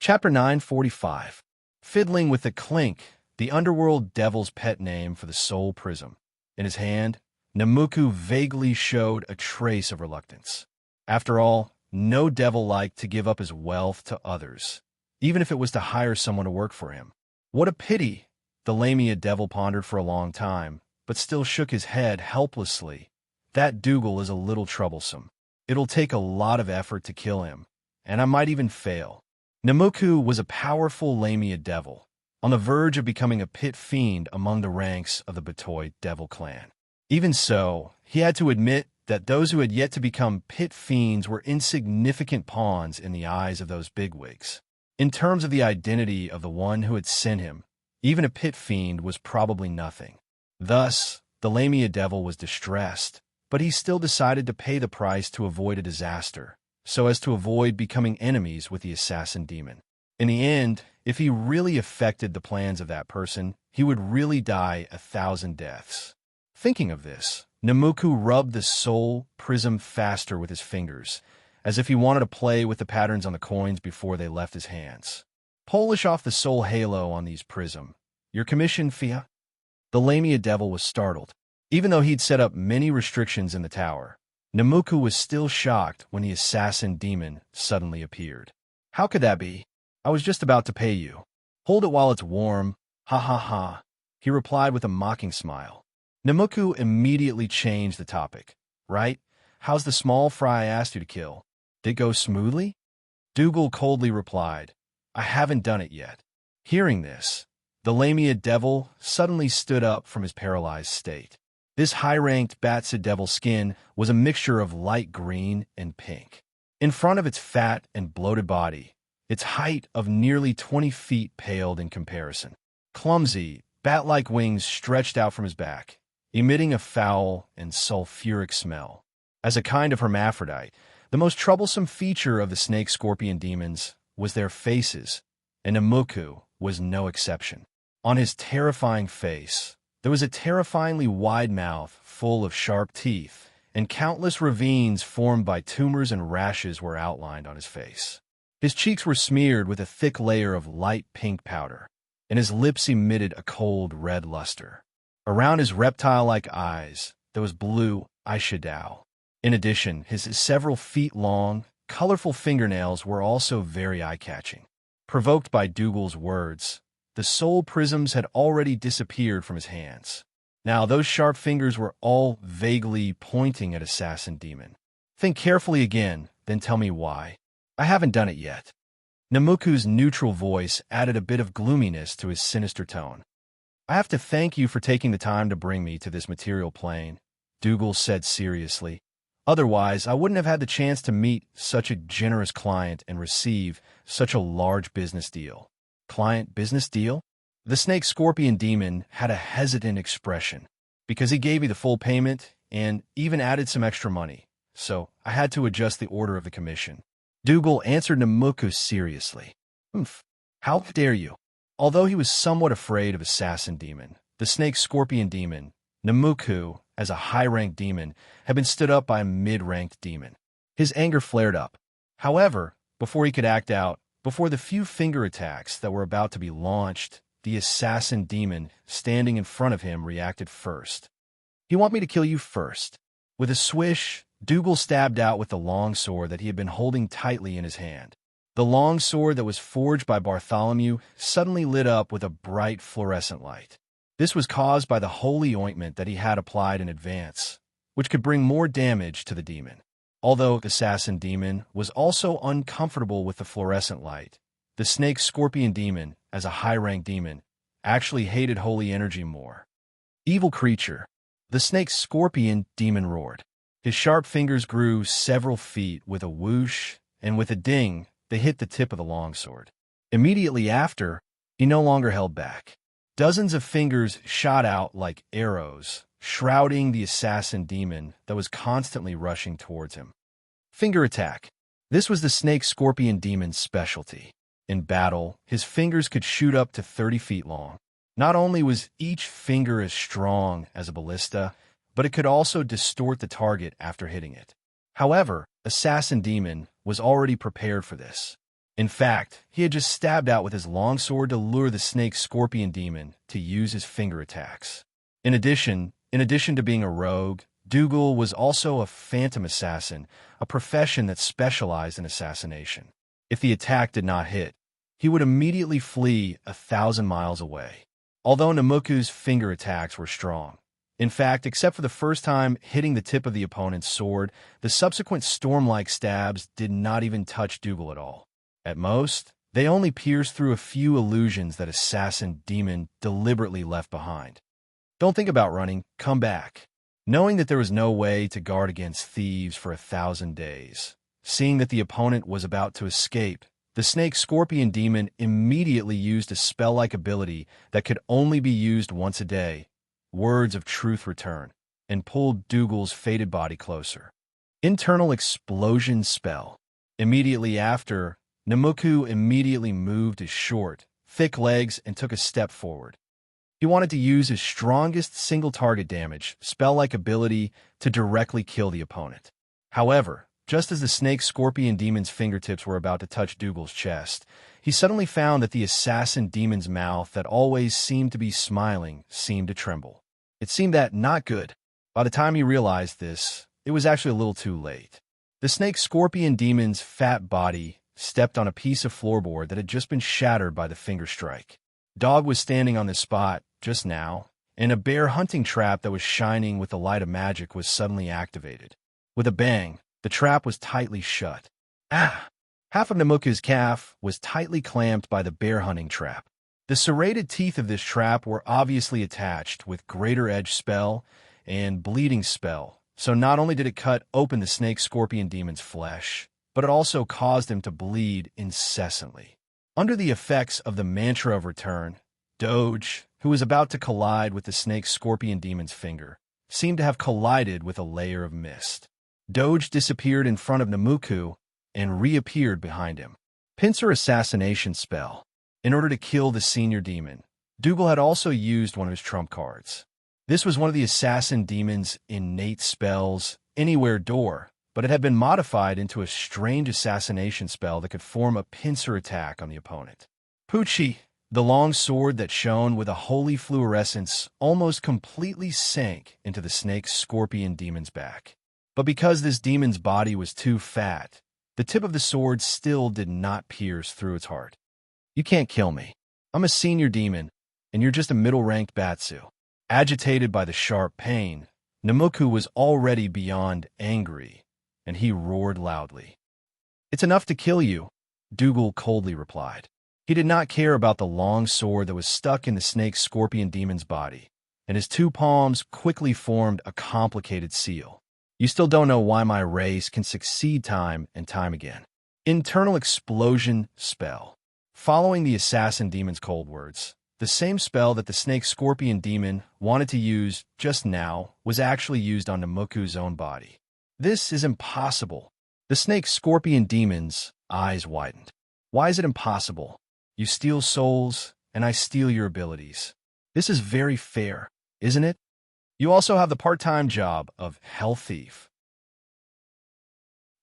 Chapter 945. Fiddling with the Clink, the underworld devil's pet name for the soul prism. In his hand, Namuku vaguely showed a trace of reluctance. After all, no devil liked to give up his wealth to others, even if it was to hire someone to work for him. What a pity, the Lamia devil pondered for a long time, but still shook his head helplessly. That Dougal is a little troublesome. It'll take a lot of effort to kill him, and I might even fail. Namuku was a powerful Lamia devil, on the verge of becoming a pit fiend among the ranks of the Batoy devil clan. Even so, he had to admit that those who had yet to become pit fiends were insignificant pawns in the eyes of those bigwigs. In terms of the identity of the one who had sent him, even a pit fiend was probably nothing. Thus, the Lamia devil was distressed, but he still decided to pay the price to avoid a disaster, so as to avoid becoming enemies with the assassin demon. In the end, if he really affected the plans of that person, he would really die 1,000 deaths. Thinking of this, Namuku rubbed the soul prism faster with his fingers, as if he wanted to play with the patterns on the coins before they left his hands. Polish off the soul halo on these prism. Your commission, Fia? The Lamia devil was startled. Even though he'd set up many restrictions in the tower, Namuku was still shocked when the assassin demon suddenly appeared. How could that be? I was just about to pay you. Hold it while it's warm. Ha ha ha, he replied with a mocking smile. Namuku immediately changed the topic. Right? How's the small fry I asked you to kill? Did it go smoothly? Dougal coldly replied, I haven't done it yet. Hearing this, the Lamia devil suddenly stood up from his paralyzed state. This high-ranked Batsa devil skin was a mixture of light green and pink. In front of its fat and bloated body, its height of nearly 20 feet paled in comparison. Clumsy, bat-like wings stretched out from his back, emitting a foul and sulfuric smell. As a kind of hermaphrodite, the most troublesome feature of the snake-scorpion demons was their faces, and Namuku was no exception. On his terrifying face, there was a terrifyingly wide mouth full of sharp teeth, and countless ravines formed by tumors and rashes were outlined on his face. His cheeks were smeared with a thick layer of light pink powder, and his lips emitted a cold red luster. Around his reptile-like eyes, there was blue eyeshadow. In addition, his several feet-long, colorful fingernails were also very eye-catching. Provoked by Dougal's words, the soul prisms had already disappeared from his hands. Now those sharp fingers were all vaguely pointing at Assassin Demon. Think carefully again, then tell me why. I haven't done it yet. Namuku's neutral voice added a bit of gloominess to his sinister tone. I have to thank you for taking the time to bring me to this material plane, Dougal said seriously. Otherwise, I wouldn't have had the chance to meet such a generous client and receive such a large business deal. Client business deal? The snake-scorpion demon had a hesitant expression, because he gave me the full payment and even added some extra money, so I had to adjust the order of the commission. Dougal answered Namuku seriously. How dare you? Although he was somewhat afraid of Assassin Demon, the snake-scorpion demon, Namuku, as a high-ranked demon, had been stood up by a mid-ranked demon. His anger flared up. However, before he could act out, before the few finger attacks that were about to be launched, the assassin demon standing in front of him reacted first. You want me to kill you first? With a swish, Dougal stabbed out with the long sword that he had been holding tightly in his hand. The long sword that was forged by Bartholomew suddenly lit up with a bright fluorescent light. This was caused by the holy ointment that he had applied in advance, which could bring more damage to the demon. Although the assassin demon was also uncomfortable with the fluorescent light, the snake-scorpion demon, as a high-ranked demon, actually hated holy energy more. Evil creature, the snake-scorpion demon roared. His sharp fingers grew several feet with a whoosh, and with a ding, they hit the tip of the longsword. Immediately after, he no longer held back. Dozens of fingers shot out like arrows, shrouding the assassin demon that was constantly rushing towards him. Finger attack. This was the snake-scorpion demon's specialty. In battle, his fingers could shoot up to 30 feet long. Not only was each finger as strong as a ballista, but it could also distort the target after hitting it. However, Assassin Demon was already prepared for this. In fact, he had just stabbed out with his longsword to lure the snake-scorpion demon to use his finger attacks. In addition to being a rogue, Dougal was also a phantom assassin, a profession that specialized in assassination. If the attack did not hit, he would immediately flee 1,000 miles away. Although Namuku's finger attacks were strong. In fact, except for the first time hitting the tip of the opponent's sword, the subsequent storm-like stabs did not even touch Dougal at all. At most, they only pierced through a few illusions that assassin demon deliberately left behind. Don't think about running, come back. Knowing that there was no way to guard against thieves for 1,000 days, seeing that the opponent was about to escape, the snake-scorpion demon immediately used a spell-like ability that could only be used once a day. Words of truth return, and pulled Dougal's fated body closer. Internal explosion spell. Immediately after, Namuku immediately moved his short, thick legs and took a step forward. He wanted to use his strongest single-target damage, spell-like ability, to directly kill the opponent. However, just as the snake-scorpion demon's fingertips were about to touch Dougal's chest, he suddenly found that the assassin demon's mouth that always seemed to be smiling seemed to tremble. It seemed that not good. By the time he realized this, it was actually a little too late. The snake-scorpion demon's fat body stepped on a piece of floorboard that had just been shattered by the finger strike. Dog was standing on the spot just now, and a bear hunting trap that was shining with the light of magic was suddenly activated. With a bang, the trap was tightly shut. Ah! Half of Namuku's calf was tightly clamped by the bear hunting trap. The serrated teeth of this trap were obviously attached with Greater Edge spell and Bleeding spell, so not only did it cut open the snake-scorpion demon's flesh, but it also caused him to bleed incessantly. Under the effects of the mantra of return, Doge, who was about to collide with the snake-scorpion demon's finger, seemed to have collided with a layer of mist. Doge disappeared in front of Namuku and reappeared behind him. Pincer assassination spell. In order to kill the senior demon, Dougal had also used one of his trump cards. This was one of the assassin demon's innate spells, Anywhere Door, but it had been modified into a strange assassination spell that could form a pincer attack on the opponent. Pucci, the long sword that shone with a holy fluorescence, almost completely sank into the snake-scorpion demon's back. But because this demon's body was too fat, the tip of the sword still did not pierce through its heart. You can't kill me. I'm a senior demon, and you're just a middle-ranked Batsu. Agitated by the sharp pain, Namuku was already beyond angry, and he roared loudly. It's enough to kill you, Dougal coldly replied. He did not care about the long sword that was stuck in the snake-scorpion demon's body, and his two palms quickly formed a complicated seal. You still don't know why my race can succeed time and time again. Internal explosion spell. Following the assassin demon's cold words, the same spell that the snake-scorpion demon wanted to use just now was actually used on Namuku's own body. This is impossible. The snake-scorpion demon's eyes widened. Why is it impossible? You steal souls, and I steal your abilities. This is very fair, isn't it? You also have the part-time job of Hell Thief.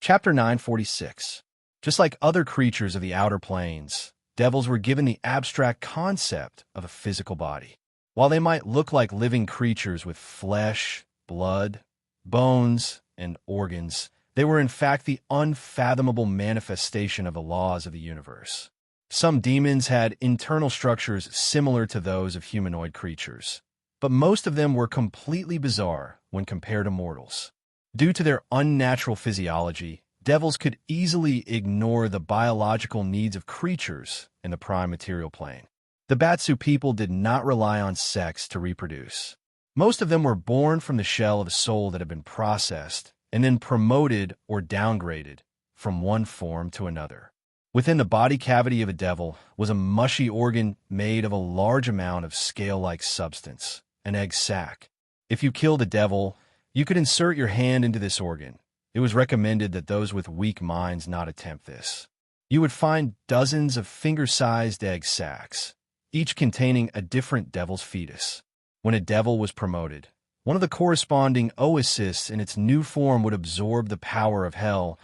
Chapter 946. Just like other creatures of the outer planes, devils were given the abstract concept of a physical body. While they might look like living creatures with flesh, blood, bones, and organs, they were in fact the unfathomable manifestation of the laws of the universe. Some demons had internal structures similar to those of humanoid creatures, but most of them were completely bizarre when compared to mortals. Due to their unnatural physiology, devils could easily ignore the biological needs of creatures in the prime material plane. The Batsu people did not rely on sex to reproduce. Most of them were born from the shell of a soul that had been processed and then promoted or downgraded from one form to another. Within the body cavity of a devil was a mushy organ made of a large amount of scale-like substance, an egg sac. If you killed a devil, you could insert your hand into this organ. It was recommended that those with weak minds not attempt this. You would find dozens of finger-sized egg sacs, each containing a different devil's fetus. When a devil was promoted, one of the corresponding oocysts in its new form would absorb the power of hell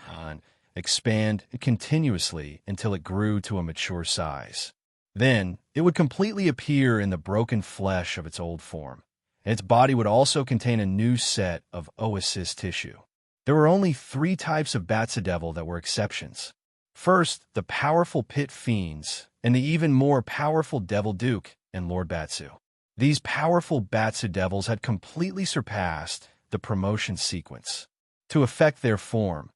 expand continuously until it grew to a mature size. Then, it would completely appear in the broken flesh of its old form, and its body would also contain a new set of oocyst tissue. There were only 3 types of Batsa-Devil that were exceptions. First, the powerful pit fiends, and the even more powerful Devil Duke and Lord Batsu. These powerful Batsa-Devils had completely surpassed the promotion sequence. To affect their form,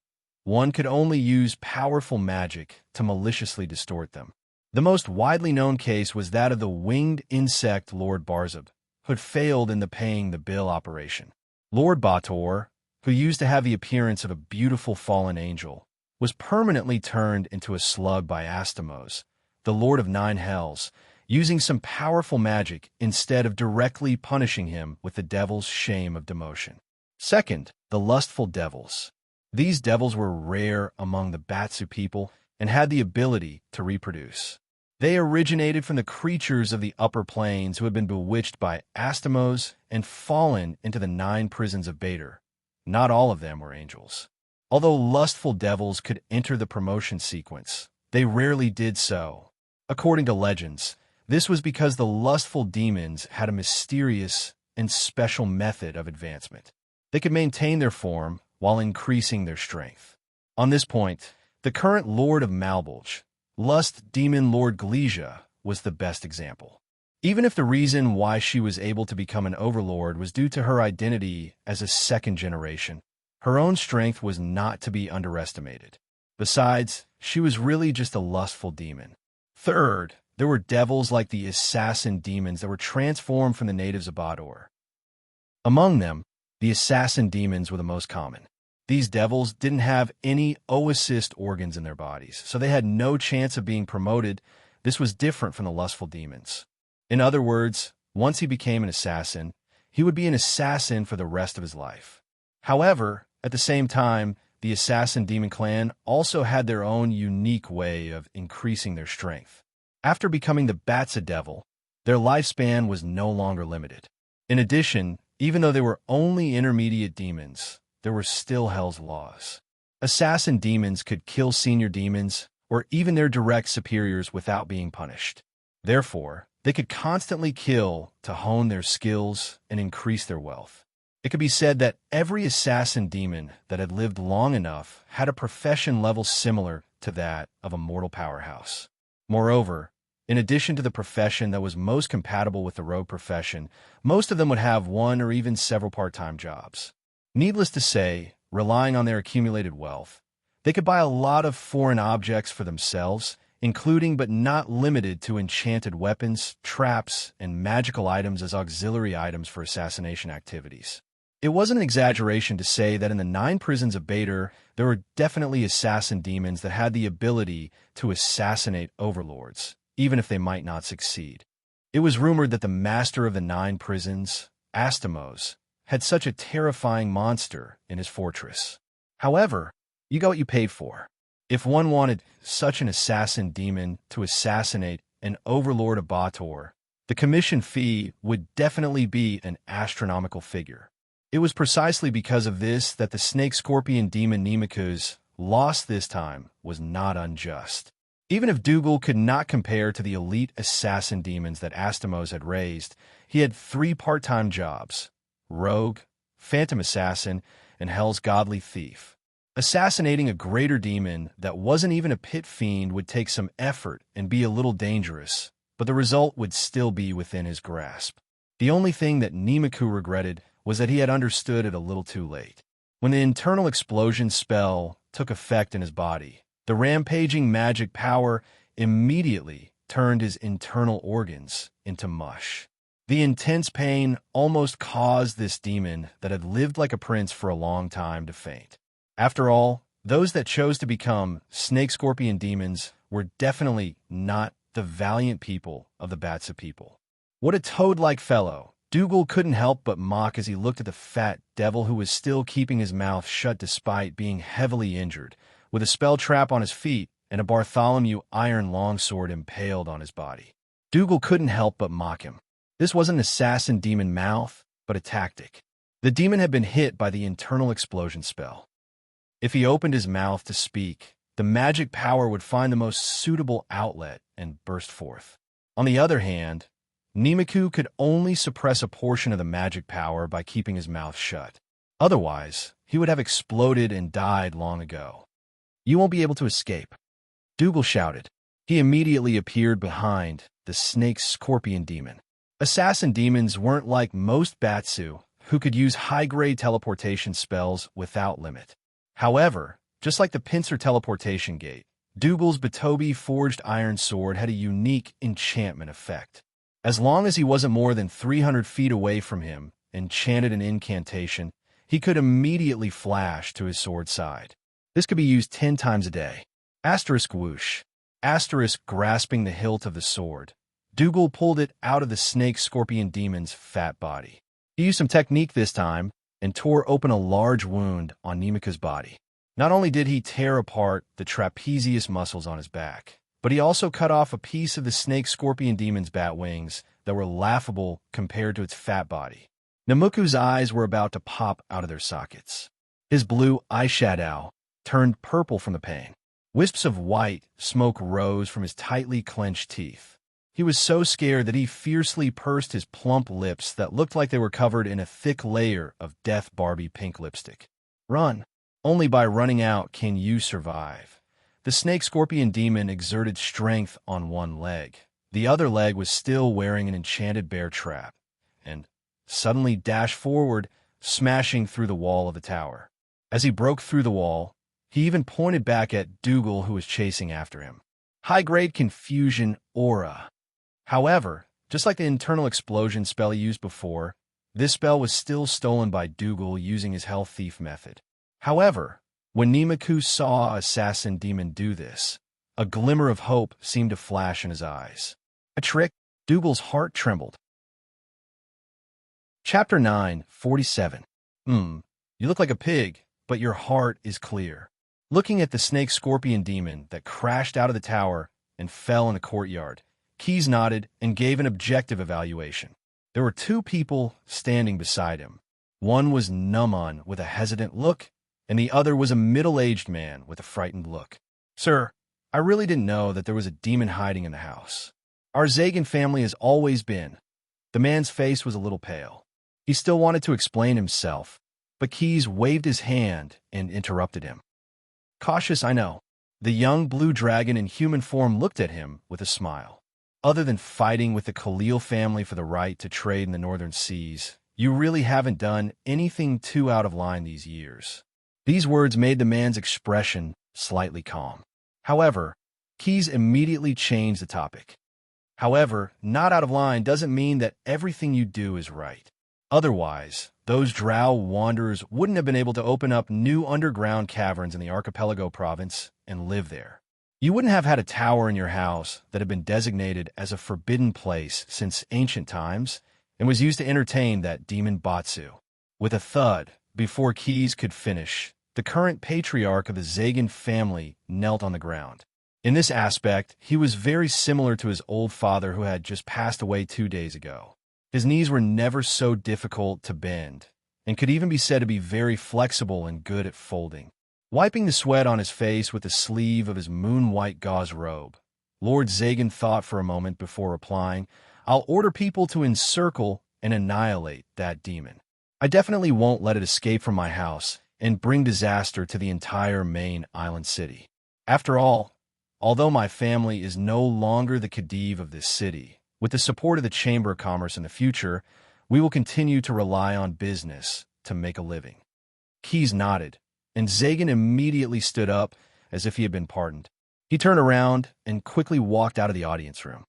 one could only use powerful magic to maliciously distort them. The most widely known case was that of the winged insect Lord Barzab, who had failed in the paying the bill operation. Lord Bator, who used to have the appearance of a beautiful fallen angel, was permanently turned into a slug by Astamos, the Lord of 9 Hells, using some powerful magic instead of directly punishing him with the devil's shame of demotion. Second, the lustful devils. These devils were rare among the Batsu people and had the ability to reproduce. They originated from the creatures of the upper planes who had been bewitched by Astamos and fallen into the 9 prisons of Bader. Not all of them were angels. Although lustful devils could enter the promotion sequence, they rarely did so. According to legends, this was because the lustful demons had a mysterious and special method of advancement. They could maintain their form while increasing their strength. On this point, the current Lord of Malbolge, Lust Demon Lord Glesia, was the best example. Even if the reason why she was able to become an overlord was due to her identity as a second generation, her own strength was not to be underestimated. Besides, she was really just a lustful demon. Third, there were devils like the assassin demons that were transformed from the natives of Bador. Among them, the assassin demons were the most common. These devils didn't have any oocyst organs in their bodies, so they had no chance of being promoted. This was different from the lustful demons. In other words, once he became an assassin, he would be an assassin for the rest of his life. However, at the same time, the assassin demon clan also had their own unique way of increasing their strength. After becoming the Batsa-Devil, their lifespan was no longer limited. In addition, even though they were only intermediate demons, there were still Hell's laws. Assassin demons could kill senior demons or even their direct superiors without being punished. Therefore, they could constantly kill to hone their skills and increase their wealth. It could be said that every assassin demon that had lived long enough had a profession level similar to that of a mortal powerhouse. Moreover, in addition to the profession that was most compatible with the rogue profession, most of them would have one or even several part-time jobs. Needless to say, relying on their accumulated wealth, they could buy a lot of foreign objects for themselves, including but not limited to enchanted weapons, traps, and magical items as auxiliary items for assassination activities. It wasn't an exaggeration to say that in the 9 prisons of Bader, there were definitely assassin demons that had the ability to assassinate overlords, even if they might not succeed. It was rumored that the master of the 9 prisons, Astamos, had such a terrifying monster in his fortress. However, you got what you paid for. If one wanted such an assassin demon to assassinate an overlord of Bator, the commission fee would definitely be an astronomical figure. It was precisely because of this that the snake-scorpion demon Nemaku's loss this time was not unjust. Even if Dougal could not compare to the elite assassin demons that Astamos had raised, he had 3 part-time jobs: Rogue, Phantom Assassin, and Hell's Godly Thief. Assassinating a greater demon that wasn't even a pit fiend would take some effort and be a little dangerous, but the result would still be within his grasp. The only thing that Nemaku regretted was that he had understood it a little too late. When the internal explosion spell took effect in his body, the rampaging magic power immediately turned his internal organs into mush. The intense pain almost caused this demon that had lived like a prince for a long time to faint. After all, those that chose to become snake-scorpion demons were definitely not the valiant people of the Batsa people. What a toad-like fellow! Dougal couldn't help but mock as he looked at the fat devil who was still keeping his mouth shut despite being heavily injured, with a spell trap on his feet and a Bartholomew iron longsword impaled on his body. Dougal couldn't help but mock him. This wasn't an assassin demon mouth, but a tactic. The demon had been hit by the internal explosion spell. If he opened his mouth to speak, the magic power would find the most suitable outlet and burst forth. On the other hand, Nimiku could only suppress a portion of the magic power by keeping his mouth shut. Otherwise, he would have exploded and died long ago. "You won't be able to escape," Dougal shouted. He immediately appeared behind the snake-scorpion demon. Assassin demons weren't like most Batsu, who could use high-grade teleportation spells without limit. However, just like the pincer teleportation gate, Dougal's Batobi forged iron sword had a unique enchantment effect. As long as he wasn't more than 300 feet away from him and chanted an incantation, he could immediately flash to his sword's side. This could be used 10 times a day. Asterisk whoosh. Asterisk grasping the hilt of the sword. Dougal pulled it out of the snake-scorpion demon's fat body. He used some technique this time and tore open a large wound on Nimiku's body. Not only did he tear apart the trapezius muscles on his back, but he also cut off a piece of the snake-scorpion demon's bat wings that were laughable compared to its fat body. Nimiku's eyes were about to pop out of their sockets. His blue eyeshadow turned purple from the pain. Wisps of white smoke rose from his tightly clenched teeth. He was so scared that he fiercely pursed his plump lips that looked like they were covered in a thick layer of Death Barbie pink lipstick. Run. Only by running out can you survive. The snake-scorpion demon exerted strength on one leg. The other leg was still wearing an enchanted bear trap, and suddenly dashed forward, smashing through the wall of the tower. As he broke through the wall, he even pointed back at Dougal, who was chasing after him. High-grade confusion aura. However, just like the internal explosion spell he used before, this spell was still stolen by Dougal using his health thief method. However, when Nimiku saw Assassin Demon do this, a glimmer of hope seemed to flash in his eyes. A trick? Dougal's heart trembled. Chapter 9:47. You look like a pig, but your heart is clear. Looking at the snake-scorpion demon that crashed out of the tower and fell in the courtyard, Keys nodded and gave an objective evaluation. There were 2 people standing beside him. One was Numan with a hesitant look, and the other was a middle-aged man with a frightened look. "Sir, I really didn't know that there was a demon hiding in the house. Our Zagan family has always been." The man's face was a little pale. He still wanted to explain himself, but Keys waved his hand and interrupted him. "Cautious, I know." The young blue dragon in human form looked at him with a smile. "Other than fighting with the Khalil family for the right to trade in the northern seas, you really haven't done anything too out of line these years." These words made the man's expression slightly calm. However, Keys immediately changed the topic. "However, not out of line doesn't mean that everything you do is right. Otherwise, those drow wanderers wouldn't have been able to open up new underground caverns in the archipelago province and live there. You wouldn't have had a tower in your house that had been designated as a forbidden place since ancient times and was used to entertain that demon Batsu." With a thud, before Keys could finish, the current patriarch of the Zagan family knelt on the ground. In this aspect, he was very similar to his old father who had just passed away 2 days ago. His knees were never so difficult to bend, and could even be said to be very flexible and good at folding. Wiping the sweat on his face with the sleeve of his moon-white gauze robe, Lord Zagan thought for a moment before replying, "I'll order people to encircle and annihilate that demon. I definitely won't let it escape from my house and bring disaster to the entire main island city. After all, although my family is no longer the Khedive of this city, with the support of the Chamber of Commerce in the future, we will continue to rely on business to make a living." Keys nodded, and Zagan immediately stood up as if he had been pardoned. He turned around and quickly walked out of the audience room.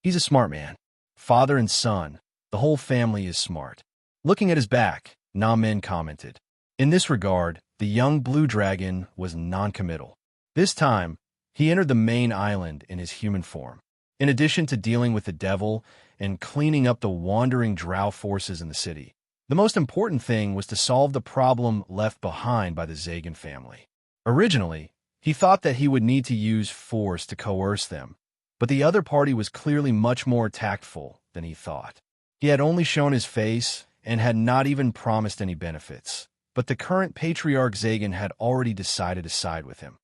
"He's a smart man. Father and son, the whole family is smart." Looking at his back, Namin commented. In this regard, the young blue dragon was non-committal. This time, he entered the main island in his human form. In addition to dealing with the devil and cleaning up the wandering drow forces in the city, the most important thing was to solve the problem left behind by the Zagan family. Originally, he thought that he would need to use force to coerce them, but the other party was clearly much more tactful than he thought. He had only shown his face and had not even promised any benefits. but the current patriarch Zagan had already decided to side with him.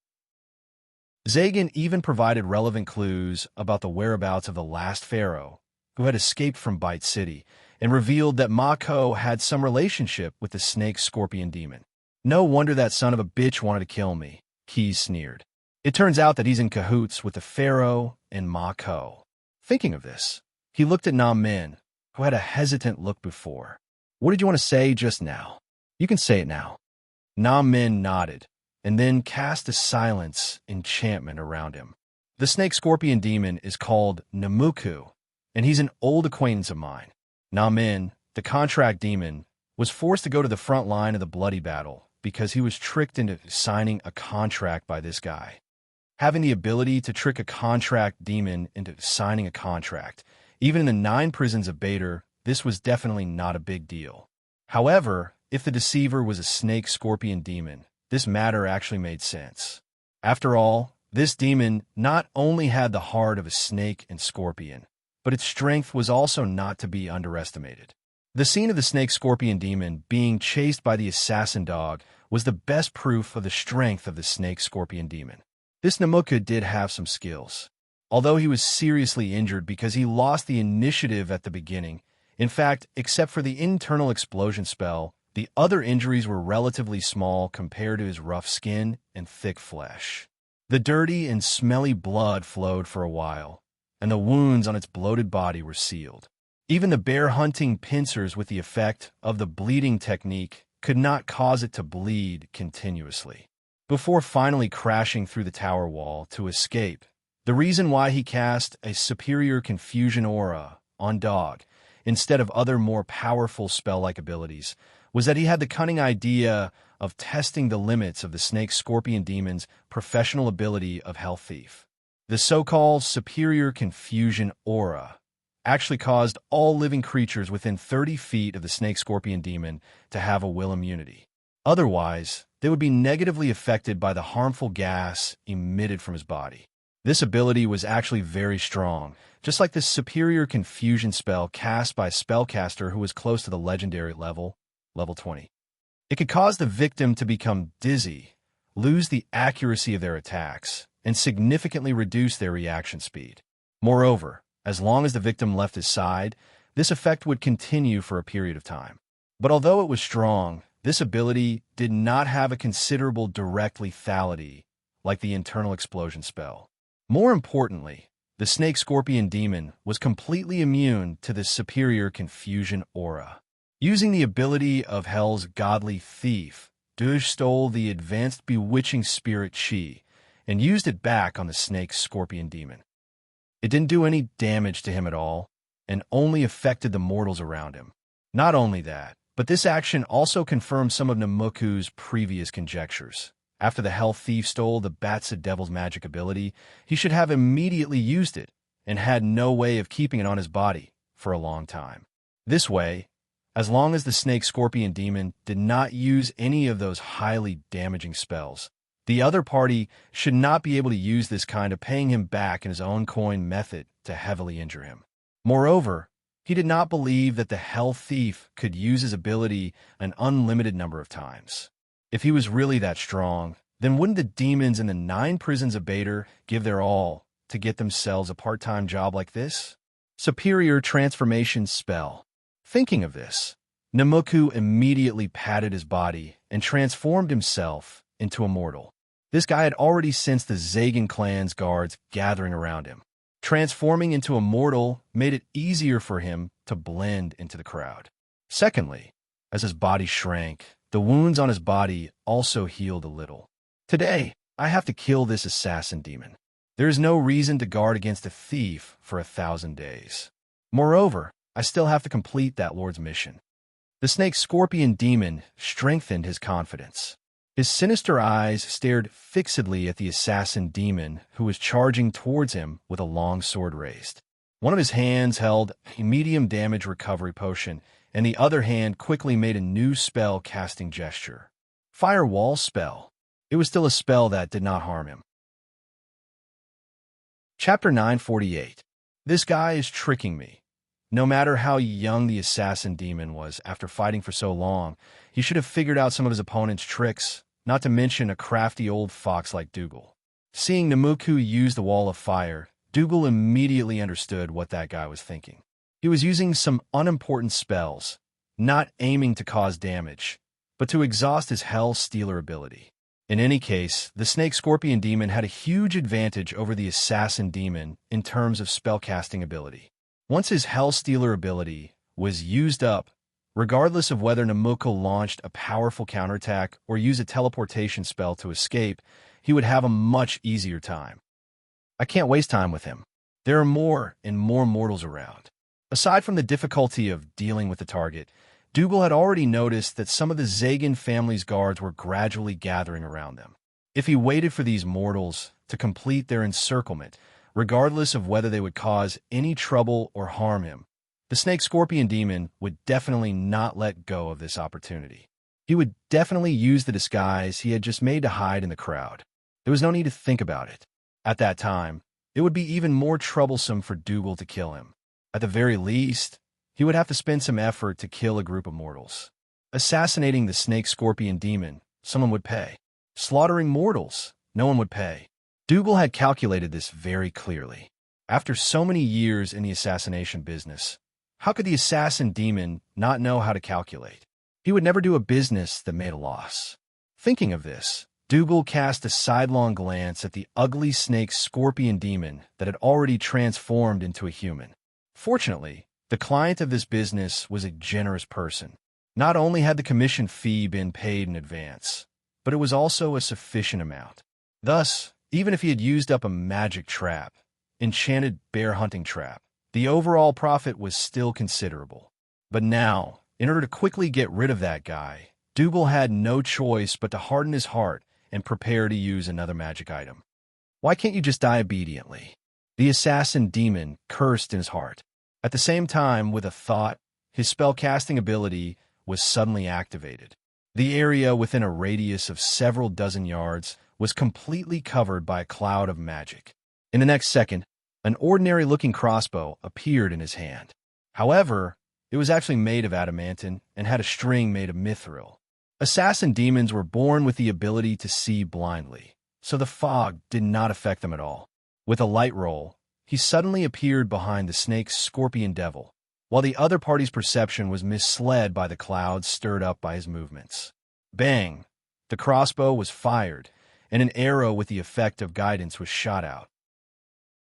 Zagan even provided relevant clues about the whereabouts of the last pharaoh, who had escaped from Bite City, and revealed that Mako had some relationship with the snake-scorpion demon. "No wonder that son of a bitch wanted to kill me," Keyes sneered. "It turns out that he's in cahoots with the pharaoh and Mako." Thinking of this, he looked at Nam Min, who had a hesitant look before. "What did you want to say just now?" "You can say it now." Nam Min nodded, and then cast a silence enchantment around him. "The snake-scorpion demon is called Namuku, and he's an old acquaintance of mine. Nam Min, the contract demon, was forced to go to the front line of the bloody battle because he was tricked into signing a contract by this guy. Having the ability to trick a contract demon into signing a contract, even in the 9 prisons of Bader, this was definitely not a big deal. However, if the deceiver was a snake-scorpion demon, this matter actually made sense. After all, this demon not only had the heart of a snake and scorpion, but its strength was also not to be underestimated. The scene of the snake-scorpion demon being chased by the assassin dog was the best proof of the strength of the snake-scorpion demon. This Namuka did have some skills. Although he was seriously injured because he lost the initiative at the beginning, in fact, except for the internal explosion spell, the other injuries were relatively small compared to his rough skin and thick flesh. The dirty and smelly blood flowed for a while, and the wounds on its bloated body were sealed. Even the bear-hunting pincers with the effect of the bleeding technique could not cause it to bleed continuously. Before finally crashing through the tower wall to escape, the reason why he cast a superior confusion aura on Dog instead of other more powerful spell-like abilities was that he had the cunning idea of testing the limits of the snake-scorpion demon's professional ability of Hell Thief. The so-called superior confusion aura actually caused all living creatures within 30 feet of the snake-scorpion demon to have a will immunity. Otherwise, they would be negatively affected by the harmful gas emitted from his body. This ability was actually very strong, just like the superior confusion spell cast by a spellcaster who was close to the legendary level 20. It could cause the victim to become dizzy, lose the accuracy of their attacks, and significantly reduce their reaction speed. Moreover, as long as the victim left his side, this effect would continue for a period of time. But although it was strong, this ability did not have a considerable direct lethality like the internal explosion spell. More importantly, the snake-scorpion demon was completely immune to the superior confusion aura. Using the ability of Hell's godly thief, Duj stole the advanced bewitching spirit chi and used it back on the snake-scorpion demon. It didn't do any damage to him at all, and only affected the mortals around him. Not only that, but this action also confirmed some of Namuku's previous conjectures. After the Hell Thief stole the Batsa Devil's magic ability, he should have immediately used it, and had no way of keeping it on his body for a long time. This way, as long as the snake-scorpion demon did not use any of those highly damaging spells, the other party should not be able to use this kind of paying him back in his own coin method to heavily injure him. Moreover, he did not believe that the Hell Thief could use his ability an unlimited number of times. If he was really that strong, then wouldn't the demons in the 9 prisons of Bader give their all to get themselves a part-time job like this? Superior transformation spell. Thinking of this, Namuku immediately patted his body and transformed himself into a mortal. This guy had already sensed the Zagan clan's guards gathering around him. Transforming into a mortal made it easier for him to blend into the crowd. Secondly, as his body shrank, the wounds on his body also healed a little. Today, I have to kill this assassin demon. There is no reason to guard against a thief for 1,000 days. Moreover, I still have to complete that lord's mission. The snake-scorpion demon strengthened his confidence. His sinister eyes stared fixedly at the assassin demon who was charging towards him with a long sword raised. One of his hands held a medium damage recovery potion, and the other hand quickly made a new spell casting gesture. Firewall spell. It was still a spell that did not harm him. Chapter 948. This guy is tricking me. No matter how young the assassin demon was after fighting for so long, he should have figured out some of his opponent's tricks, not to mention a crafty old fox like Dougal. Seeing Namuku use the wall of fire, Dougal immediately understood what that guy was thinking. He was using some unimportant spells, not aiming to cause damage, but to exhaust his Hell Stealer ability. In any case, the Snake Scorpion Demon had a huge advantage over the Assassin Demon in terms of spellcasting ability. Once his Hell Stealer ability was used up, regardless of whether Namuku launched a powerful counterattack or used a teleportation spell to escape, he would have a much easier time. I can't waste time with him. There are more and more mortals around. Aside from the difficulty of dealing with the target, Dougal had already noticed that some of the Zagan family's guards were gradually gathering around them. If he waited for these mortals to complete their encirclement, regardless of whether they would cause any trouble or harm him, the Snake Scorpion Demon would definitely not let go of this opportunity. He would definitely use the disguise he had just made to hide in the crowd. There was no need to think about it. At that time, it would be even more troublesome for Dougal to kill him. At the very least, he would have to spend some effort to kill a group of mortals. Assassinating the Snake Scorpion Demon, someone would pay. Slaughtering mortals, no one would pay. Dougal had calculated this very clearly. After so many years in the assassination business, how could the Assassin Demon not know how to calculate? He would never do a business that made a loss. Thinking of this, Dougal cast a sidelong glance at the ugly Snake Scorpion Demon that had already transformed into a human. Fortunately, the client of this business was a generous person. Not only had the commission fee been paid in advance, but it was also a sufficient amount. Thus, even if he had used up a magic trap, enchanted bear hunting trap, the overall profit was still considerable. But now, in order to quickly get rid of that guy, Dougal had no choice but to harden his heart and prepare to use another magic item. Why can't you just die obediently? The Assassin Demon cursed in his heart. At the same time, with a thought, his spellcasting ability was suddenly activated. The area within a radius of several dozen yards was completely covered by a cloud of magic. In the next second, an ordinary-looking crossbow appeared in his hand. However, it was actually made of adamantine and had a string made of mithril. Assassin demons were born with the ability to see blindly, so the fog did not affect them at all. With a light roll, he suddenly appeared behind the Snake Scorpion Devil, while the other party's perception was misled by the clouds stirred up by his movements. Bang! The crossbow was fired, and an arrow with the effect of guidance was shot out.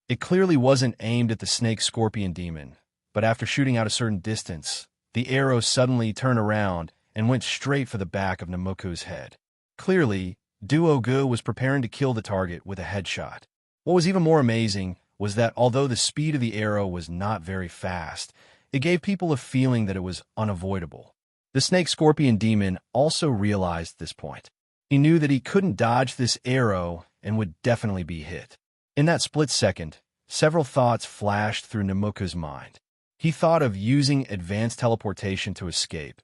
It clearly wasn't aimed at the Snake Scorpion Demon, but after shooting out a certain distance, the arrow suddenly turned around and went straight for the back of Namuku's head. Clearly, Duogu was preparing to kill the target with a headshot. What was even more amazing was that although the speed of the arrow was not very fast, it gave people a feeling that it was unavoidable. The Snake Scorpion Demon also realized this point. He knew that he couldn't dodge this arrow and would definitely be hit. In that split second, several thoughts flashed through Namuku's mind. He thought of using advanced teleportation to escape,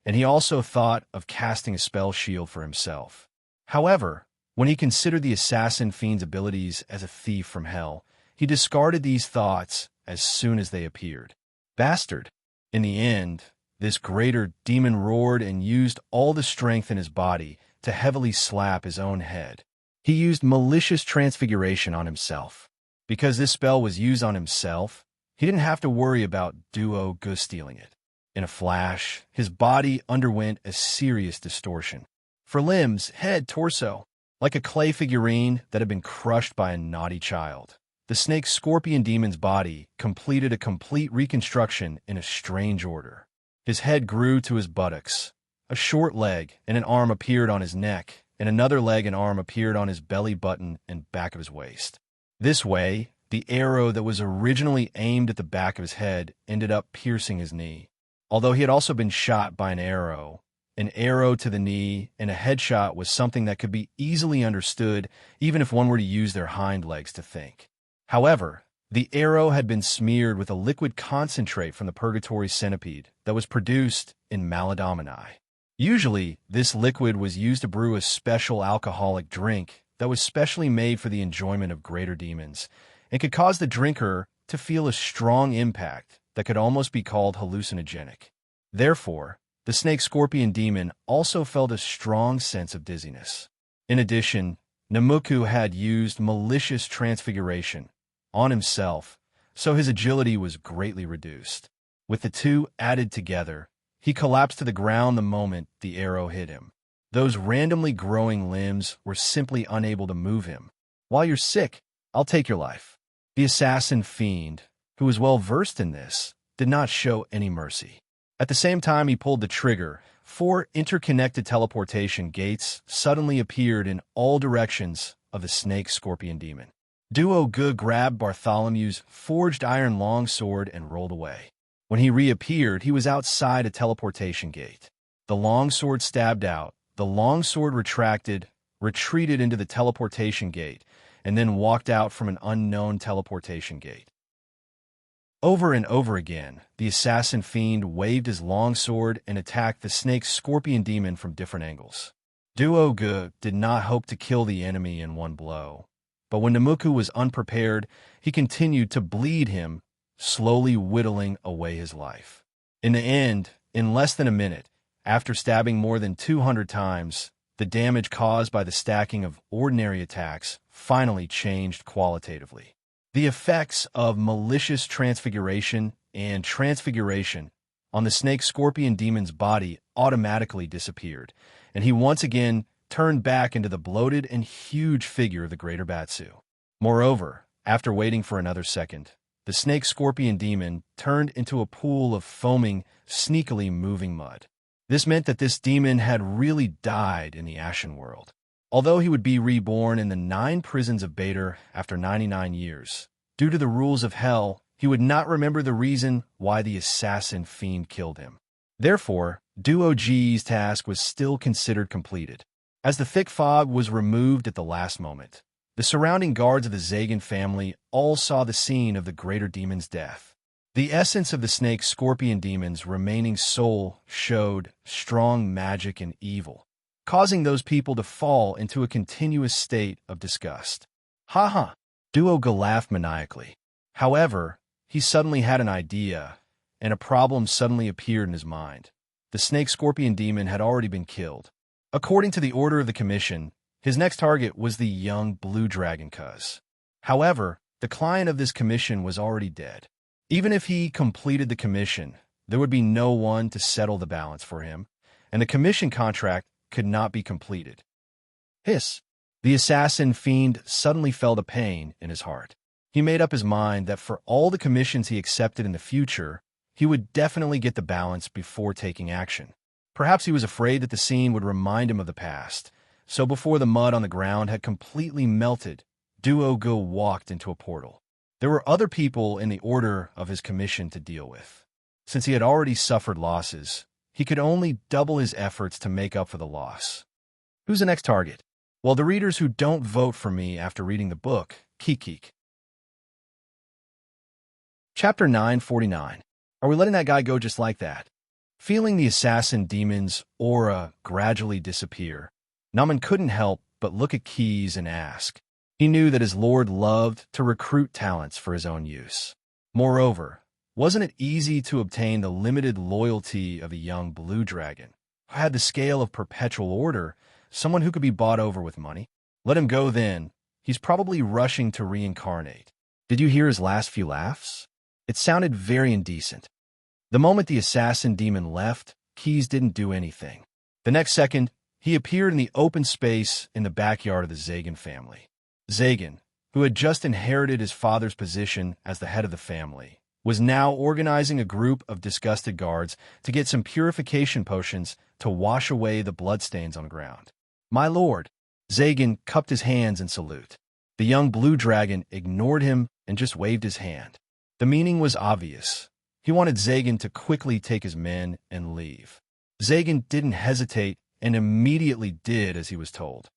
and he also thought of casting a spell shield for himself. However, when he considered the Assassin Fiend's abilities as a thief from hell, he discarded these thoughts as soon as they appeared. Bastard! In the end, this greater demon roared and used all the strength in his body to heavily slap his own head. He used malicious transfiguration on himself. Because this spell was used on himself, he didn't have to worry about Duogu stealing it. In a flash, his body underwent a serious distortion. For limbs, head, torso, like a clay figurine that had been crushed by a naughty child. The Snake Scorpion Demon's body completed a complete reconstruction in a strange order. His head grew to his buttocks. A short leg and an arm appeared on his neck, and another leg and arm appeared on his belly button and back of his waist. This way, the arrow that was originally aimed at the back of his head ended up piercing his knee. Although he had also been shot by an arrow to the knee and a headshot was something that could be easily understood even if one were to use their hind legs to think. However, the arrow had been smeared with a liquid concentrate from the Purgatory Centipede that was produced in Maladomini. Usually, this liquid was used to brew a special alcoholic drink that was specially made for the enjoyment of greater demons and could cause the drinker to feel a strong impact that could almost be called hallucinogenic. Therefore, the snake-scorpion demon also felt a strong sense of dizziness. In addition, Namuku had used malicious transfiguration on himself, so his agility was greatly reduced. With the two added together, he collapsed to the ground the moment the arrow hit him. Those randomly growing limbs were simply unable to move him. While you're sick, I'll take your life. The assassin fiend, who was well versed in this, did not show any mercy. At the same time he pulled the trigger, 4 interconnected teleportation gates suddenly appeared in all directions of the snake-scorpion demon. Duo Gu grabbed Bartholomew's forged iron longsword and rolled away. When he reappeared, he was outside a teleportation gate. The longsword stabbed out, the longsword retracted, retreated into the teleportation gate, and then walked out from an unknown teleportation gate. Over and over again, the assassin fiend waved his longsword and attacked the snake-scorpion demon from different angles. Duo Gu did not hope to kill the enemy in one blow, but when Namuku was unprepared, he continued to bleed him, slowly whittling away his life. In the end, in less than a minute, after stabbing more than 200 times, the damage caused by the stacking of ordinary attacks finally changed qualitatively. The effects of malicious transfiguration and transfiguration on the snake-scorpion demon's body automatically disappeared, and he once again turned back into the bloated and huge figure of the greater Batsu. Moreover, after waiting for another second, the snake-scorpion demon turned into a pool of foaming, sneakily moving mud. This meant that this demon had really died in the Ashen world. Although he would be reborn in the 9 prisons of Bader after 99 years, due to the rules of hell, he would not remember the reason why the assassin fiend killed him. Therefore, Duo G's task was still considered completed. As the thick fog was removed at the last moment, the surrounding guards of the Zagan family all saw the scene of the greater demon's death. The essence of the snake-scorpion demon's remaining soul showed strong magic and evil, causing those people to fall into a continuous state of disgust. Ha ha! Duo Gu laughed maniacally. However, he suddenly had an idea, and a problem suddenly appeared in his mind. The snake-scorpion demon had already been killed. According to the order of the commission, his next target was the young blue dragon cuz. However, the client of this commission was already dead. Even if he completed the commission, there would be no one to settle the balance for him, and the commission contract could not be completed. Hiss! The assassin fiend suddenly felt a pain in his heart. He made up his mind that for all the commissions he accepted in the future, he would definitely get the balance before taking action. Perhaps he was afraid that the scene would remind him of the past, so before the mud on the ground had completely melted, Duo Gu walked into a portal. There were other people in the order of his commission to deal with. Since he had already suffered losses, he could only double his efforts to make up for the loss. Who's the next target? Well, the readers who don't vote for me after reading the book, Kikik. Chapter 949. Are we letting that guy go just like that? Feeling the assassin demon's aura gradually disappear, Naman couldn't help but look at Keys and ask. He knew that his lord loved to recruit talents for his own use. Moreover, wasn't it easy to obtain the limited loyalty of a young blue dragon, who had the scale of perpetual order, someone who could be bought over with money? Let him go then. He's probably rushing to reincarnate. Did you hear his last few laughs? It sounded very indecent. The moment the assassin demon left, Keys didn't do anything. The next second, he appeared in the open space in the backyard of the Zagan family. Zagan, who had just inherited his father's position as the head of the family, was now organizing a group of disgusted guards to get some purification potions to wash away the bloodstains on the ground. My lord! Zagan cupped his hands in salute. The young blue dragon ignored him and just waved his hand. The meaning was obvious. He wanted Zagan to quickly take his men and leave. Zagan didn't hesitate and immediately did as he was told.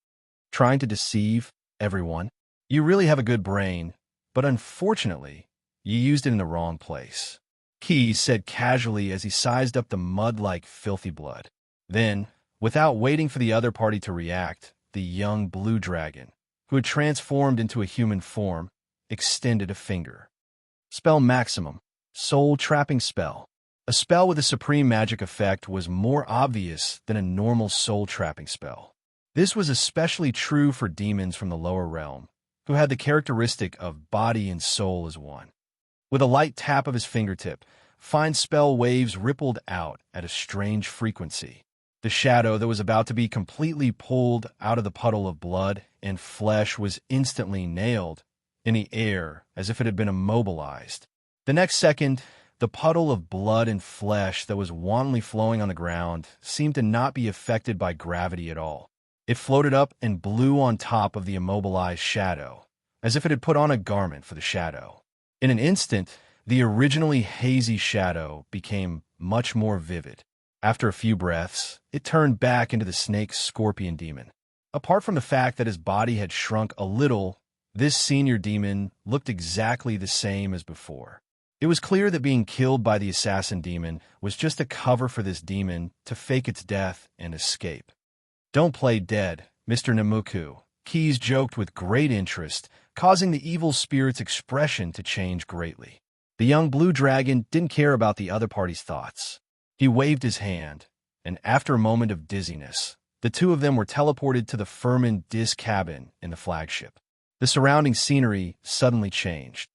Trying to deceive everyone? You really have a good brain, but unfortunately, you used it in the wrong place. Keys said casually as he sized up the mud-like filthy blood. Then, without waiting for the other party to react, the young blue dragon, who had transformed into a human form, extended a finger. Spell maximum. Soul-trapping spell. A spell with a supreme magic effect was more obvious than a normal soul-trapping spell. This was especially true for demons from the lower realm, who had the characteristic of body and soul as one. With a light tap of his fingertip, fine spell waves rippled out at a strange frequency. The shadow that was about to be completely pulled out of the puddle of blood and flesh was instantly nailed in the air as if it had been immobilized. The next second, the puddle of blood and flesh that was wantonly flowing on the ground seemed to not be affected by gravity at all. It floated up and blew on top of the immobilized shadow, as if it had put on a garment for the shadow. In an instant, the originally hazy shadow became much more vivid. After a few breaths, it turned back into the snake-scorpion demon. Apart from the fact that his body had shrunk a little, this senior demon looked exactly the same as before. It was clear that being killed by the assassin demon was just a cover for this demon to fake its death and escape. "Don't play dead, Mr. Namuku," Keys joked with great interest, causing the evil spirit's expression to change greatly. The young blue dragon didn't care about the other party's thoughts. He waved his hand, and after a moment of dizziness, the two of them were teleported to the Furman Dis cabin in the flagship. The surrounding scenery suddenly changed.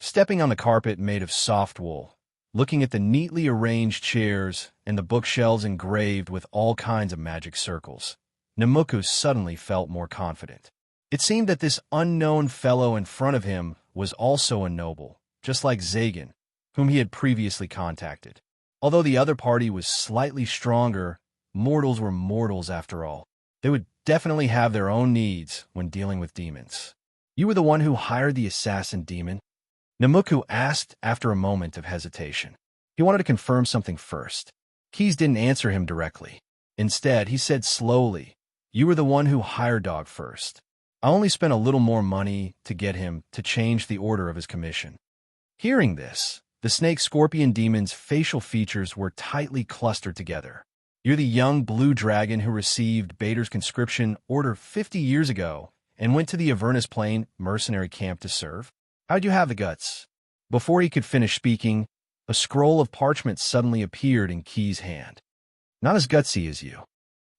Stepping on the carpet made of soft wool, looking at the neatly arranged chairs and the bookshelves engraved with all kinds of magic circles, Namuku suddenly felt more confident. It seemed that this unknown fellow in front of him was also a noble, just like Zagan, whom he had previously contacted. Although the other party was slightly stronger, mortals were mortals after all. They would definitely have their own needs when dealing with demons. "You were the one who hired the assassin demon?" Namuku asked after a moment of hesitation. He wanted to confirm something first. Keys didn't answer him directly. Instead, he said slowly, "You were the one who hired Dog first. I only spent a little more money to get him to change the order of his commission." Hearing this, the snake-scorpion demon's facial features were tightly clustered together. "You're the young blue dragon who received Bader's conscription order 50 years ago and went to the Avernus Plain mercenary camp to serve? How'd you have the guts?" Before he could finish speaking, a scroll of parchment suddenly appeared in Key's hand. "Not as gutsy as you."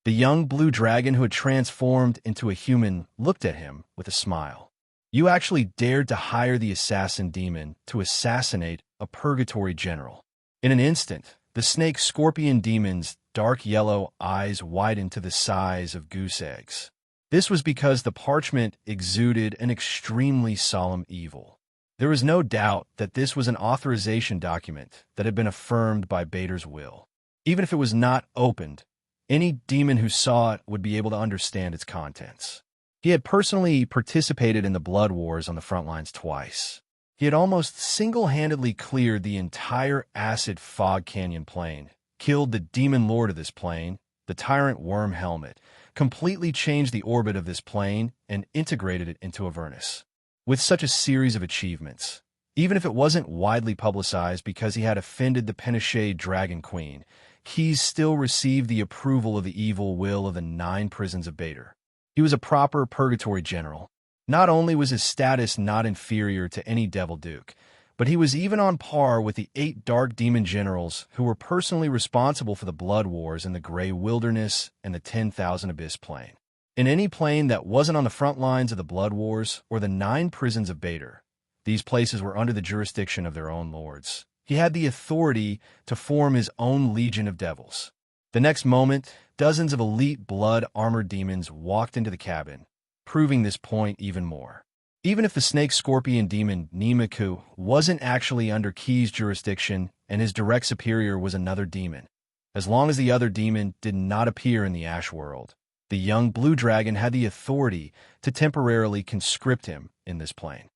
The young blue dragon who had transformed into a human looked at him with a smile. "You actually dared to hire the assassin demon to assassinate a purgatory general." In an instant, the snake-scorpion demon's dark yellow eyes widened to the size of goose eggs. This was because the parchment exuded an extremely solemn evil. There was no doubt that this was an authorization document that had been affirmed by Bader's will. Even if it was not opened, any demon who saw it would be able to understand its contents. He had personally participated in the blood wars on the front lines twice. He had almost single-handedly cleared the entire acid fog canyon plain, killed the demon lord of this plain, the tyrant Worm Helmet, completely changed the orbit of this plane, and integrated it into Avernus. With such a series of achievements, even if it wasn't widely publicized because he had offended the Penishade Dragon Queen, Keys still received the approval of the evil will of the 9 prisons of Bader. He was a proper purgatory general. Not only was his status not inferior to any Devil Duke, but he was even on par with the 8 dark demon generals who were personally responsible for the blood wars in the Grey Wilderness and the 10,000 Abyss Plain. In any plane that wasn't on the front lines of the blood wars or the 9 prisons of Bader, these places were under the jurisdiction of their own lords. He had the authority to form his own legion of devils. The next moment, dozens of elite blood-armored demons walked into the cabin, proving this point even more. Even if the snake-scorpion demon Nemaku wasn't actually under Key's jurisdiction and his direct superior was another demon, as long as the other demon did not appear in the Ash World, the young blue dragon had the authority to temporarily conscript him in this plane.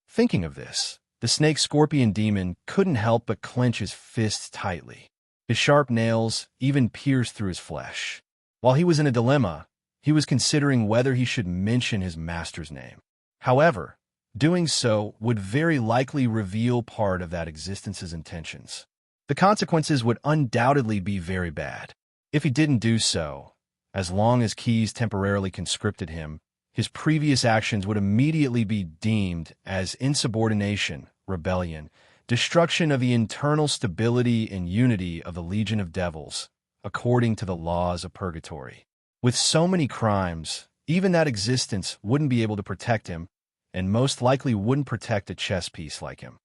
Thinking of this, the snake-scorpion demon couldn't help but clench his fists tightly. His sharp nails even pierced through his flesh. While he was in a dilemma, he was considering whether he should mention his master's name. However, doing so would very likely reveal part of that existence's intentions. The consequences would undoubtedly be very bad. If he didn't do so, as long as Keys temporarily conscripted him, his previous actions would immediately be deemed as insubordination, rebellion, destruction of the internal stability and unity of the Legion of Devils, according to the laws of purgatory. With so many crimes, even that existence wouldn't be able to protect him, and most likely wouldn't protect a chess piece like him.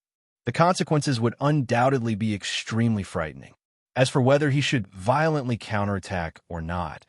The consequences would undoubtedly be extremely frightening. As for whether he should violently counterattack or not,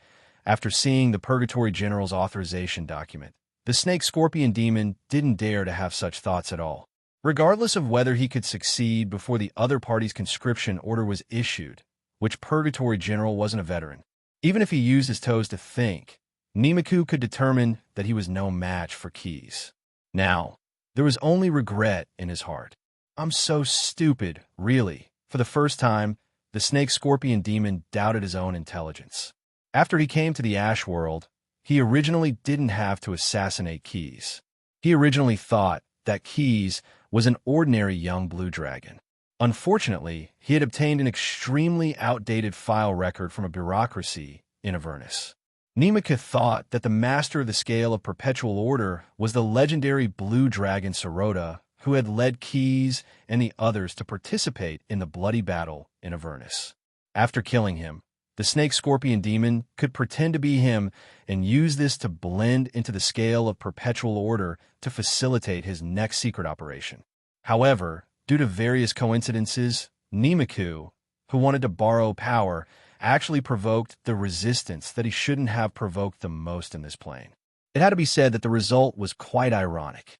after seeing the Purgatory General's authorization document, the Snake-Scorpion Demon didn't dare to have such thoughts at all. Regardless of whether he could succeed before the other party's conscription order was issued, which Purgatory General wasn't a veteran, even if he used his toes to think, Nimiku could determine that he was no match for Keys. Now, there was only regret in his heart. I'm so stupid, really. For the first time, the Snake-Scorpion Demon doubted his own intelligence. After he came to the Ash World, he originally didn't have to assassinate Keys. He originally thought that Keys was an ordinary young blue dragon. Unfortunately, he had obtained an extremely outdated file record from a bureaucracy in Avernus. Nimiku thought that the master of the Scale of Perpetual Order was the legendary blue dragon Sorota, who had led Keys and the others to participate in the bloody battle in Avernus. After killing him, the Snake-Scorpion Demon could pretend to be him and use this to blend into the Scale of Perpetual Order to facilitate his next secret operation. However, due to various coincidences, Nimiku, who wanted to borrow power, actually provoked the resistance that he shouldn't have provoked the most in this plane. It had to be said that the result was quite ironic.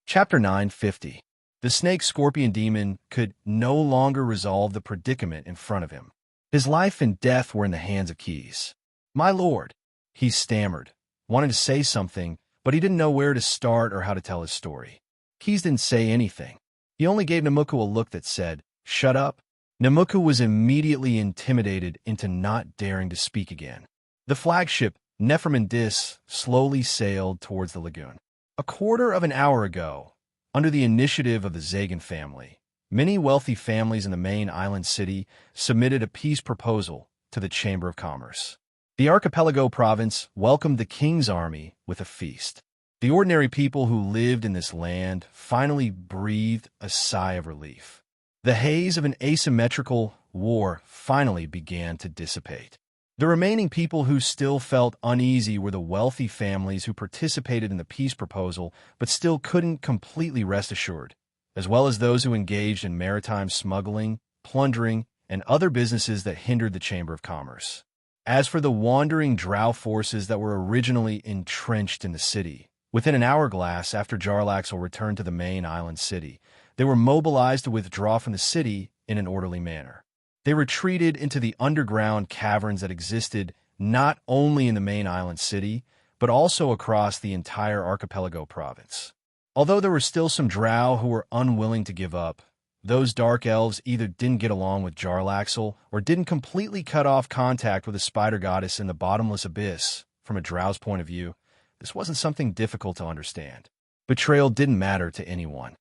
Chapter 950. The Snake-Scorpion Demon could no longer resolve the predicament in front of him. His life and death were in the hands of Keys. "My lord," he stammered, wanted to say something, but he didn't know where to start or how to tell his story. Keys didn't say anything. He only gave Nimiku a look that said, "Shut up." Nimiku was immediately intimidated into not daring to speak again. The flagship, Nefermindis, slowly sailed towards the lagoon. A quarter of an hour ago, under the initiative of the Zagan family, many wealthy families in the main island city submitted a peace proposal to the Chamber of Commerce. The archipelago province welcomed the king's army with a feast. The ordinary people who lived in this land finally breathed a sigh of relief. The haze of an asymmetrical war finally began to dissipate. The remaining people who still felt uneasy were the wealthy families who participated in the peace proposal but still couldn't completely rest assured, as well as those who engaged in maritime smuggling, plundering, and other businesses that hindered the Chamber of Commerce. As for the wandering drow forces that were originally entrenched in the city, within an hourglass after Jarlaxle returned to the main island city, they were mobilized to withdraw from the city in an orderly manner. They retreated into the underground caverns that existed not only in the main island city, but also across the entire archipelago province. Although there were still some drow who were unwilling to give up, those dark elves either didn't get along with Jarlaxle or didn't completely cut off contact with the spider goddess in the bottomless abyss. From a drow's point of view, this wasn't something difficult to understand. Betrayal didn't matter to anyone.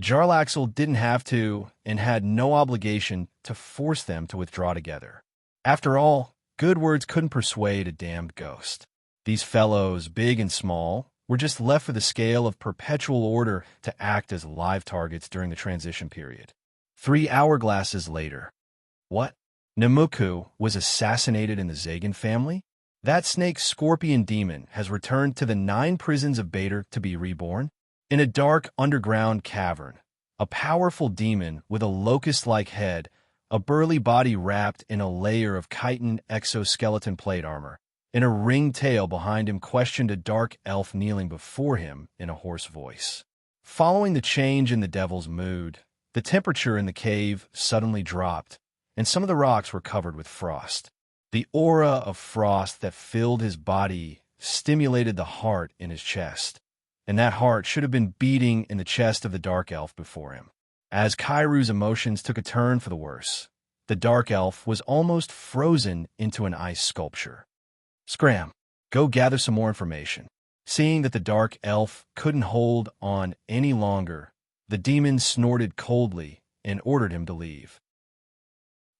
Jarlaxle didn't have to and had no obligation to force them to withdraw together. After all, good words couldn't persuade a damned ghost. These fellows, big and small, were just left for the Scale of Perpetual Order to act as live targets during the transition period. 3 hourglasses later. What? Nimiku was assassinated in the Zagan family? That Snake-Scorpion Demon has returned to the 9 prisons of Bader to be reborn? In a dark underground cavern, a powerful demon with a locust-like head, a burly body wrapped in a layer of chitin exoskeleton plate armor, and a ringed tail behind him questioned a dark elf kneeling before him in a hoarse voice. Following the change in the devil's mood, the temperature in the cave suddenly dropped, and some of the rocks were covered with frost. The aura of frost that filled his body stimulated the heart in his chest, and that heart should have been beating in the chest of the dark elf before him. As Kairu's emotions took a turn for the worse, the dark elf was almost frozen into an ice sculpture. "Scram, go gather some more information." Seeing that the dark elf couldn't hold on any longer, the demon snorted coldly and ordered him to leave.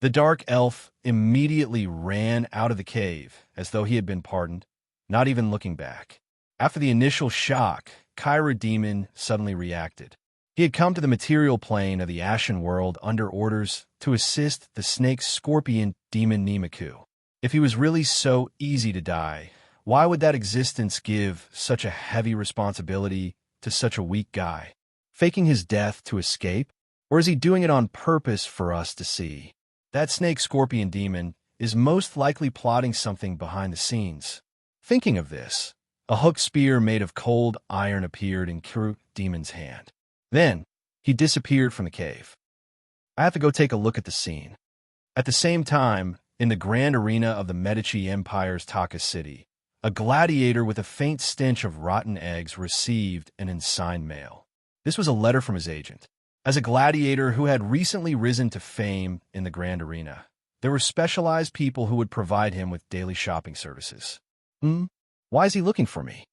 The dark elf immediately ran out of the cave as though he had been pardoned, not even looking back. After the initial shock, Kyra Demon suddenly reacted. He had come to the material plane of the Ashen world under orders to assist the snake-scorpion demon Nemaku. If he was really so easy to die, why would that existence give such a heavy responsibility to such a weak guy? Faking his death to escape? Or is he doing it on purpose for us to see? That snake-scorpion demon is most likely plotting something behind the scenes. Thinking of this, a hooked spear made of cold iron appeared in Kyra Demon's hand. Then, he disappeared from the cave. I have to go take a look at the scene. At the same time, in the grand arena of the Medici Empire's Taka City, a gladiator with a faint stench of rotten eggs received an unsigned mail. This was a letter from his agent. As a gladiator who had recently risen to fame in the grand arena, there were specialized people who would provide him with daily shopping services. Why is he looking for me?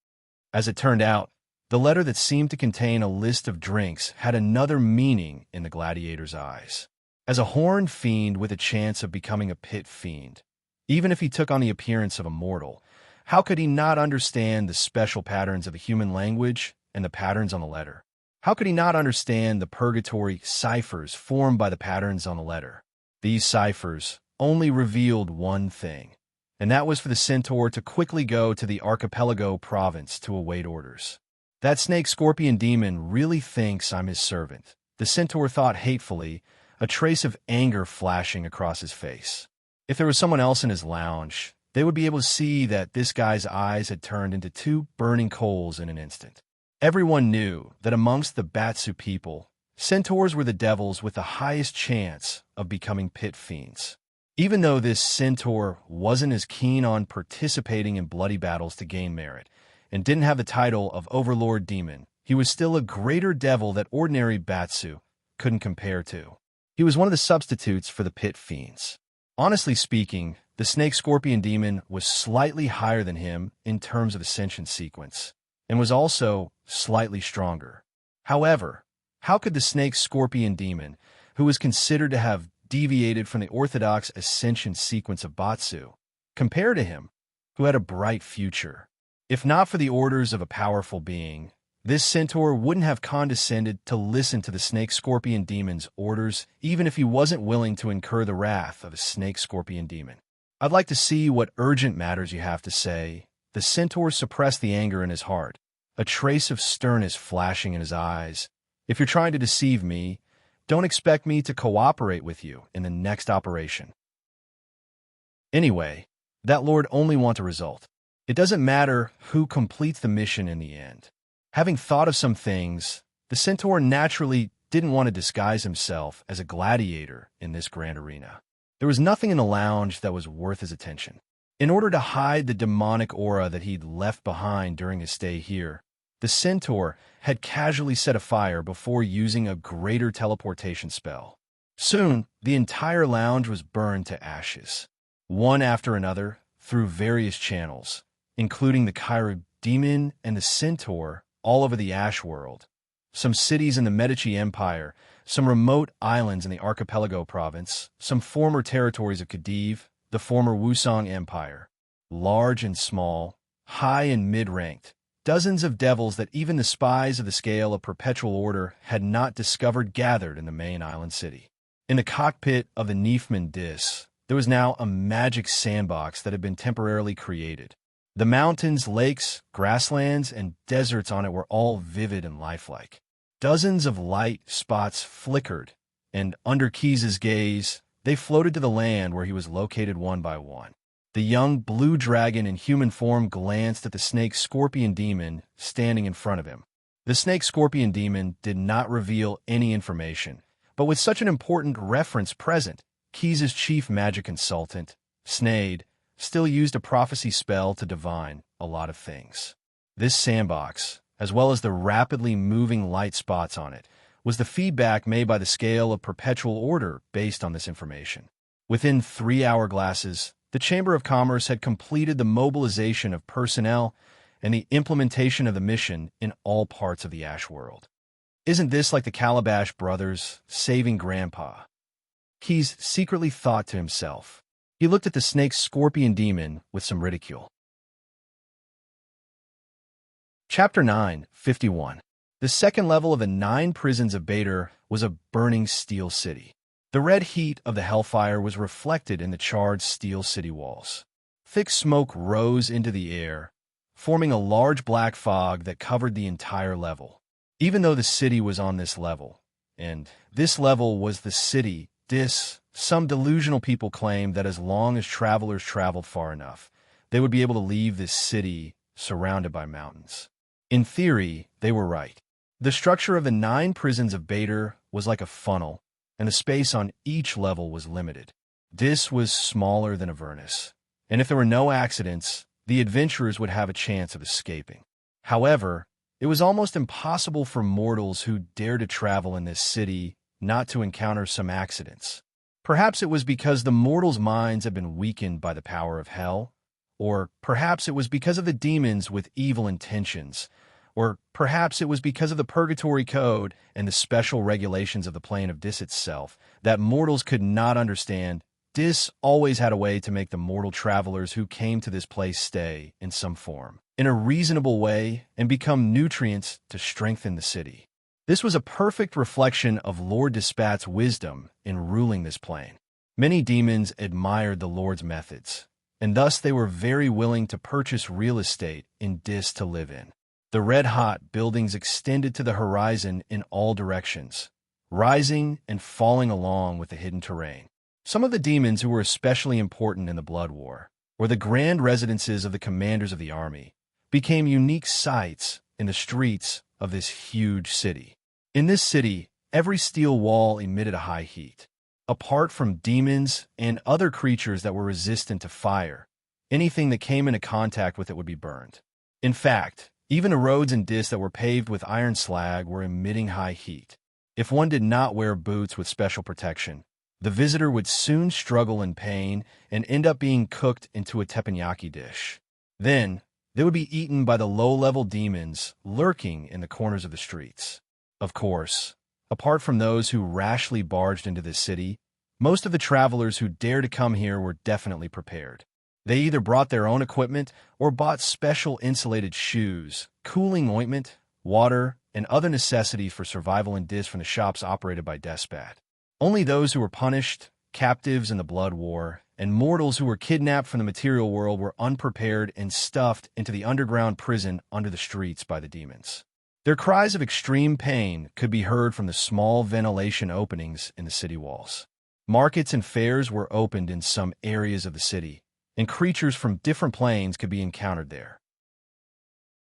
As it turned out, the letter that seemed to contain a list of drinks had another meaning in the gladiator's eyes. As a horned fiend with a chance of becoming a pit fiend, even if he took on the appearance of a mortal, how could he not understand the special patterns of the human language and the patterns on the letter? How could he not understand the purgatory ciphers formed by the patterns on the letter? These ciphers only revealed one thing, and that was for the centaur to quickly go to the archipelago province to await orders. That snake-scorpion demon really thinks I'm his servant, the centaur thought hatefully, a trace of anger flashing across his face. If there was someone else in his lounge, they would be able to see that this guy's eyes had turned into two burning coals in an instant. Everyone knew that amongst the Batsu people, centaurs were the devils with the highest chance of becoming pit fiends. Even though this centaur wasn't as keen on participating in bloody battles to gain merit, and didn't have the title of Overlord Demon, he was still a greater devil that ordinary Batsu couldn't compare to. He was one of the substitutes for the pit fiends. Honestly speaking, the snake-scorpion demon was slightly higher than him in terms of ascension sequence, and was also slightly stronger. However, how could the snake-scorpion demon, who was considered to have deviated from the orthodox ascension sequence of Batsu, compare to him, who had a bright future? If not for the orders of a powerful being, this centaur wouldn't have condescended to listen to the snake-scorpion demon's orders, even if he wasn't willing to incur the wrath of a snake-scorpion demon. I'd like to see what urgent matters you have to say. The centaur suppressed the anger in his heart, a trace of sternness flashing in his eyes. If you're trying to deceive me, don't expect me to cooperate with you in the next operation. Anyway, that lord only wants a result. It doesn't matter who completes the mission in the end. Having thought of some things, the centaur naturally didn't want to disguise himself as a gladiator in this grand arena. There was nothing in the lounge that was worth his attention. In order to hide the demonic aura that he'd left behind during his stay here, the centaur had casually set a fire before using a greater teleportation spell. Soon, the entire lounge was burned to ashes, one after another, through various channels, including the Kyra Demon and the centaur all over the Ash world, some cities in the Medici Empire, some remote islands in the archipelago province, some former territories of Khedive, the former Wusong Empire, large and small, high and mid-ranked, dozens of devils that even the spies of the scale of perpetual order had not discovered gathered in the main island city. In the cockpit of the Neefman Dis, there was now a magic sandbox that had been temporarily created. The mountains, lakes, grasslands, and deserts on it were all vivid and lifelike. Dozens of light spots flickered, and under Keys's gaze, they floated to the land where he was located one by one. The young blue dragon in human form glanced at the snake-scorpion demon standing in front of him. The snake-scorpion demon did not reveal any information, but with such an important reference present, Keys's chief magic consultant, Snade, still used a prophecy spell to divine a lot of things. This sandbox, as well as the rapidly moving light spots on it, was the feedback made by the scale of perpetual order based on this information. Within 3 hourglasses, the Chamber of Commerce had completed the mobilization of personnel and the implementation of the mission in all parts of the Ash world. Isn't this like the Calabash brothers saving Grandpa? Keys secretly thought to himself. He looked at the snake-scorpion demon with some ridicule. Chapter 9:51. The second level of the 9 prisons of Bader was a burning steel city. The red heat of the hellfire was reflected in the charred steel city walls. Thick smoke rose into the air, forming a large black fog that covered the entire level. Even though the city was on this level, and this level was the city, some delusional people claimed that as long as travelers traveled far enough, they would be able to leave this city surrounded by mountains. In theory, they were right. The structure of the 9 prisons of Bader was like a funnel, and the space on each level was limited. This was smaller than Avernus, and if there were no accidents, the adventurers would have a chance of escaping. However, it was almost impossible for mortals who dared to travel in this city not to encounter some accidents. Perhaps it was because the mortals' minds had been weakened by the power of hell, or perhaps it was because of the demons with evil intentions, or perhaps it was because of the Purgatory Code and the special regulations of the plane of Dis itself that mortals could not understand. Dis always had a way to make the mortal travelers who came to this place stay in some form, in a reasonable way, and become nutrients to strengthen the city. This was a perfect reflection of Lord Dispat's wisdom in ruling this plane. Many demons admired the Lord's methods, and thus they were very willing to purchase real estate in Dis to live in. The red-hot buildings extended to the horizon in all directions, rising and falling along with the hidden terrain. Some of the demons who were especially important in the Blood War, or the grand residences of the commanders of the army, became unique sights in the streets of this huge city. In this city, every steel wall emitted a high heat. Apart from demons and other creatures that were resistant to fire, anything that came into contact with it would be burned. In fact, even the roads in Dis that were paved with iron slag were emitting high heat. If one did not wear boots with special protection, the visitor would soon struggle in pain and end up being cooked into a teppanyaki dish. Then, they would be eaten by the low-level demons lurking in the corners of the streets. Of course, apart from those who rashly barged into this city, most of the travelers who dared to come here were definitely prepared. They either brought their own equipment or bought special insulated shoes, cooling ointment, water, and other necessities for survival in Dis from the shops operated by Despat. Only those who were punished, captives in the Blood War, and mortals who were kidnapped from the material world were unprepared and stuffed into the underground prison under the streets by the demons. Their cries of extreme pain could be heard from the small ventilation openings in the city walls. Markets and fairs were opened in some areas of the city, and creatures from different planes could be encountered there.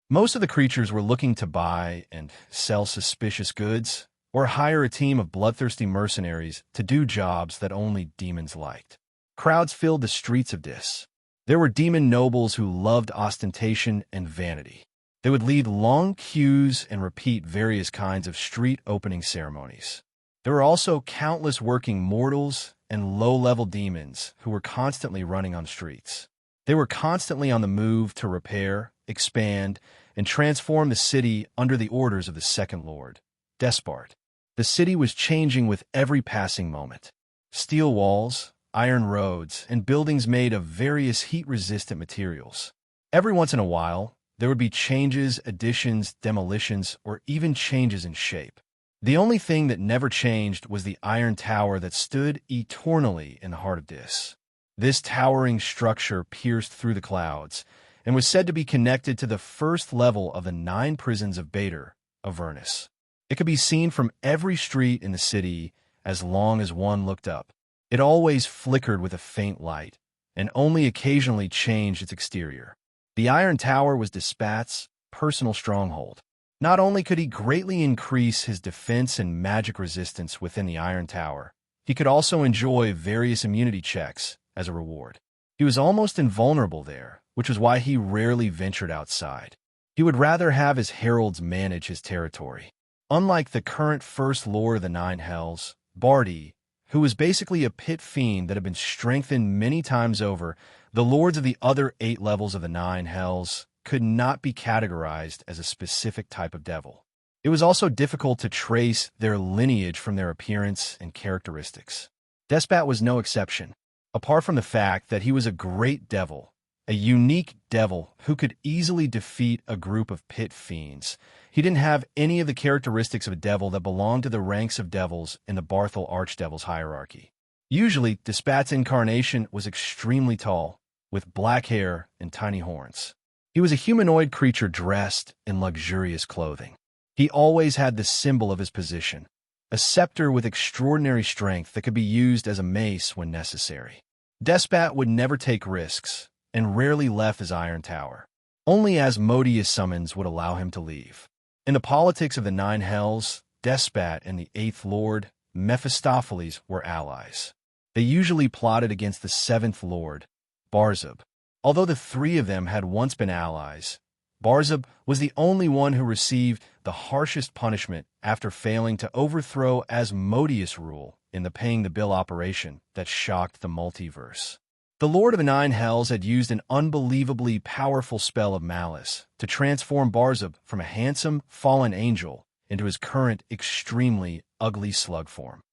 Most of the creatures were looking to buy and sell suspicious goods, or hire a team of bloodthirsty mercenaries to do jobs that only demons liked. Crowds filled the streets of Dis. There were demon nobles who loved ostentation and vanity. They would lead long queues and repeat various kinds of street opening ceremonies. There were also countless working mortals and low-level demons who were constantly running on streets. They were constantly on the move to repair, expand, and transform the city under the orders of the Second Lord, Despard. The city was changing with every passing moment. Steel walls, iron roads, and buildings made of various heat-resistant materials. Every once in a while, there would be changes, additions, demolitions, or even changes in shape. The only thing that never changed was the iron tower that stood eternally in the heart of Dis. This towering structure pierced through the clouds and was said to be connected to the first level of the 9 prisons of Bader, Avernus. It could be seen from every street in the city as long as one looked up. It always flickered with a faint light, and only occasionally changed its exterior. The Iron Tower was Dispat's personal stronghold. Not only could he greatly increase his defense and magic resistance within the Iron Tower, he could also enjoy various immunity checks as a reward. He was almost invulnerable there, which was why he rarely ventured outside. He would rather have his heralds manage his territory. Unlike the current First Lord of the 9 Hells, Bardi, who was basically a pit fiend that had been strengthened many times over, the lords of the other 8 levels of the 9 Hells could not be categorized as a specific type of devil. It was also difficult to trace their lineage from their appearance and characteristics. Despat was no exception. Apart from the fact that he was a great devil, a unique devil who could easily defeat a group of pit fiends. He didn't have any of the characteristics of a devil that belonged to the ranks of devils in the Barthel Archdevils hierarchy. Usually, Despat's incarnation was extremely tall, with black hair and tiny horns. He was a humanoid creature dressed in luxurious clothing. He always had the symbol of his position, a scepter with extraordinary strength that could be used as a mace when necessary. Despat would never take risks, and rarely left his iron tower. Only Asmodeus' summons would allow him to leave. In the politics of the Nine Hells, Despat and the Eighth Lord, Mephistopheles, were allies. They usually plotted against the Seventh Lord, Barzub. Although the three of them had once been allies, Barzub was the only one who received the harshest punishment after failing to overthrow Asmodeus' rule in the paying the bill operation that shocked the multiverse. The Lord of the Nine Hells had used an unbelievably powerful spell of malice to transform Barzub from a handsome, fallen angel into his current, extremely ugly slug form.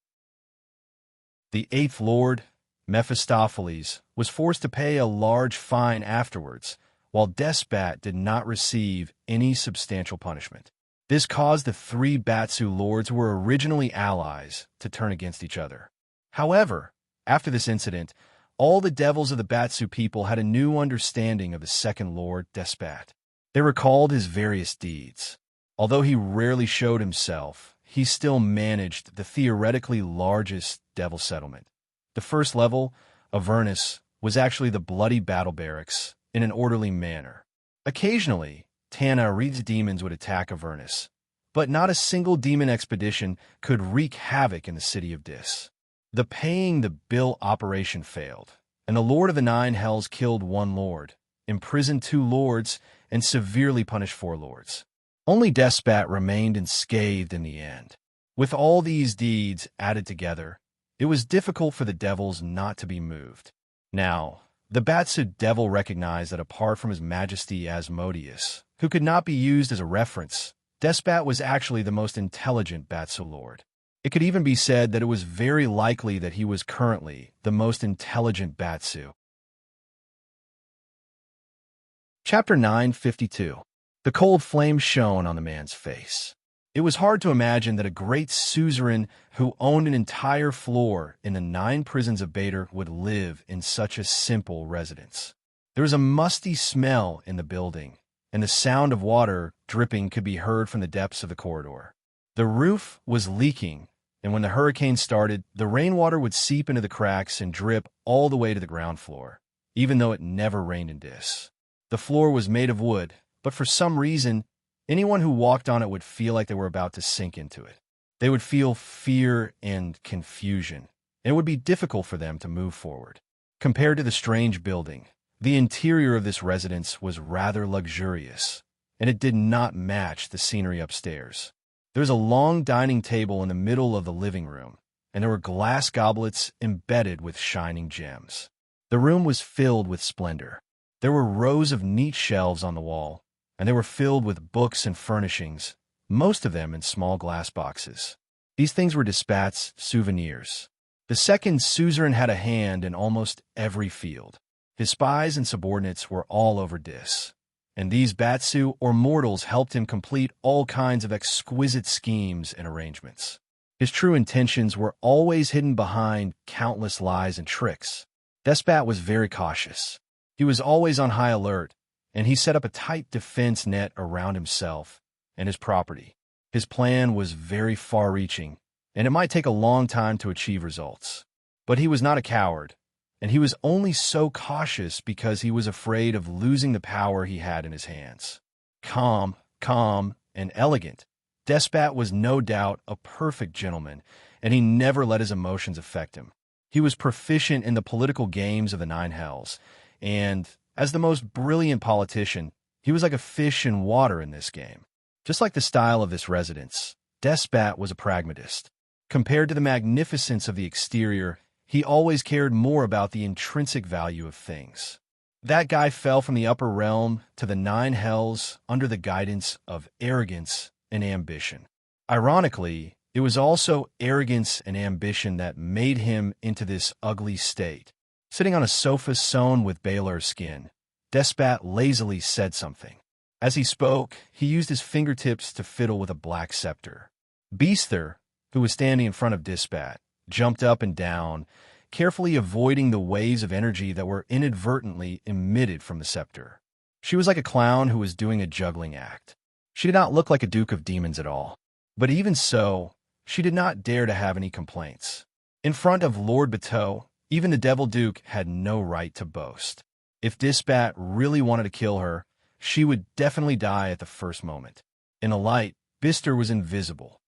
The Eighth Lord, Mephistopheles, was forced to pay a large fine afterwards, while Despat did not receive any substantial punishment. This caused the three Batsu lords who were originally allies to turn against each other. However, after this incident, all the devils of the Batsu people had a new understanding of the second lord, Despat. They recalled his various deeds. Although he rarely showed himself, he still managed the theoretically largest devil settlement. The first level, Avernus, was actually the bloody battle barracks in an orderly manner. Occasionally, Tana Reed's demons would attack Avernus, but not a single demon expedition could wreak havoc in the city of Dis. The paying the bill operation failed, and the Lord of the Nine Hells killed one lord, imprisoned two lords, and severely punished four lords. Only Despat remained unscathed in the end. With all these deeds added together, it was difficult for the devils not to be moved. Now, the Batsu devil recognized that apart from his majesty Asmodeus, who could not be used as a reference, Despat was actually the most intelligent Batsu lord. It could even be said that it was very likely that he was currently the most intelligent Batsu. Chapter 952. The cold flame shone on the man's face. It was hard to imagine that a great suzerain who owned an entire floor in the 9 prisons of Bader would live in such a simple residence. There was a musty smell in the building, and the sound of water dripping could be heard from the depths of the corridor. The roof was leaking, and when the hurricane started, the rainwater would seep into the cracks and drip all the way to the ground floor, even though it never rained in Dis. The floor was made of wood, but for some reason, anyone who walked on it would feel like they were about to sink into it. They would feel fear and confusion, and it would be difficult for them to move forward. Compared to the strange building, the interior of this residence was rather luxurious, and it did not match the scenery upstairs. There was a long dining table in the middle of the living room, and there were glass goblets embedded with shining gems. The room was filled with splendor. There were rows of neat shelves on the wall, and they were filled with books and furnishings, most of them in small glass boxes. These things were Despat's souvenirs. The second suzerain had a hand in almost every field. His spies and subordinates were all over Dis, and these Batsu or mortals helped him complete all kinds of exquisite schemes and arrangements. His true intentions were always hidden behind countless lies and tricks. Despat was very cautious. He was always on high alert, and he set up a tight defense net around himself and his property. His plan was very far-reaching, and it might take a long time to achieve results. But he was not a coward, and he was only so cautious because he was afraid of losing the power he had in his hands. Calm, and elegant, Despat was no doubt a perfect gentleman, and he never let his emotions affect him. He was proficient in the political games of the Nine Hells, and as the most brilliant politician, he was like a fish in water in this game. Just like the style of this residence, Despat was a pragmatist. Compared to the magnificence of the exterior, he always cared more about the intrinsic value of things. That guy fell from the upper realm to the Nine Hells under the guidance of arrogance and ambition. Ironically, it was also arrogance and ambition that made him into this ugly state. Sitting on a sofa sewn with Baylor's skin, Despat lazily said something. As he spoke, he used his fingertips to fiddle with a black scepter. Beaster, who was standing in front of Despat, jumped up and down, carefully avoiding the waves of energy that were inadvertently emitted from the scepter. She was like a clown who was doing a juggling act. She did not look like a Duke of Demons at all. But even so, she did not dare to have any complaints. In front of Lord Bateau, even the Devil Duke had no right to boast. If Despat really wanted to kill her, she would definitely die at the first moment. In the light, Bister was invisible.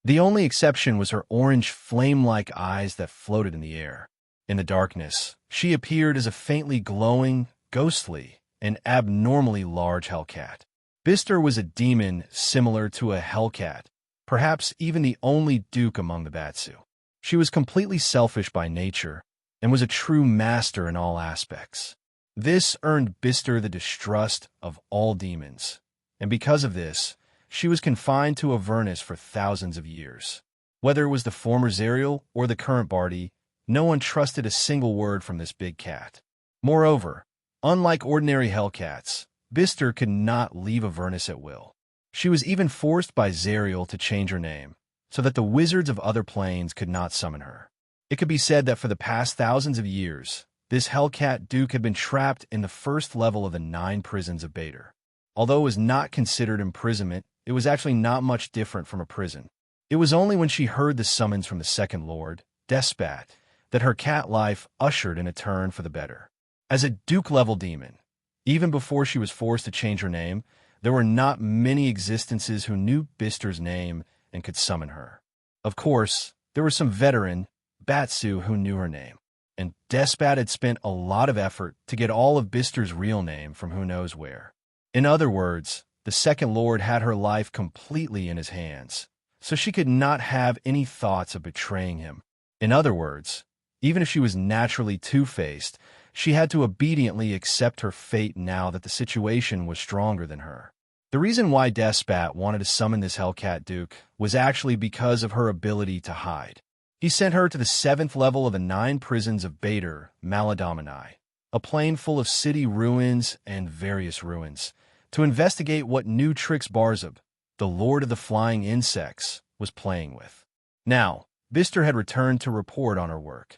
The only exception was her orange flame-like eyes that floated in the air. In the darkness, she appeared as a faintly glowing, ghostly, and abnormally large hellcat. Bister was a demon similar to a hellcat, perhaps even the only duke among the Batsu. She was completely selfish by nature and was a true master in all aspects. This earned Bister the distrust of all demons, and because of this, she was confined to Avernus for thousands of years. Whether it was the former Zerial or the current Bardi, no one trusted a single word from this big cat. Moreover, unlike ordinary hellcats, Bister could not leave Avernus at will. She was even forced by Zerial to change her name, so that the wizards of other planes could not summon her. It could be said that for the past thousands of years, this hellcat duke had been trapped in the first level of the 9 prisons of Bader. Although it was not considered imprisonment, it was actually not much different from a prison. It was only when she heard the summons from the second lord, Despat, that her cat life ushered in a turn for the better. As a duke-level demon, even before she was forced to change her name, there were not many existences who knew Bister's name and could summon her. Of course, there were some veteran Batsu who knew her name, and Despat had spent a lot of effort to get all of Bister's real name from who knows where. In other words, the second lord had her life completely in his hands, so she could not have any thoughts of betraying him. In other words, even if she was naturally two-faced, she had to obediently accept her fate now that the situation was stronger than her. The reason why Despat wanted to summon this Hellcat Duke was actually because of her ability to hide. He sent her to the 7th level of the 9 prisons of Bader, Maladomini, a plane full of city ruins and various ruins, to investigate what new tricks Barzab, the lord of the flying insects, was playing with. Now, Bister had returned to report on her work.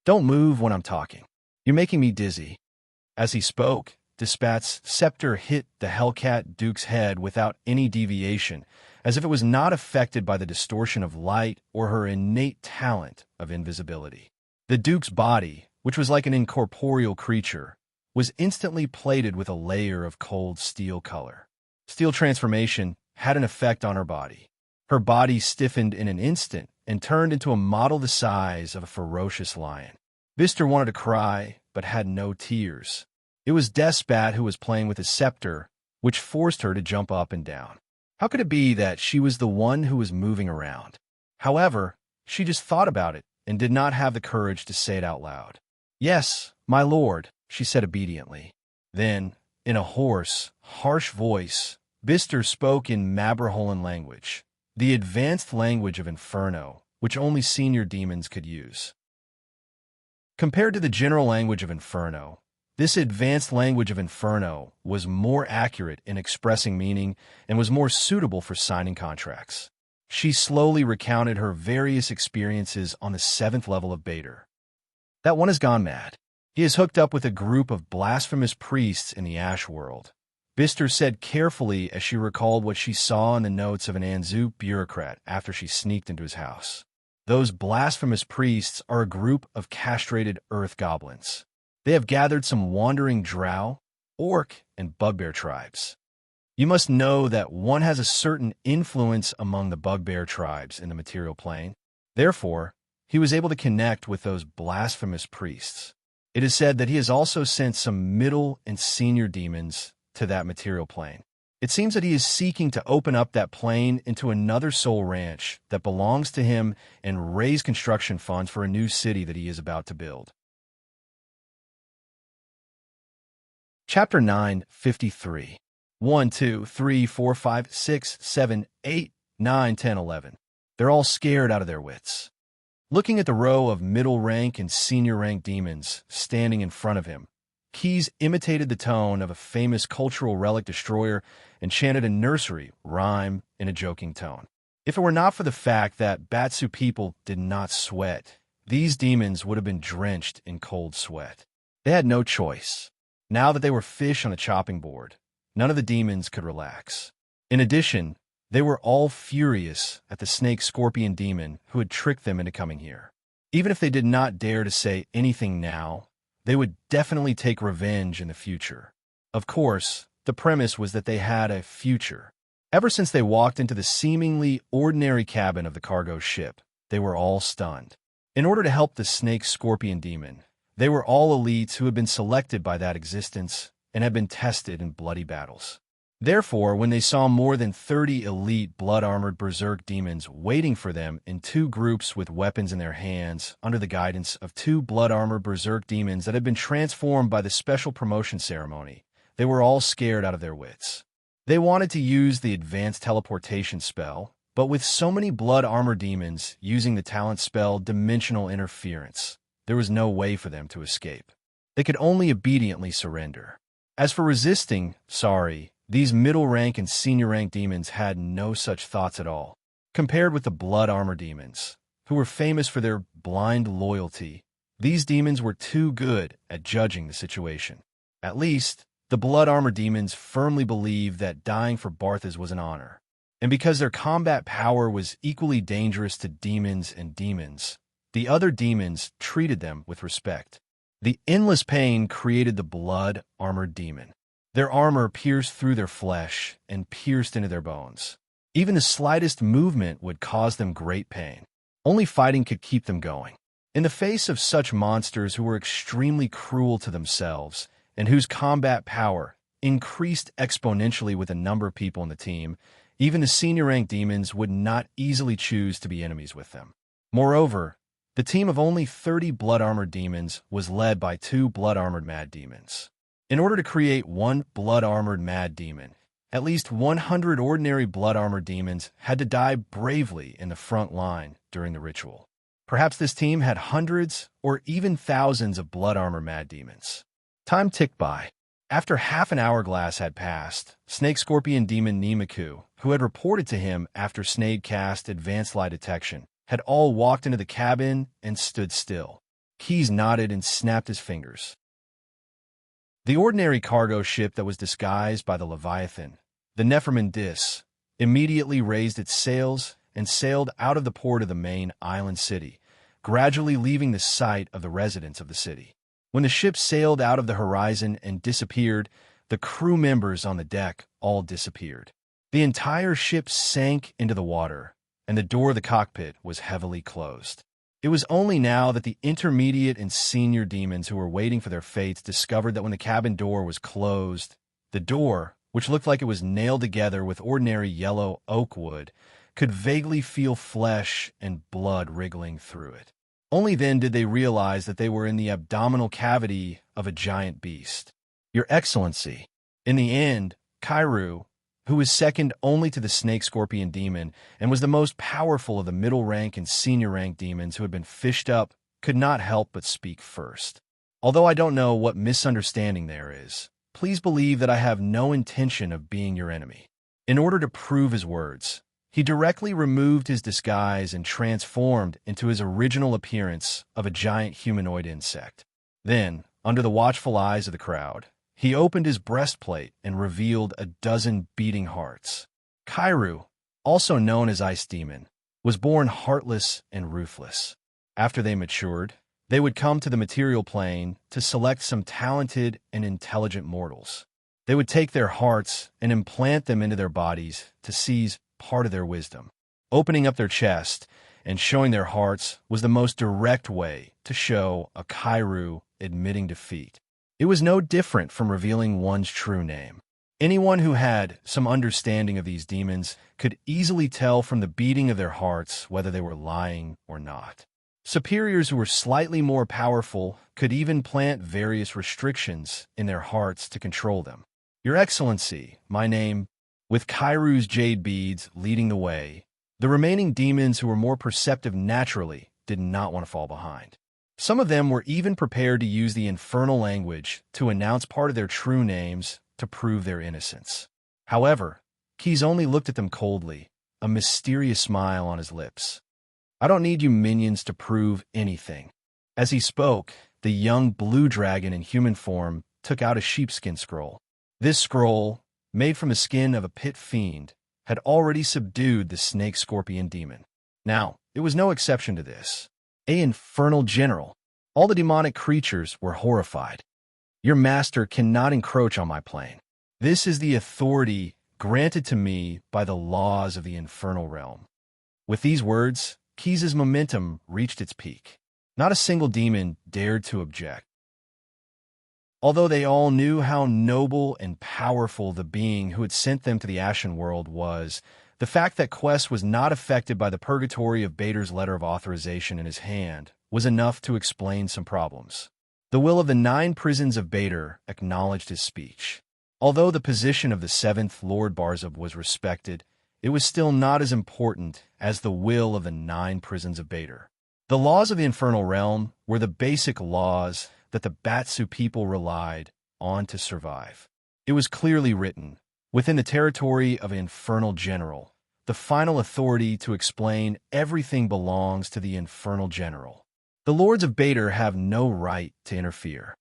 "Don't move when I'm talking. You're making me dizzy." As he spoke, Despat's scepter hit the Hellcat Duke's head without any deviation, as if it was not affected by the distortion of light or her innate talent of invisibility. The Duke's body, which was like an incorporeal creature, was instantly plated with a layer of cold steel color. Steel transformation had an effect on her body. Her body stiffened in an instant and turned into a model the size of a ferocious lion. Bister wanted to cry, but had no tears. It was Despat who was playing with his scepter, which forced her to jump up and down. How could it be that she was the one who was moving around? However, she just thought about it and did not have the courage to say it out loud. "Yes, my lord," she said obediently. Then, in a hoarse, harsh voice, Bister spoke in Mabraholan language, the advanced language of Inferno, which only senior demons could use. Compared to the general language of Inferno, this advanced language of Inferno was more accurate in expressing meaning and was more suitable for signing contracts. She slowly recounted her various experiences on the 7th level of Bader. "That one has gone mad. He is hooked up with a group of blasphemous priests in the Ash World," Bister said carefully as she recalled what she saw in the notes of an Anzu bureaucrat after she sneaked into his house. Those blasphemous priests are a group of castrated earth goblins. They have gathered some wandering drow, orc, and bugbear tribes. You must know that one has a certain influence among the bugbear tribes in the material plane. Therefore, he was able to connect with those blasphemous priests. It is said that he has also sent some middle and senior demons to that material plane. It seems that he is seeking to open up that plane into another soul ranch that belongs to him and raise construction funds for a new city that he is about to build. Chapter 9:53. 1, 2, 3, 4, 5, 6, 7, 8, 9, 10, 11. They're all scared out of their wits. Looking at the row of middle rank and senior rank demons standing in front of him, Keys imitated the tone of a famous cultural relic destroyer and chanted a nursery rhyme in a joking tone. If it were not for the fact that Batsu people did not sweat, these demons would have been drenched in cold sweat. They had no choice. Now that they were fish on a chopping board, none of the demons could relax. In addition, they were all furious at the snake-scorpion demon who had tricked them into coming here. Even if they did not dare to say anything now, they would definitely take revenge in the future. Of course, the premise was that they had a future. Ever since they walked into the seemingly ordinary cabin of the cargo ship, they were all stunned. In order to help the snake-scorpion demon, they were all elites who had been selected by that existence and had been tested in bloody battles. Therefore, when they saw more than 30 elite blood-armored berserk demons waiting for them in two groups with weapons in their hands under the guidance of two blood-armored berserk demons that had been transformed by the special promotion ceremony, they were all scared out of their wits. They wanted to use the advanced teleportation spell, but with so many blood-armored demons using the talent spell Dimensional Interference, there was no way for them to escape. They could only obediently surrender. As for resisting, these middle-rank and senior-rank demons had no such thoughts at all. Compared with the blood-armor demons, who were famous for their blind loyalty, these demons were too good at judging the situation. At least, the blood-armor demons firmly believed that dying for Barthas was an honor. And because their combat power was equally dangerous to demons and demons, the other demons treated them with respect. The endless pain created the blood-armored demon. Their armor pierced through their flesh and pierced into their bones. Even the slightest movement would cause them great pain. Only fighting could keep them going. In the face of such monsters who were extremely cruel to themselves and whose combat power increased exponentially with the number of people in the team, even the senior-rank demons would not easily choose to be enemies with them. Moreover, the team of only 30 blood-armored demons was led by 2 blood-armored mad demons. In order to create one blood-armored mad demon, at least 100 ordinary blood-armored demons had to die bravely in the front line during the ritual. Perhaps this team had hundreds or even thousands of blood-armor mad demons. Time ticked by. After half an hourglass had passed, snake-scorpion demon Nemaku, who had reported to him after Snade cast Advanced Lie Detection, had all walked into the cabin and stood still. Keys nodded and snapped his fingers. The ordinary cargo ship that was disguised by the Leviathan, the Nephrman Dis, immediately raised its sails and sailed out of the port of the main island city, gradually leaving the sight of the residents of the city. When the ship sailed out of the horizon and disappeared, the crew members on the deck all disappeared. The entire ship sank into the water, and the door of the cockpit was heavily closed. It was only now that the intermediate and senior demons who were waiting for their fates discovered that when the cabin door was closed, the door, which looked like it was nailed together with ordinary yellow oak wood, could vaguely feel flesh and blood wriggling through it. Only then did they realize that they were in the abdominal cavity of a giant beast. Your Excellency. In the end, Kairu, who was second only to the snake-scorpion demon and was the most powerful of the middle-rank and senior-rank demons who had been fished up, could not help but speak first. Although I don't know what misunderstanding there is, please believe that I have no intention of being your enemy. In order to prove his words, he directly removed his disguise and transformed into his original appearance of a giant humanoid insect. Then, under the watchful eyes of the crowd, he opened his breastplate and revealed a dozen beating hearts. Kairu, also known as Ice Demon, was born heartless and ruthless. After they matured, they would come to the material plane to select some talented and intelligent mortals. They would take their hearts and implant them into their bodies to seize part of their wisdom. Opening up their chest and showing their hearts was the most direct way to show a Kairu admitting defeat. It was no different from revealing one's true name. Anyone who had some understanding of these demons could easily tell from the beating of their hearts whether they were lying or not. Superiors who were slightly more powerful could even plant various restrictions in their hearts to control them. Your Excellency, my name, with Kairu's jade beads leading the way, the remaining demons who were more perceptive naturally did not want to fall behind. Some of them were even prepared to use the infernal language to announce part of their true names to prove their innocence. However, Keys only looked at them coldly, a mysterious smile on his lips. "I don't need you minions to prove anything." As he spoke, the young blue dragon in human form took out a sheepskin scroll. This scroll, made from the skin of a pit fiend, had already subdued the snake-scorpion demon. Now, it was no exception to this. An infernal general. All the demonic creatures were horrified. "Your master cannot encroach on my plane. This is the authority granted to me by the laws of the infernal realm." With these words, Keys's momentum reached its peak. Not a single demon dared to object. Although they all knew how noble and powerful the being who had sent them to the Ashen World was, the fact that Quest was not affected by the purgatory of Bader's letter of authorization in his hand was enough to explain some problems. The will of the 9 prisons of Bader acknowledged his speech. Although the position of the 7th Lord Barzab was respected, it was still not as important as the will of the 9 prisons of Bader. The laws of the infernal realm were the basic laws that the Batsu people relied on to survive. It was clearly written, within the territory of an infernal general, the final authority to explain everything belongs to the infernal general. The lords of Bader have no right to interfere.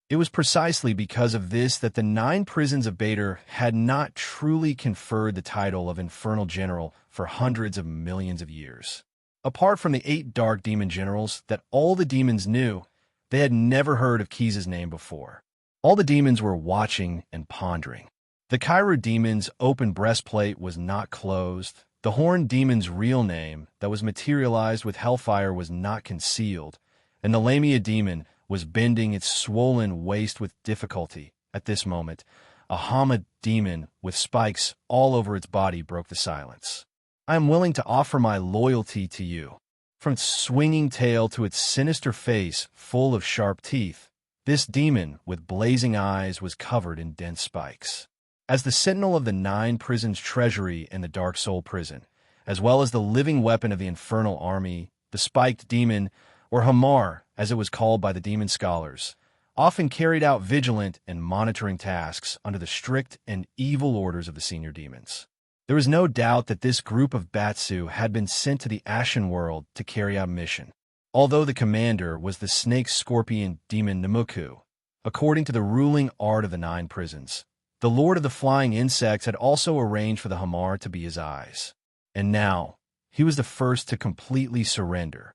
It was precisely because of this that the 9 prisons of Bader had not truly conferred the title of infernal general for hundreds of millions of years. Apart from the 8 dark demon generals that all the demons knew, they had never heard of Keys's name before. All the demons were watching and pondering. The Kairu demon's open breastplate was not closed. The Horned demon's real name that was materialized with hellfire was not concealed, and the Lamia demon was bending its swollen waist with difficulty. At this moment, a Hama demon with spikes all over its body broke the silence. "I am willing to offer my loyalty to you." From its swinging tail to its sinister face full of sharp teeth, this demon with blazing eyes was covered in dense spikes. As the sentinel of the 9 prisons' treasury in the Dark Soul prison, as well as the living weapon of the infernal army, the spiked demon, or Hamar, as it was called by the demon scholars, often carried out vigilant and monitoring tasks under the strict and evil orders of the senior demons. There was no doubt that this group of Batsu had been sent to the Ashen World to carry out a mission. Although the commander was the snake-scorpion demon Namuku, according to the ruling art of the 9 prisons, the Lord of the Flying Insects had also arranged for the Hamar to be his eyes. And now, he was the first to completely surrender.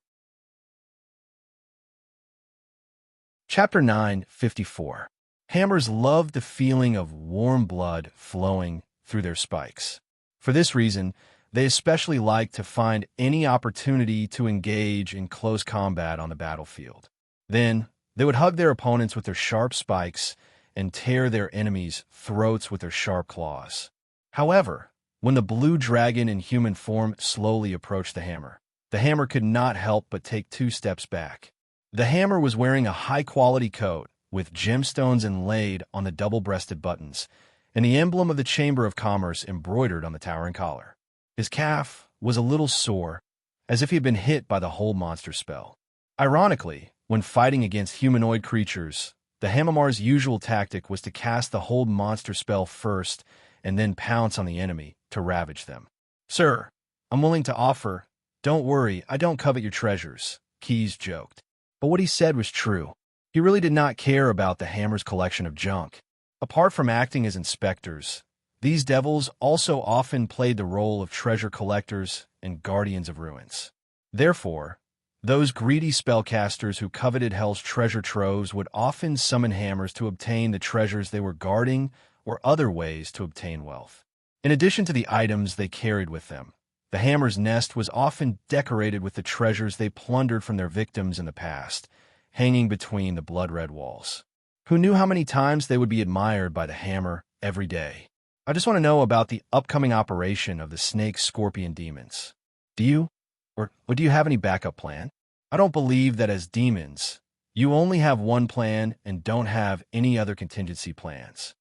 Chapter 9:54. Hammers loved the feeling of warm blood flowing through their spikes. For this reason, they especially liked to find any opportunity to engage in close combat on the battlefield. Then, they would hug their opponents with their sharp spikes and tear their enemies' throats with their sharp claws. However, when the blue dragon in human form slowly approached the hammer could not help but take 2 steps back. The hammer was wearing a high-quality coat with gemstones inlaid on the double-breasted buttons, and the emblem of the Chamber of Commerce embroidered on the towering collar. His calf was a little sore, as if he had been hit by the Hold Monster spell. Ironically, when fighting against humanoid creatures, the Hamamar's usual tactic was to cast the Hold Monster spell first and then pounce on the enemy to ravage them. "Sir, I'm willing to offer. Don't worry, I don't covet your treasures," Keys joked. But what he said was true. He really did not care about the hammer's collection of junk. Apart from acting as inspectors, these devils also often played the role of treasure collectors and guardians of ruins. Therefore, those greedy spellcasters who coveted Hell's treasure troves would often summon hammers to obtain the treasures they were guarding or other ways to obtain wealth. In addition to the items they carried with them, the hammer's nest was often decorated with the treasures they plundered from their victims in the past, hanging between the blood-red walls. Who knew how many times they would be admired by the hammer every day? I just want to know about the upcoming operation of the snake-scorpion demons. Do you? Or do you have any backup plan? I don't believe that as demons, you only have one plan and don't have any other contingency plans.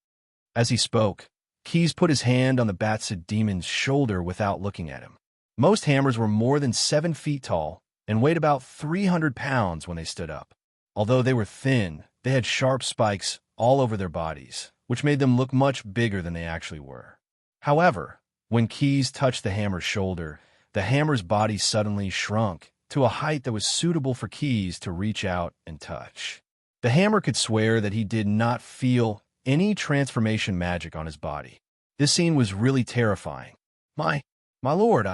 As he spoke, Keys put his hand on the Batsid demon's shoulder without looking at him. Most hammers were more than 7 feet tall, and weighed about 300 pounds when they stood up. Although they were thin, they had sharp spikes all over their bodies, which made them look much bigger than they actually were. However, when Keys touched the hammer's shoulder, the hammer's body suddenly shrunk to a height that was suitable for Keys to reach out and touch. The hammer could swear that he did not feel any transformation magic on his body. This scene was really terrifying. My lord,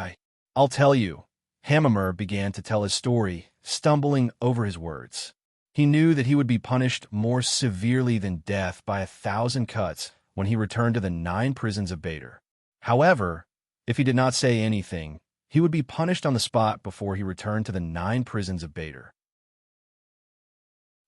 I'll tell you. Hammer began to tell his story, stumbling over his words. He knew that he would be punished more severely than death by 1,000 cuts when he returned to the 9 prisons of Bader. However, if he did not say anything, he would be punished on the spot before he returned to the 9 prisons of Bader.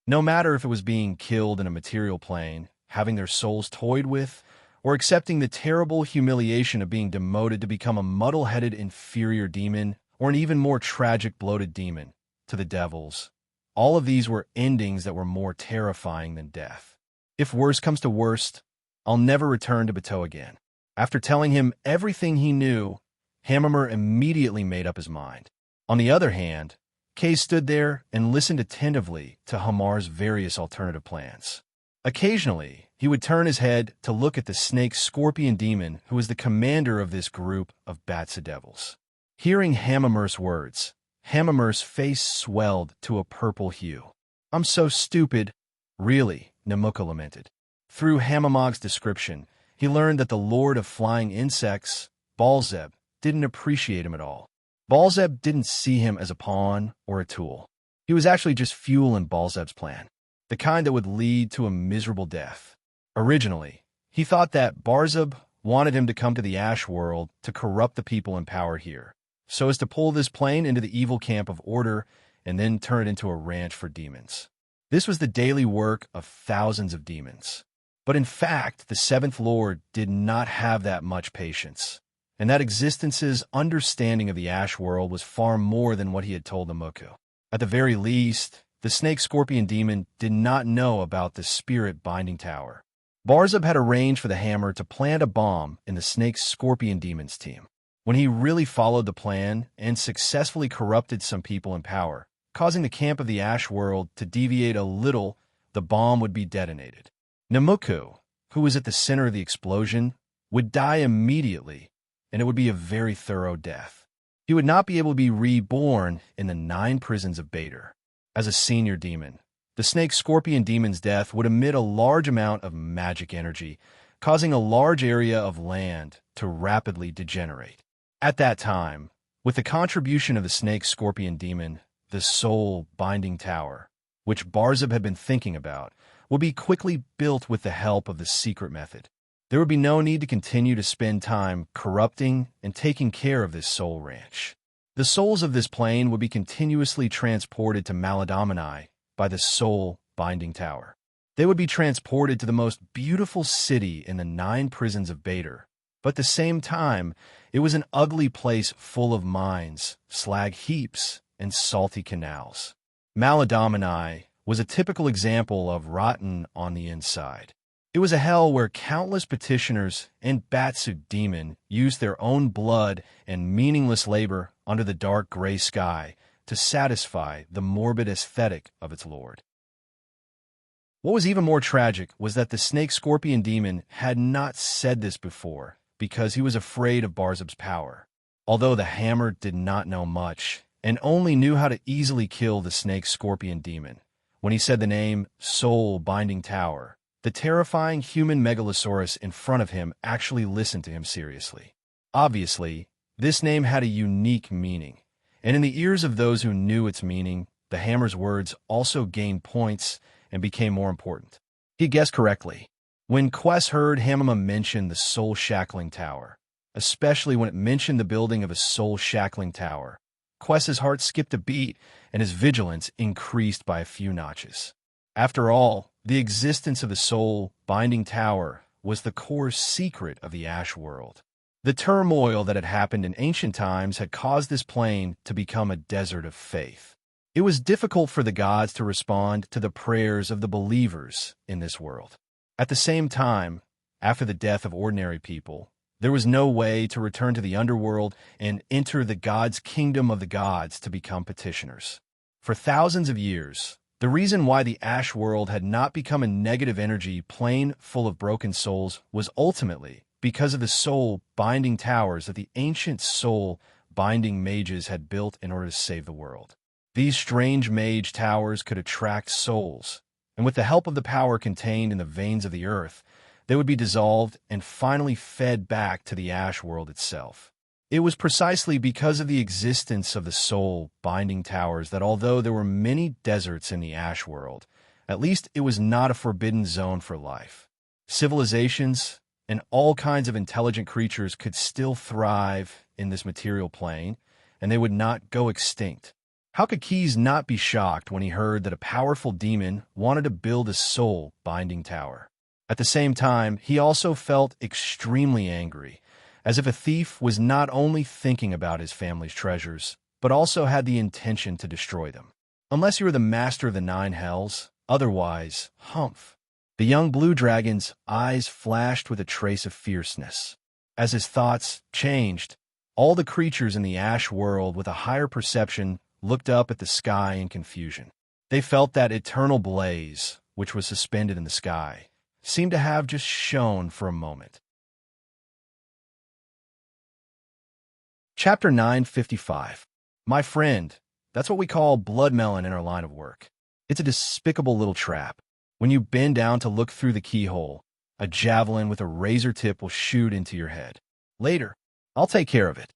No matter if it was being killed in a material plane, having their souls toyed with, or accepting the terrible humiliation of being demoted to become a muddle-headed inferior demon, or an even more tragic bloated demon, to the devils. All of these were endings that were more terrifying than death. If worst comes to worst, I'll never return to Bateau again. After telling him everything he knew, Hammer immediately made up his mind. On the other hand, Kay stood there and listened attentively to Hamar's various alternative plans. Occasionally, he would turn his head to look at the snake-scorpion demon who was the commander of this group of bats of devils. Hearing Hammer's words, Hammer's face swelled to a purple hue. "I'm so stupid." "Really," Namuka lamented. Through Hamamog's description, he learned that the Lord of Flying Insects, Balzeb, didn't appreciate him at all. Balzeb didn't see him as a pawn or a tool. He was actually just fuel in Balzeb's plan, the kind that would lead to a miserable death. Originally, he thought that Balzeb wanted him to come to the Ash World to corrupt the people in power here, so as to pull this plane into the evil camp of Order and then turn it into a ranch for demons. This was the daily work of thousands of demons. But in fact, the 7th Lord did not have that much patience, and that Existence's understanding of the Ash World was far more than what he had told the Muku. At the very least, the snake-scorpion demon did not know about the spirit binding tower. Balzeb had arranged for the hammer to plant a bomb in the snake-scorpion demon's team. When he really followed the plan and successfully corrupted some people in power, causing the camp of the Ash World to deviate a little, the bomb would be detonated. Namuku, who was at the center of the explosion, would die immediately, and it would be a very thorough death. He would not be able to be reborn in the 9 prisons of Bader. As a senior demon, the snake-scorpion demon's death would emit a large amount of magic energy, causing a large area of land to rapidly degenerate. At that time, with the contribution of the snake-scorpion demon, the soul binding tower, which Balzeb had been thinking about, would be quickly built with the help of the secret method. There would be no need to continue to spend time corrupting and taking care of this soul ranch. The souls of this plane would be continuously transported to Maladomini by the soul binding tower. They would be transported to the most beautiful city in the 9 prisons of Bader, but at the same time, it was an ugly place full of mines, slag heaps, and salty canals. Maladomini was a typical example of rotten on the inside. It was a hell where countless petitioners and Batsu demon used their own blood and meaningless labor under the dark gray sky to satisfy the morbid aesthetic of its lord. What was even more tragic was that the snake-scorpion demon had not said this before because he was afraid of Balzeb's power. Although the hammer did not know much and only knew how to easily kill the snake-scorpion demon, when he said the name Soul Binding Tower, the terrifying human megalosaurus in front of him actually listened to him seriously. Obviously, this name had a unique meaning, and in the ears of those who knew its meaning, the hammer's words also gained points and became more important. He guessed correctly. When Quest heard Hamama mention the Soul Shackling Tower, especially when it mentioned the building of a Soul Shackling Tower, Quest's heart skipped a beat and his vigilance increased by a few notches. After all, the existence of the Soul Binding Tower was the core secret of the Ash World. The turmoil that had happened in ancient times had caused this plane to become a desert of faith. It was difficult for the gods to respond to the prayers of the believers in this world. At the same time, after the death of ordinary people, There was no way to return to the underworld and enter the gods' kingdom of the gods to become petitioners. For thousands of years, the reason why the Ash world had not become a negative energy plane full of broken souls was ultimately because of the soul-binding towers that the ancient soul-binding mages had built in order to save the world. These strange mage towers could attract souls, and with the help of the power contained in the veins of the earth, they would be dissolved and finally fed back to the Ash world itself. It was precisely because of the existence of the soul-binding towers that although there were many deserts in the Ash world, at least it was not a forbidden zone for life. Civilizations and all kinds of intelligent creatures could still thrive in this material plane, and they would not go extinct. How could Keys not be shocked when he heard that a powerful demon wanted to build a soul-binding tower? At the same time, he also felt extremely angry, as if a thief was not only thinking about his family's treasures, but also had the intention to destroy them. Unless you were the master of the 9 hells, otherwise, humph. The young blue dragon's eyes flashed with a trace of fierceness. As his thoughts changed, all the creatures in the Ash world with a higher perception looked up at the sky in confusion. They felt that eternal blaze, which was suspended in the sky, seemed to have just shone for a moment. Chapter 955. My friend, that's what we call bloodmelon in our line of work. It's a despicable little trap. When you bend down to look through the keyhole, a javelin with a razor tip will shoot into your head. Later, I'll take care of it.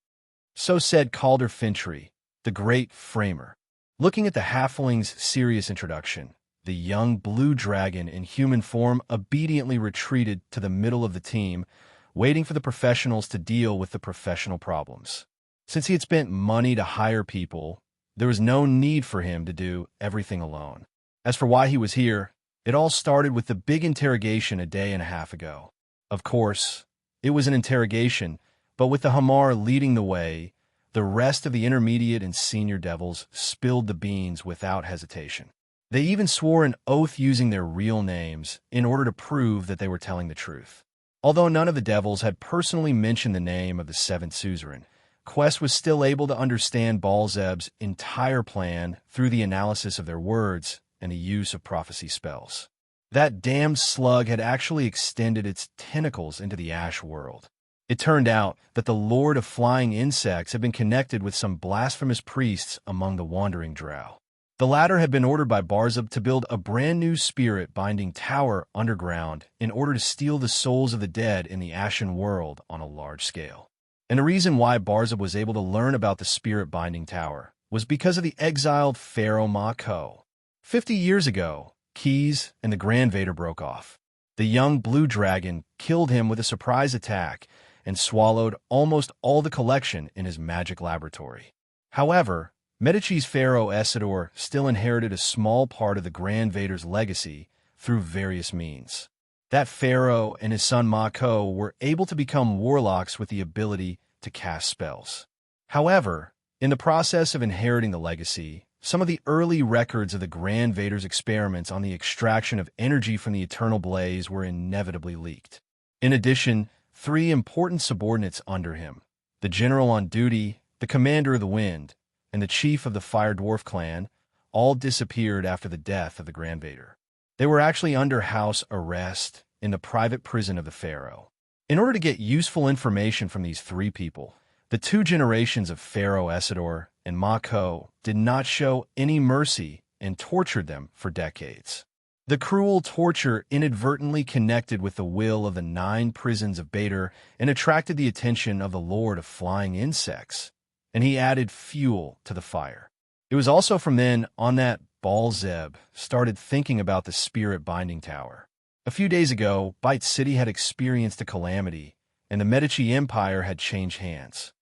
So said Calder Fintry, the great framer. Looking at the halfling's serious introduction, the young blue dragon in human form obediently retreated to the middle of the team, waiting for the professionals to deal with the professional problems. Since he had spent money to hire people, there was no need for him to do everything alone. As for why he was here, it all started with the big interrogation a day and a half ago. Of course, it was an interrogation, but with the Hamar leading the way, the rest of the intermediate and senior devils spilled the beans without hesitation. They even swore an oath using their real names in order to prove that they were telling the truth. Although none of the devils had personally mentioned the name of the 7th suzerain, Quest was still able to understand Baalzeb's entire plan through the analysis of their words and the use of prophecy spells. That damned slug had actually extended its tentacles into the Ash world. It turned out that the Lord of Flying Insects had been connected with some blasphemous priests among the Wandering Drow. The latter had been ordered by Barzab to build a brand new spirit-binding tower underground in order to steal the souls of the dead in the Ashen world on a large scale. And the reason why Barzab was able to learn about the spirit-binding tower was because of the exiled Pharaoh Mako. 50 years ago, Keys and the Grand Vader broke off. The young blue dragon killed him with a surprise attack and swallowed almost all the collection in his magic laboratory. However, Medici's Pharaoh Essador still inherited a small part of the Grand Vader's legacy through various means. That pharaoh and his son Mako were able to become warlocks with the ability to cast spells. However, in the process of inheriting the legacy, some of the early records of the Grand Vader's experiments on the extraction of energy from the eternal blaze were inevitably leaked. In addition, 3 important subordinates under him, the general on duty, the commander of the wind, and the chief of the Fire Dwarf clan, all disappeared after the death of the Grand Vader. They were actually under house arrest in the private prison of the Pharaoh. In order to get useful information from these 3 people, the 2 generations of Pharaoh Essador and Mako did not show any mercy and tortured them for decades. The cruel torture inadvertently connected with the will of the 9 prisons of Bader and attracted the attention of the Lord of Flying Insects, and he added fuel to the fire. It was also from then on that Baalzeb started thinking about the spirit-binding tower. A few days ago, Bite City had experienced a calamity, and the Medici Empire had changed hands.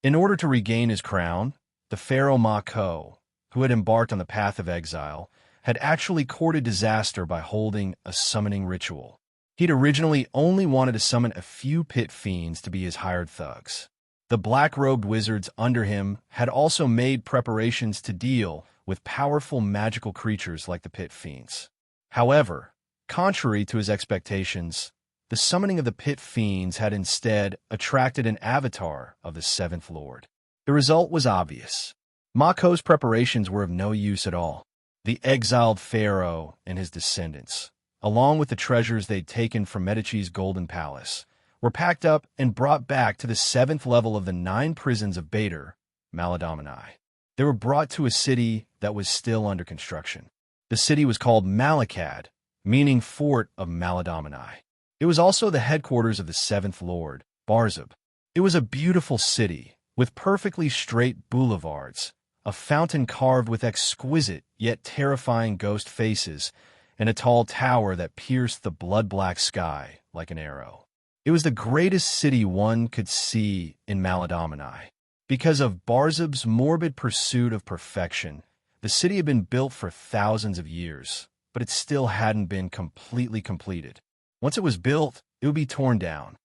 In order to regain his crown, the Pharaoh Mako, who had embarked on the path of exile, had actually courted disaster by holding a summoning ritual. He'd originally only wanted to summon a few pit fiends to be his hired thugs. The black-robed wizards under him had also made preparations to deal with powerful magical creatures like the pit fiends. However, contrary to his expectations, the summoning of the pit fiends had instead attracted an avatar of the seventh lord. The result was obvious. Mako's preparations were of no use at all. The exiled pharaoh and his descendants, along with the treasures they'd taken from Medici's golden palace, were packed up and brought back to the seventh level of the 9 prisons of Bader, Maladomini. They were brought to a city that was still under construction. The city was called Malakad, meaning Fort of Maladomini. It was also the headquarters of the seventh lord, Barzub. It was a beautiful city, with perfectly straight boulevards, a fountain carved with exquisite yet terrifying ghost faces, and a tall tower that pierced the blood-black sky like an arrow. It was the greatest city one could see in Maladomini. Because of Barzub's morbid pursuit of perfection, the city had been built for thousands of years, but it still hadn't been completely completed. Once it was built, it would be torn down,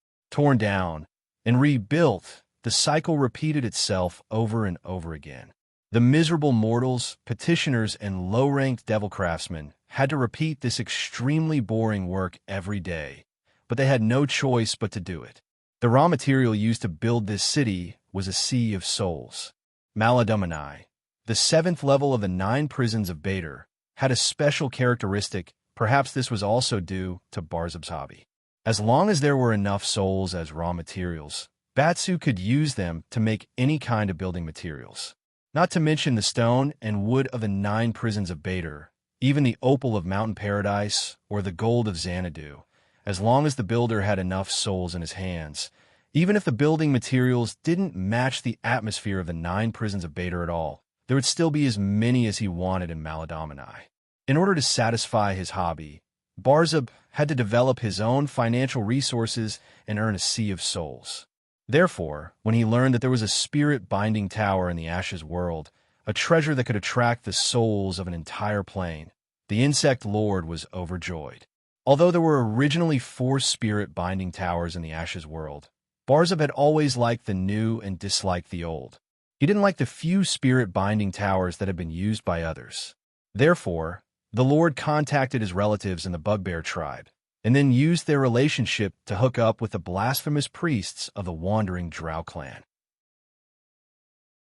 and rebuilt. The cycle repeated itself over and over again. The miserable mortals, petitioners, and low-ranked devil craftsmen had to repeat this extremely boring work every day, but they had no choice but to do it. The raw material used to build this city was a sea of souls. Maladomini, the seventh level of the 9 prisons of Bader, had a special characteristic. Perhaps this was also due to Barzub's hobby. As long as there were enough souls as raw materials, Batsu could use them to make any kind of building materials. Not to mention the stone and wood of the 9 prisons of Bader, even the opal of Mountain Paradise or the gold of Xanadu. As long as the builder had enough souls in his hands, even if the building materials didn't match the atmosphere of the 9 prisons of Bader at all, there would still be as many as he wanted in Maladomini. In order to satisfy his hobby, Barzub had to develop his own financial resources and earn a sea of souls. Therefore, when he learned that there was a spirit-binding tower in the Ashes world, a treasure that could attract the souls of an entire plane, the insect lord was overjoyed. Although there were originally 4 spirit-binding towers in the Ashes world, Barzub had always liked the new and disliked the old. He didn't like the few spirit-binding towers that had been used by others. Therefore, the Lord contacted his relatives in the Bugbear tribe, and then used their relationship to hook up with the blasphemous priests of the wandering Drow clan.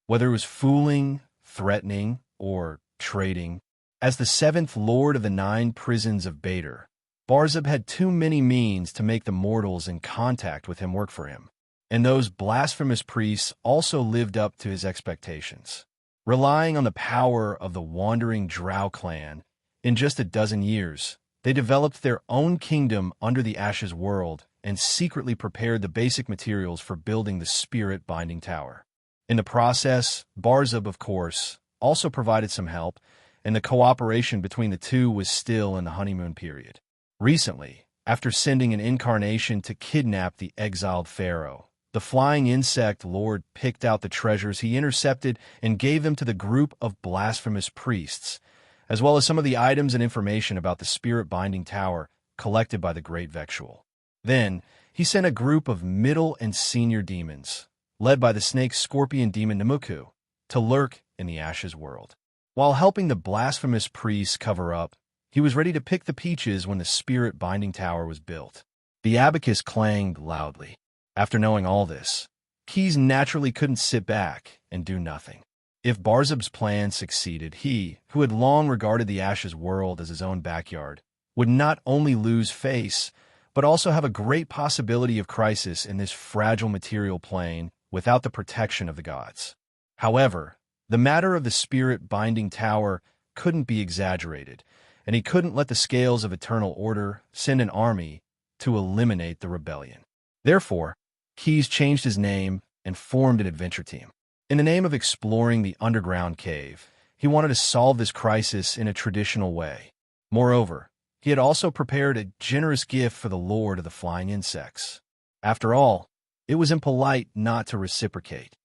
Whether it was fooling, threatening, or trading, as the 7th Lord of the 9 prisons of Bader, Barzub had too many means to make the mortals in contact with him work for him, and those blasphemous priests also lived up to his expectations. Relying on the power of the wandering Drow clan, in just a dozen years, they developed their own kingdom under the Ashes world and secretly prepared the basic materials for building the spirit-binding tower. In the process, Barzub, of course, also provided some help, and the cooperation between the two was still in the honeymoon period. Recently, after sending an incarnation to kidnap the exiled pharaoh, the flying insect lord picked out the treasures he intercepted and gave them to the group of blasphemous priests, as well as some of the items and information about the spirit-binding tower collected by the Great Vexual. Then, he sent a group of middle and senior demons, led by the snake-scorpion demon Namuku, to lurk in the Ashes world. While helping the blasphemous priests cover up, he was ready to pick the peaches when the spirit-binding tower was built. The abacus clanged loudly. After knowing all this, Keys naturally couldn't sit back and do nothing. If Barzub's plan succeeded, he, who had long regarded the Ashes world as his own backyard, would not only lose face, but also have a great possibility of crisis in this fragile material plane without the protection of the gods. However, the matter of the spirit-binding tower couldn't be exaggerated, and he couldn't let the scales of eternal order send an army to eliminate the rebellion. Therefore, Keys changed his name and formed an adventure team. In the name of exploring the underground cave, he wanted to solve this crisis in a traditional way. Moreover, he had also prepared a generous gift for the Lord of the Flying Insects. After all, it was impolite not to reciprocate.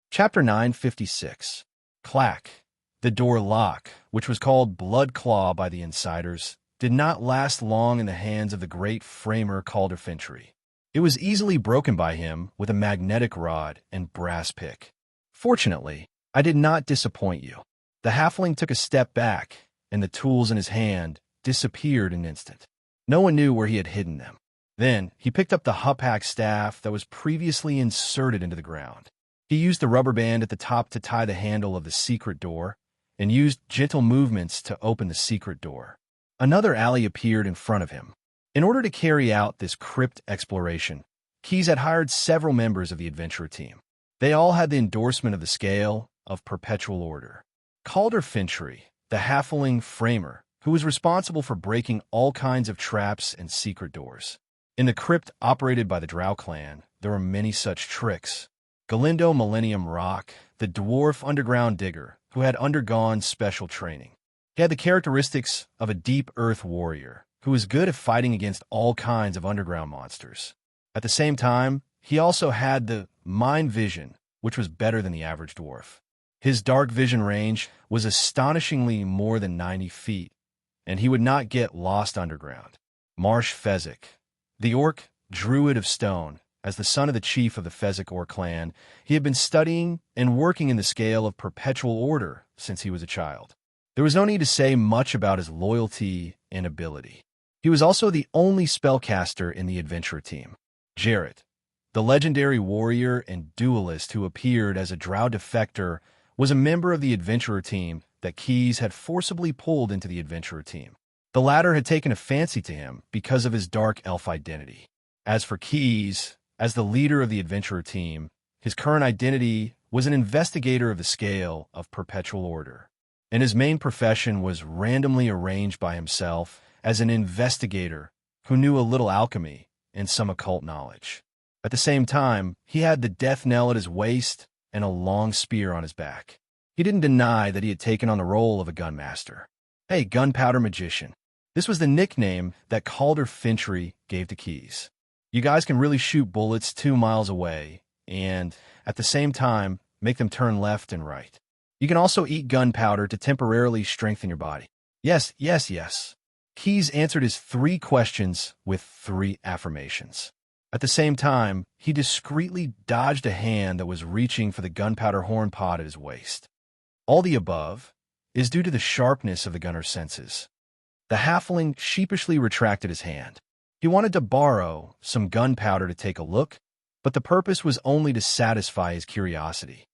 Chapter 956. Clack. The door lock, which was called Blood Claw by the insiders, did not last long in the hands of the great framer Calder Fintry. It was easily broken by him with a magnetic rod and brass pick. Fortunately, I did not disappoint you. The halfling took a step back, and the tools in his hand disappeared in an instant. No one knew where he had hidden them. Then, he picked up the hupak staff that was previously inserted into the ground. He used the rubber band at the top to tie the handle of the secret door, and used gentle movements to open the secret door. Another alley appeared in front of him. In order to carry out this crypt exploration, Keyes had hired several members of the adventurer team. They all had the endorsement of the scale of perpetual order. Calder Fintry, the halfling framer, who was responsible for breaking all kinds of traps and secret doors. In the crypt operated by the Drow clan, there were many such tricks. Galindo Millennium Rock, the dwarf underground digger, who had undergone special training. He had the characteristics of a deep earth warrior, who was good at fighting against all kinds of underground monsters. At the same time, he also had the mind vision, which was better than the average dwarf. His dark vision range was astonishingly more than 90 feet, and he would not get lost underground. Marsh Fezzik, the orc druid of stone, as the son of the chief of the Fezzik orc clan, he had been studying and working in the scale of perpetual order since he was a child. There was no need to say much about his loyalty and ability. He was also the only spellcaster in the adventurer team. Jarrett, the legendary warrior and duelist who appeared as a drow defector, was a member of the adventurer team that Keyes had forcibly pulled into the adventurer team. The latter had taken a fancy to him because of his dark elf identity. As for Keyes, as the leader of the adventurer team, his current identity was an investigator of the scale of perpetual order, and his main profession was randomly arranged by himself as an investigator who knew a little alchemy and some occult knowledge. At the same time, he had the death knell at his waist and a long spear on his back. He didn't deny that he had taken on the role of a gunmaster. Hey, gunpowder magician. This was the nickname that Calder Fintry gave to Keyes. You guys can really shoot bullets 2 miles away, and, at the same time, make them turn left and right. You can also eat gunpowder to temporarily strengthen your body. Yes, yes, yes. Keyes answered his 3 questions with 3 affirmations. At the same time, he discreetly dodged a hand that was reaching for the gunpowder horn pot at his waist. All the above is due to the sharpness of the gunner's senses. The halfling sheepishly retracted his hand. He wanted to borrow some gunpowder to take a look, but the purpose was only to satisfy his curiosity.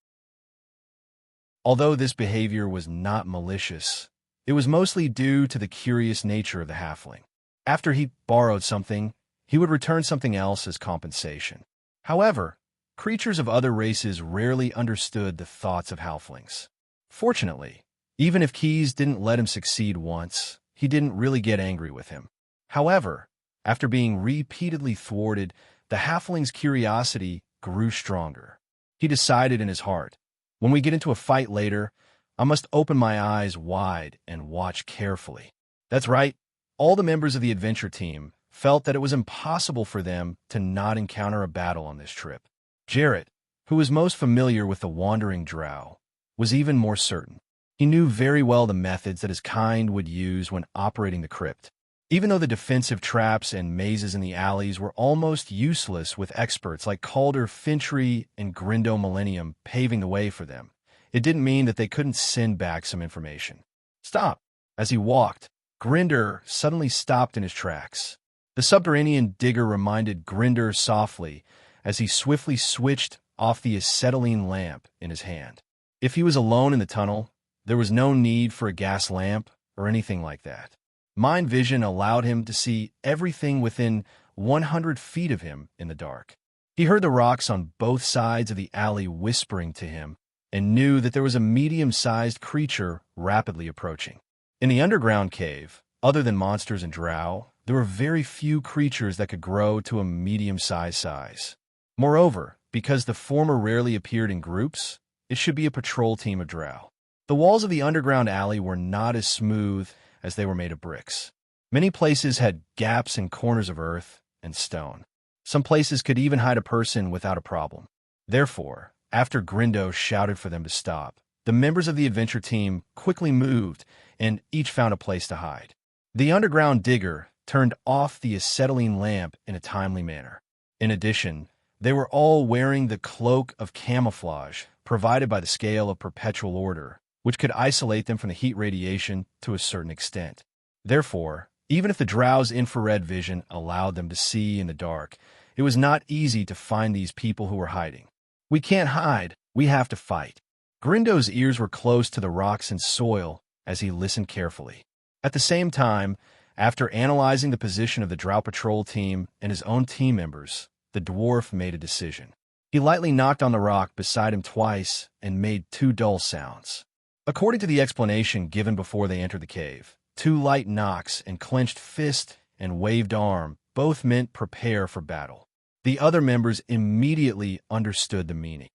Although this behavior was not malicious, it was mostly due to the curious nature of the halfling. After he borrowed something, he would return something else as compensation. However, creatures of other races rarely understood the thoughts of halflings. Fortunately, even if Keyes didn't let him succeed once, he didn't really get angry with him. However, after being repeatedly thwarted, the halfling's curiosity grew stronger. He decided in his heart, when we get into a fight later, I must open my eyes wide and watch carefully. That's right, all the members of the adventure team felt that it was impossible for them to not encounter a battle on this trip. Jarrett, who was most familiar with the wandering drow, was even more certain. He knew very well the methods that his kind would use when operating the crypt. Even though the defensive traps and mazes in the alleys were almost useless with experts like Calder Fintry and Grindo Millennium paving the way for them, it didn't mean that they couldn't send back some information. Stop! As he walked, Grinder suddenly stopped in his tracks. The subterranean digger reminded Grinder softly as he swiftly switched off the acetylene lamp in his hand. If he was alone in the tunnel, there was no need for a gas lamp or anything like that. Mind vision allowed him to see everything within 100 feet of him in the dark. He heard the rocks on both sides of the alley whispering to him and knew that there was a medium-sized creature rapidly approaching. In the underground cave, other than monsters and drow, there were very few creatures that could grow to a medium-sized size. Moreover, because the former rarely appeared in groups, it should be a patrol team of drow. The walls of the underground alley were not as smooth as they were made of bricks. Many places had gaps and corners of earth and stone. Some places could even hide a person without a problem. Therefore, after Grindo shouted for them to stop, the members of the adventure team quickly moved and each found a place to hide. The underground digger turned off the acetylene lamp in a timely manner. In addition, they were all wearing the cloak of camouflage provided by the scale of perpetual order, which could isolate them from the heat radiation to a certain extent. Therefore, even if the Drow's infrared vision allowed them to see in the dark, it was not easy to find these people who were hiding. "We can't hide, we have to fight." Grindo's ears were close to the rocks and soil as he listened carefully. At the same time, after analyzing the position of the Drow Patrol team and his own team members, the dwarf made a decision. He lightly knocked on the rock beside him twice and made two dull sounds. According to the explanation given before they entered the cave, two light knocks and clenched fist and waved arm both meant prepare for battle. The other members immediately understood the meaning.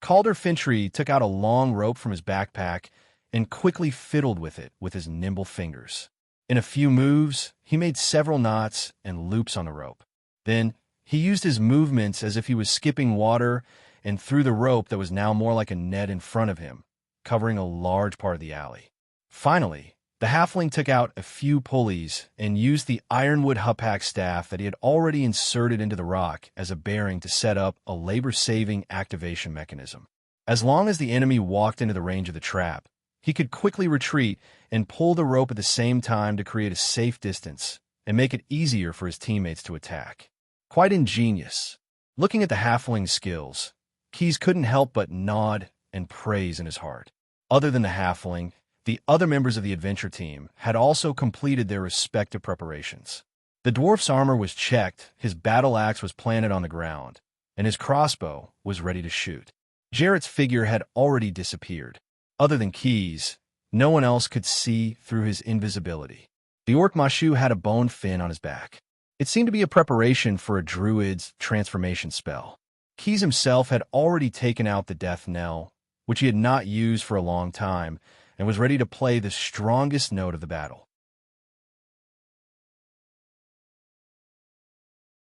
Calder Fintry took out a long rope from his backpack and quickly fiddled with it with his nimble fingers. In a few moves, he made several knots and loops on the rope. Then, he used his movements as if he was skipping water and threw the rope that was now more like a net in front of him, covering a large part of the alley. Finally, the halfling took out a few pulleys and used the ironwood hupak staff that he had already inserted into the rock as a bearing to set up a labor-saving activation mechanism. As long as the enemy walked into the range of the trap, he could quickly retreat and pull the rope at the same time to create a safe distance and make it easier for his teammates to attack. Quite ingenious. Looking at the halfling's skills, Keys couldn't help but nod and praise in his heart. Other than the halfling, the other members of the adventure team had also completed their respective preparations. The dwarf's armor was checked, his battle axe was planted on the ground, and his crossbow was ready to shoot. Jarrett's figure had already disappeared. Other than Keys, no one else could see through his invisibility. The orc Mashu had a bone fin on his back. It seemed to be a preparation for a druid's transformation spell. Keys himself had already taken out the death knell, which he had not used for a long time, and was ready to play the strongest note of the battle.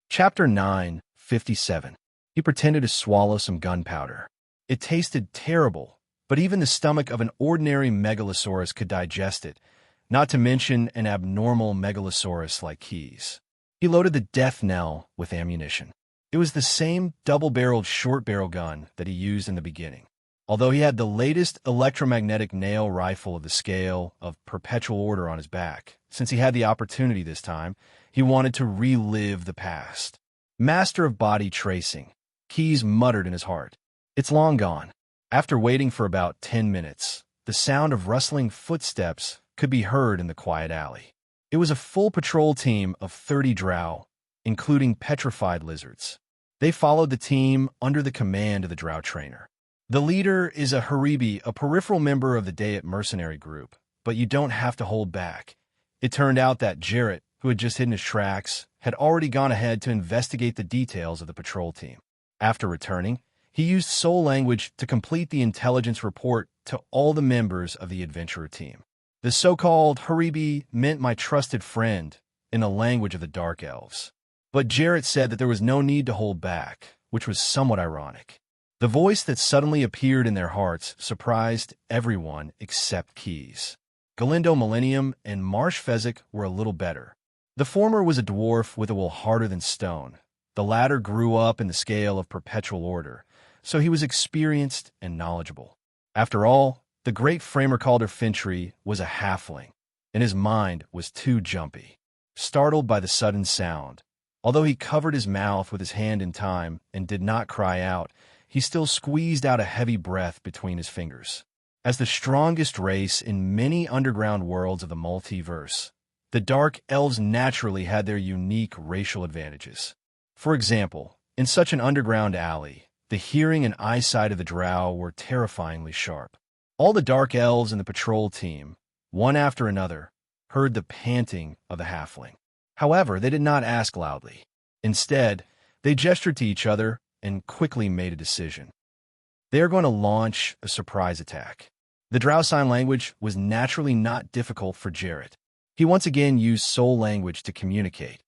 Chapter 9:57. He pretended to swallow some gunpowder. It tasted terrible, but even the stomach of an ordinary megalosaurus could digest it, not to mention an abnormal megalosaurus like Keys. He loaded the death knell with ammunition. It was the same double-barreled short-barrel gun that he used in the beginning. Although he had the latest electromagnetic nail rifle of the scale of Perpetual Order on his back, since he had the opportunity this time, he wanted to relive the past. Master of body tracing, Keys muttered in his heart. It's long gone. After waiting for about 10 minutes, the sound of rustling footsteps could be heard in the quiet alley. It was a full patrol team of 30 drow, including petrified lizards. They followed the team under the command of the drow trainer. The leader is a Haribi, a peripheral member of the Dayat mercenary group, but you don't have to hold back. It turned out that Jarrett, who had just hidden his tracks, had already gone ahead to investigate the details of the patrol team. After returning, he used soul language to complete the intelligence report to all the members of the adventurer team. The so-called Haribi meant my trusted friend in the language of the Dark Elves. But Jarrett said that there was no need to hold back, which was somewhat ironic. The voice that suddenly appeared in their hearts surprised everyone except Keys. Galindo Millennium and Marsh Fezzik were a little better. The former was a dwarf with a will harder than stone. The latter grew up in the scale of Perpetual Order, so he was experienced and knowledgeable. After all, the great framer Calder Fintry was a halfling, and his mind was too jumpy. Startled by the sudden sound, although he covered his mouth with his hand in time and did not cry out, he still squeezed out a heavy breath between his fingers. As the strongest race in many underground worlds of the multiverse, the Dark Elves naturally had their unique racial advantages. For example, in such an underground alley, the hearing and eyesight of the drow were terrifyingly sharp. All the Dark Elves in the patrol team, one after another, heard the panting of the halfling. However, they did not ask loudly. Instead, they gestured to each other and quickly made a decision. They are going to launch a surprise attack. The drow sign language was naturally not difficult for Jarrett. He once again used soul language to communicate.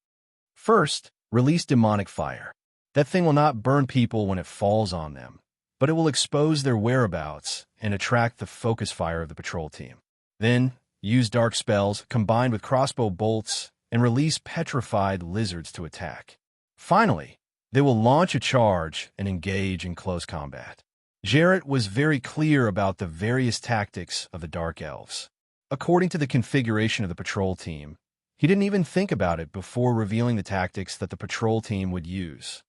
First, release demonic fire. That thing will not burn people when it falls on them, but it will expose their whereabouts and attract the focus fire of the patrol team. Then, use dark spells combined with crossbow bolts and release petrified lizards to attack. Finally, they will launch a charge and engage in close combat. Jarrett was very clear about the various tactics of the Dark Elves. according to the configuration of the patrol team, he didn't even think about it before revealing the tactics that the patrol team would use.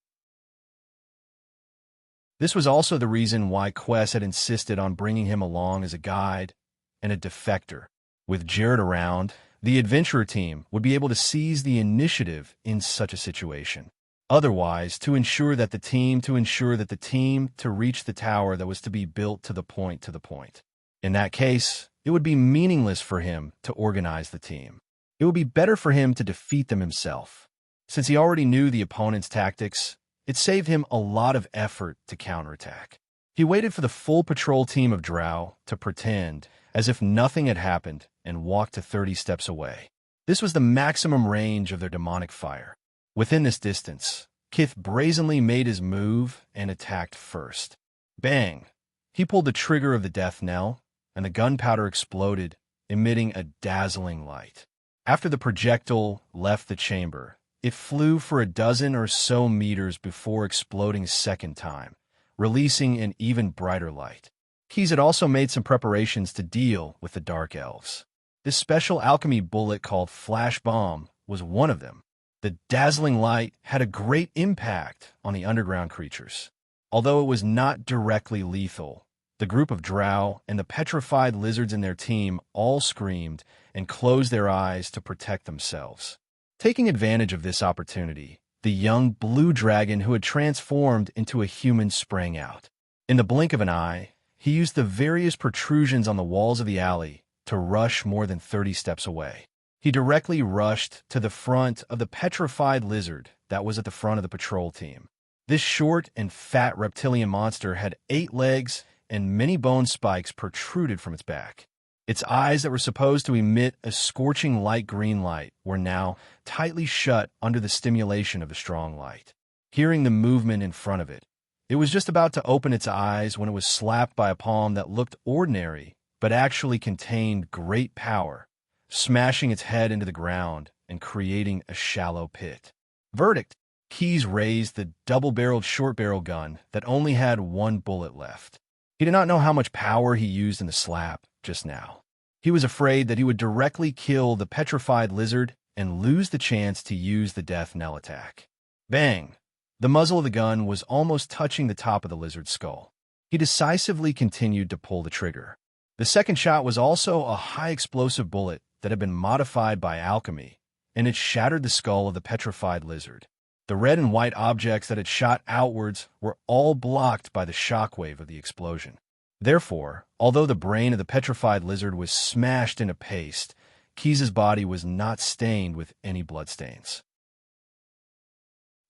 This was also the reason why Quest had insisted on bringing him along as a guide and a defector. With Jared around, the adventurer team would be able to seize the initiative in such a situation. Otherwise, to ensure that the team to reach the tower that was to be built to the point. In that case, it would be meaningless for him to organize the team. It would be better for him to defeat them himself. Since he already knew the opponent's tactics, it saved him a lot of effort to counterattack. He waited for the full patrol team of Drow to pretend as if nothing had happened and walked to 30 steps away. This was the maximum range of their demonic fire. Within this distance, Kith brazenly made his move and attacked first. Bang! He pulled the trigger of the death knell, and the gunpowder exploded, emitting a dazzling light. After the projectile left the chamber, it flew for a dozen or so meters before exploding a second time, releasing an even brighter light. Keyes had also made some preparations to deal with the Dark Elves. This special alchemy bullet called Flash Bomb was one of them. The dazzling light had a great impact on the underground creatures. Although it was not directly lethal, the group of Drow and the petrified lizards in their team all screamed and closed their eyes to protect themselves. Taking advantage of this opportunity, the young blue dragon who had transformed into a human sprang out. In the blink of an eye, he used the various protrusions on the walls of the alley to rush more than 30 steps away. He directly rushed to the front of the petrified lizard that was at the front of the patrol team. This short and fat reptilian monster had 8 legs and many bone spikes protruded from its back. Its eyes that were supposed to emit a scorching light green light were now tightly shut under the stimulation of the strong light. Hearing the movement in front of it, it was just about to open its eyes when it was slapped by a palm that looked ordinary but actually contained great power, smashing its head into the ground and creating a shallow pit. Verdict: Keyes raised the double-barreled short-barrel gun that only had 1 bullet left. He did not know how much power he used in the slap just now. He was afraid that he would directly kill the petrified lizard and lose the chance to use the death knell attack. Bang! The muzzle of the gun was almost touching the top of the lizard's skull. He decisively continued to pull the trigger. The second shot was also a high-explosive bullet that had been modified by alchemy, and it shattered the skull of the petrified lizard. The red and white objects that had shot outwards were all blocked by the shockwave of the explosion. Therefore, although the brain of the petrified lizard was smashed into paste, Keyes' body was not stained with any bloodstains.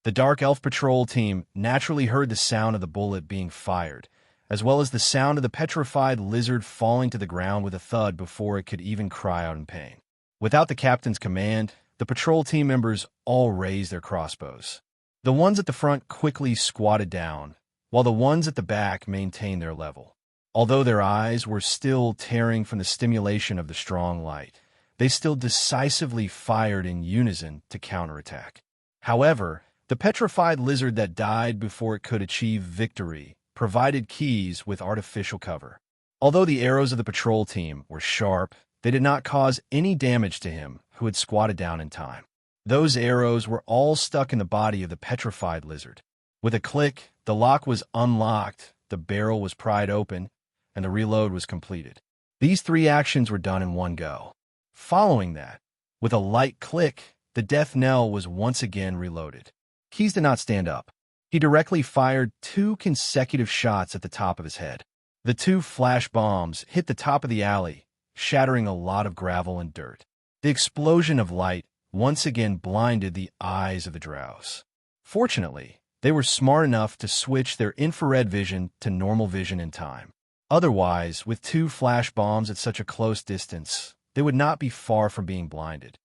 The Dark Elf Patrol team naturally heard the sound of the bullet being fired, as well as the sound of the petrified lizard falling to the ground with a thud before it could even cry out in pain. Without the captain's command, the patrol team members all raised their crossbows. The ones at the front quickly squatted down, while the ones at the back maintained their level. Although their eyes were still tearing from the stimulation of the strong light, they still decisively fired in unison to counterattack. However, the petrified lizard that died before it could achieve victory provided Keyes with artificial cover. Although the arrows of the patrol team were sharp, they did not cause any damage to him who had squatted down in time. Those arrows were all stuck in the body of the petrified lizard. With a click, the lock was unlocked, the barrel was pried open, and the reload was completed. These 3 actions were done in one go. Following that, with a light click, the death knell was once again reloaded. Keyes did not stand up. He directly fired 2 consecutive shots at the top of his head. The 2 flash bombs hit the top of the alley, shattering a lot of gravel and dirt. The explosion of light once again blinded the eyes of the Drows. Fortunately, they were smart enough to switch their infrared vision to normal vision in time. Otherwise, with 2 flash bombs at such a close distance, they would not be far from being blinded.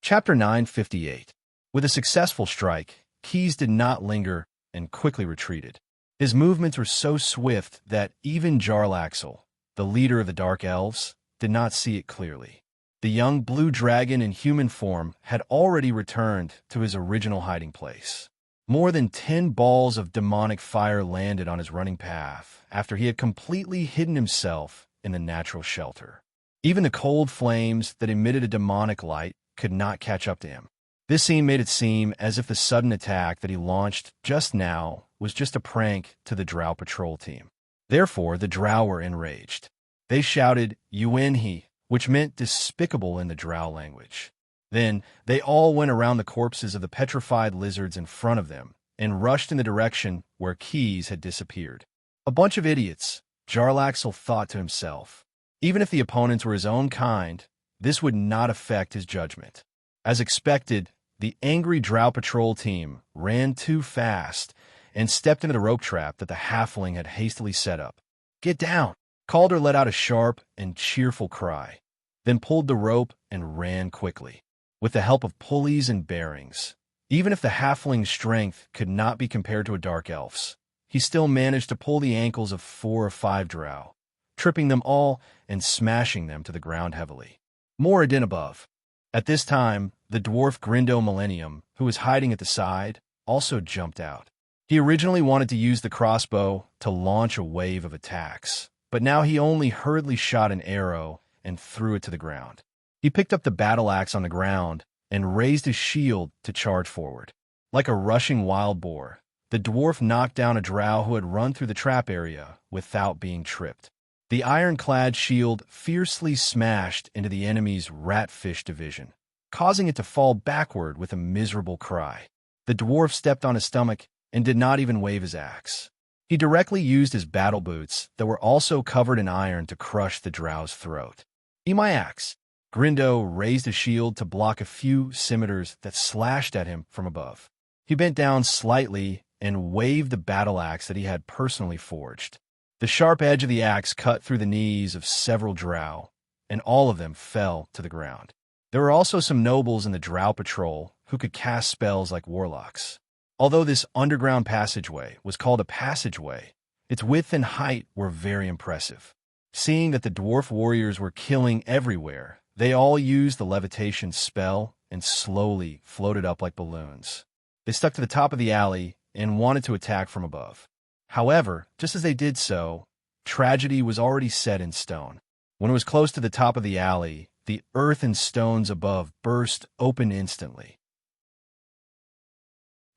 Chapter 958. With a successful strike, Keyes did not linger and quickly retreated. His movements were so swift that even Jarlaxle, the leader of the Dark Elves, did not see it clearly. The young blue dragon in human form had already returned to his original hiding place. More than 10 balls of demonic fire landed on his running path after he had completely hidden himself in the natural shelter. Even the cold flames that emitted a demonic light could not catch up to him. This scene made it seem as if the sudden attack that he launched just now was just a prank to the Drow patrol team. Therefore, the Drow were enraged. They shouted, "Yuenhi," which meant despicable in the Drow language. Then, they all went around the corpses of the petrified lizards in front of them and rushed in the direction where Keys had disappeared. A bunch of idiots, Jarlaxle thought to himself. Even if the opponents were his own kind, this would not affect his judgment. As expected, the angry Drow patrol team ran too fast and stepped into the rope trap that the halfling had hastily set up. "Get down!" Calder let out a sharp and cheerful cry, then pulled the rope and ran quickly. With the help of pulleys and bearings, even if the halfling's strength could not be compared to a dark elf's, he still managed to pull the ankles of 4 or 5 Drow, tripping them all and smashing them to the ground heavily. Moradin above. At this time, the dwarf Grindo Millennium, who was hiding at the side, also jumped out. He originally wanted to use the crossbow to launch a wave of attacks, but now he only hurriedly shot an arrow and threw it to the ground. He picked up the battle axe on the ground and raised his shield to charge forward. Like a rushing wild boar, the dwarf knocked down a drow who had run through the trap area without being tripped. The ironclad shield fiercely smashed into the enemy's ratfish division, causing it to fall backward with a miserable cry. The dwarf stepped on his stomach and did not even wave his axe. He directly used his battle boots that were also covered in iron to crush the drow's throat. "Eat my axe!" Grindo raised his shield to block a few scimitars that slashed at him from above. He bent down slightly and waved the battle axe that he had personally forged. The sharp edge of the axe cut through the knees of several drow, and all of them fell to the ground. There were also some nobles in the drow patrol who could cast spells like warlocks. Although this underground passageway was called a passageway, its width and height were very impressive. Seeing that the dwarf warriors were killing everywhere, they all used the levitation spell and slowly floated up like balloons. They stuck to the top of the alley and wanted to attack from above. However, just as they did so, tragedy was already set in stone. When it was close to the top of the alley, the earth and stones above burst open instantly.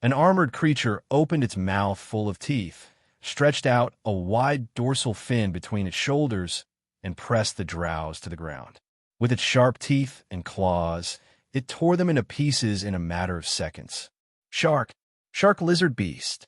An armored creature opened its mouth full of teeth, stretched out a wide dorsal fin between its shoulders, and pressed the drows to the ground. With its sharp teeth and claws, it tore them into pieces in a matter of seconds. Shark lizard beast.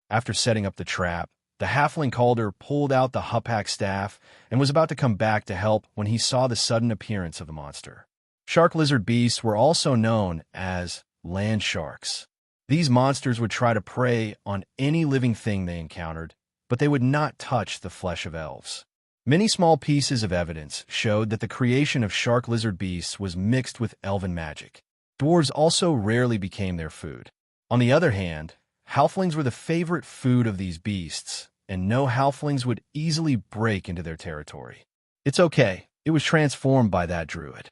After setting up the trap, the halfling Calder pulled out the Hupak staff and was about to come back to help when he saw the sudden appearance of the monster. Shark lizard beasts were also known as land sharks. These monsters would try to prey on any living thing they encountered, but they would not touch the flesh of elves. Many small pieces of evidence showed that the creation of shark lizard beasts was mixed with elven magic. Dwarves also rarely became their food. On the other hand, halflings were the favorite food of these beasts, and no halflings would easily break into their territory. "It's okay, it was transformed by that druid."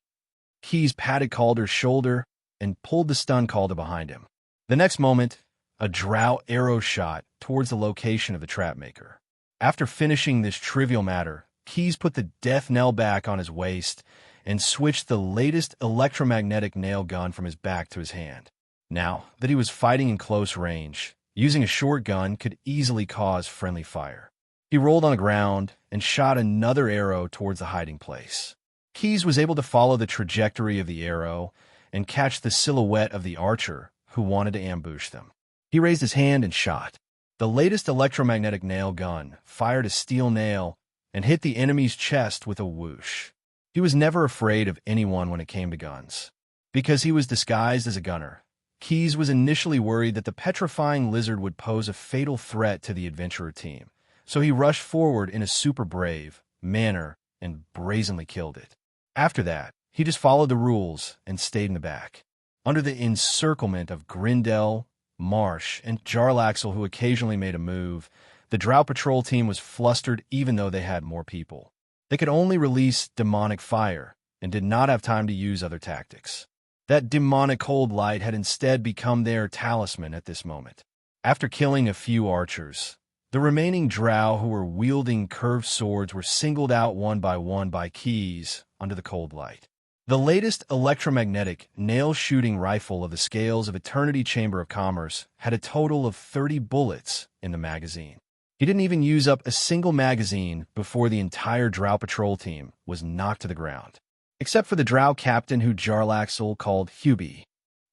Keys patted Calder's shoulder and pulled the stun Calder behind him. The next moment, a drow arrow shot towards the location of the trapmaker. After finishing this trivial matter, Keys put the death knell back on his waist and switched the latest electromagnetic nail gun from his back to his hand. Now that he was fighting in close range, using a short gun could easily cause friendly fire. He rolled on the ground and shot another arrow towards the hiding place. Keys was able to follow the trajectory of the arrow and catch the silhouette of the archer who wanted to ambush them. He raised his hand and shot. The latest electromagnetic nail gun fired a steel nail and hit the enemy's chest with a whoosh. He was never afraid of anyone when it came to guns. Because he was disguised as a gunner, Keys was initially worried that the petrifying lizard would pose a fatal threat to the adventurer team, so he rushed forward in a super brave manner and brazenly killed it. After that, he just followed the rules and stayed in the back. Under the encirclement of Grindel, Marsh, and Jarlaxle, who occasionally made a move, the Drow Patrol team was flustered even though they had more people. They could only release demonic fire and did not have time to use other tactics. That demonic cold light had instead become their talisman at this moment. After killing a few archers, the remaining drow who were wielding curved swords were singled out one by Keys under the cold light. The latest electromagnetic nail-shooting rifle of the Scales of Eternity Chamber of Commerce had a total of 30 bullets in the magazine. He didn't even use up a single magazine before the entire drow patrol team was knocked to the ground, except for the drow captain who Jarlaxle called Hubie.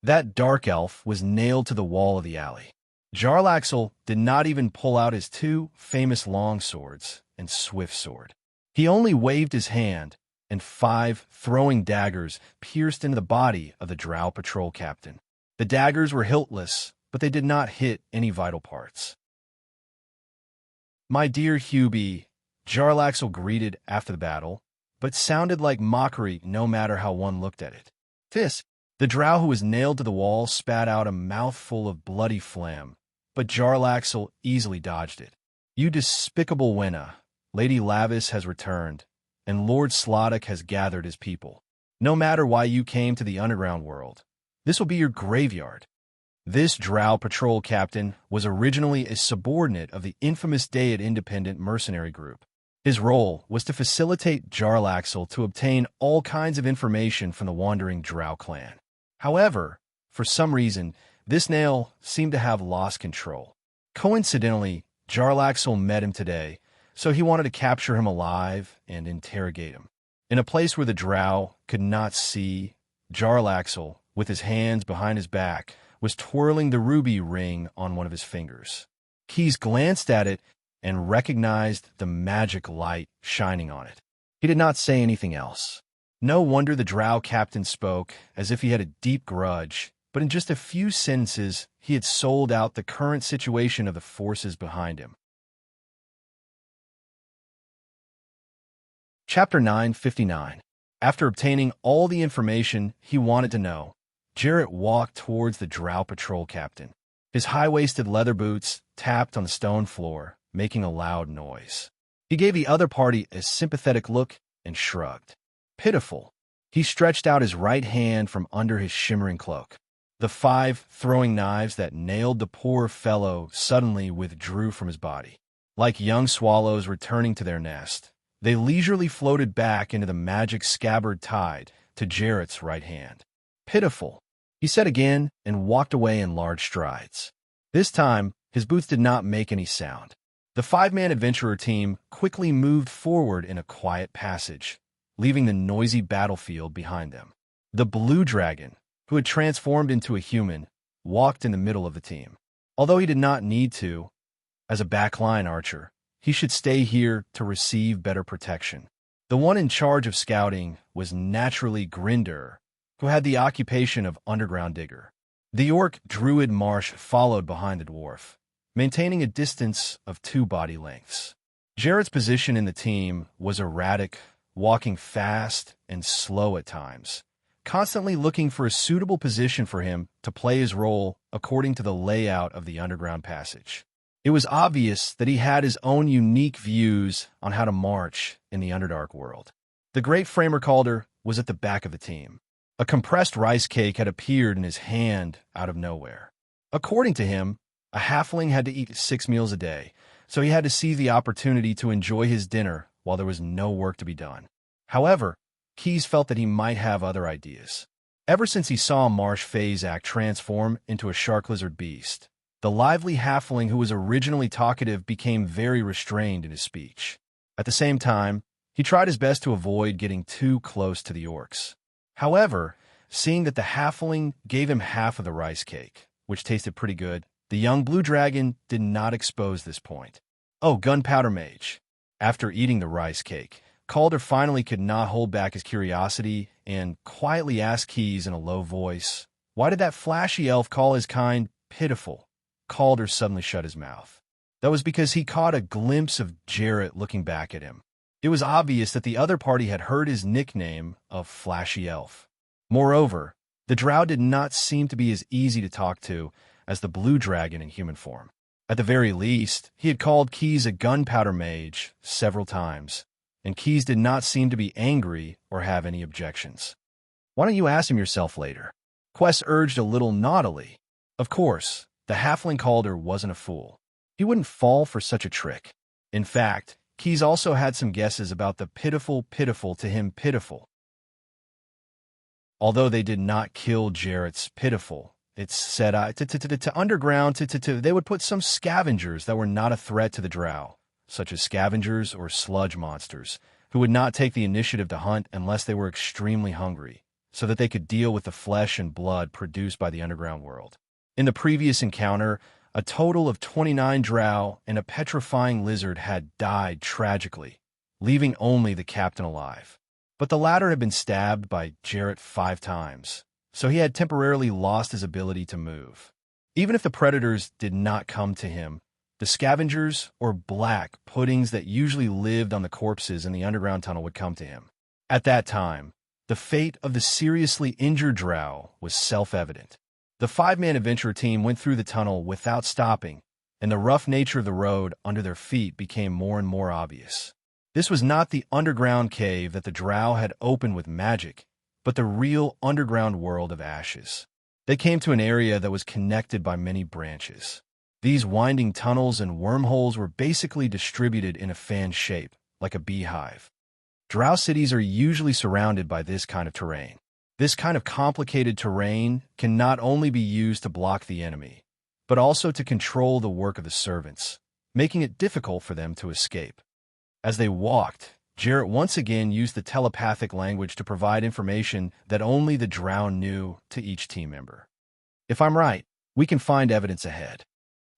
That dark elf was nailed to the wall of the alley. Jarlaxle did not even pull out his two famous long swords and swift sword. He only waved his hand, and 5 throwing daggers pierced into the body of the drow patrol captain. The daggers were hiltless, but they did not hit any vital parts. "My dear Hubie," Jarlaxle greeted after the battle, but sounded like mockery no matter how one looked at it. "Tis." The drow who was nailed to the wall spat out a mouthful of bloody phlegm, but Jarlaxle easily dodged it. "You despicable Wenna, Lady Lavis has returned, and Lord Sloddock has gathered his people. No matter why you came to the underground world, this will be your graveyard." This drow patrol captain was originally a subordinate of the infamous Dayad Independent mercenary group. His role was to facilitate Jarlaxle to obtain all kinds of information from the wandering drow clan. However, for some reason, this nail seemed to have lost control. Coincidentally, Jarlaxle met him today, so he wanted to capture him alive and interrogate him. In a place where the drow could not see, Jarlaxle, with his hands behind his back, was twirling the ruby ring on one of his fingers. Keys glanced at it and recognized the magic light shining on it. He did not say anything else. No wonder the drow captain spoke as if he had a deep grudge, but in just a few sentences he had sold out the current situation of the forces behind him. Chapter 959. After obtaining all the information he wanted to know, Jarrett walked towards the drow patrol captain. His high-waisted leather boots tapped on the stone floor, making a loud noise. He gave the other party a sympathetic look and shrugged. Pitiful. He stretched out his right hand from under his shimmering cloak. The 5 throwing knives that nailed the poor fellow suddenly withdrew from his body. Like young swallows returning to their nest, they leisurely floated back into the magic scabbard tide to Jarrett's right hand. Pitiful, he said again and walked away in large strides. This time, his boots did not make any sound. The 5-man adventurer team quickly moved forward in a quiet passage, leaving the noisy battlefield behind them. The blue dragon, who had transformed into a human, walked in the middle of the team. Although he did not need to, as a backline archer, he should stay here to receive better protection. The one in charge of scouting was naturally Grinder, who had the occupation of underground digger. The orc druid Marsh followed behind the dwarf, maintaining a distance of 2 body lengths. Jarrett's position in the team was erratic, walking fast and slow at times, constantly looking for a suitable position for him to play his role according to the layout of the underground passage. It was obvious that he had his own unique views on how to march in the Underdark world. The Great Framer Calder was at the back of the team. A compressed rice cake had appeared in his hand out of nowhere. According to him, a halfling had to eat 6 meals a day, so he had to seize the opportunity to enjoy his dinner while there was no work to be done. However, Keys felt that he might have other ideas. Ever since he saw Marsh Fazak transform into a shark lizard beast, the lively halfling who was originally talkative became very restrained in his speech. At the same time, he tried his best to avoid getting too close to the orcs. However, seeing that the halfling gave him half of the rice cake, which tasted pretty good, the young blue dragon did not expose this point. "Oh, gunpowder mage." After eating the rice cake, Calder finally could not hold back his curiosity and quietly asked Keys in a low voice, "Why did that flashy elf call his kind pitiful?" Calder suddenly shut his mouth. That was because he caught a glimpse of Jarrett looking back at him. It was obvious that the other party had heard his nickname of Flashy Elf. Moreover, the drow did not seem to be as easy to talk to as the blue dragon in human form. At the very least, he had called Keys a gunpowder mage several times, and Keys did not seem to be angry or have any objections. "Why don't you ask him yourself later?" Quest urged a little naughtily. Of course, The halfling Calder wasn't a fool. He wouldn't fall for such a trick. In fact, Keyes also had some guesses about the pitiful to him pitiful. Although they did not kill Jarrett's pitiful, it's said to underground they would put some scavengers that were not a threat to the drow, such as scavengers or sludge monsters, who would not take the initiative to hunt unless they were extremely hungry, so that they could deal with the flesh and blood produced by the underground world. In the previous encounter, a total of 29 drow and a petrifying lizard had died tragically, leaving only the captain alive. But the latter had been stabbed by Jarrett 5 times, so he had temporarily lost his ability to move. Even if the predators did not come to him, the scavengers or black puddings that usually lived on the corpses in the underground tunnel would come to him. At that time, the fate of the seriously injured drow was self-evident. The 5-man adventurer team went through the tunnel without stopping, and the rough nature of the road under their feet became more and more obvious. This was not the underground cave that the drow had opened with magic, but the real underground world of ashes. They came to an area that was connected by many branches. These winding tunnels and wormholes were basically distributed in a fan shape, like a beehive. Drow cities are usually surrounded by this kind of terrain. This kind of complicated terrain can not only be used to block the enemy, but also to control the work of the servants, making it difficult for them to escape. As they walked, Jarrett once again used the telepathic language to provide information that only the drow knew to each team member. If I'm right, we can find evidence ahead.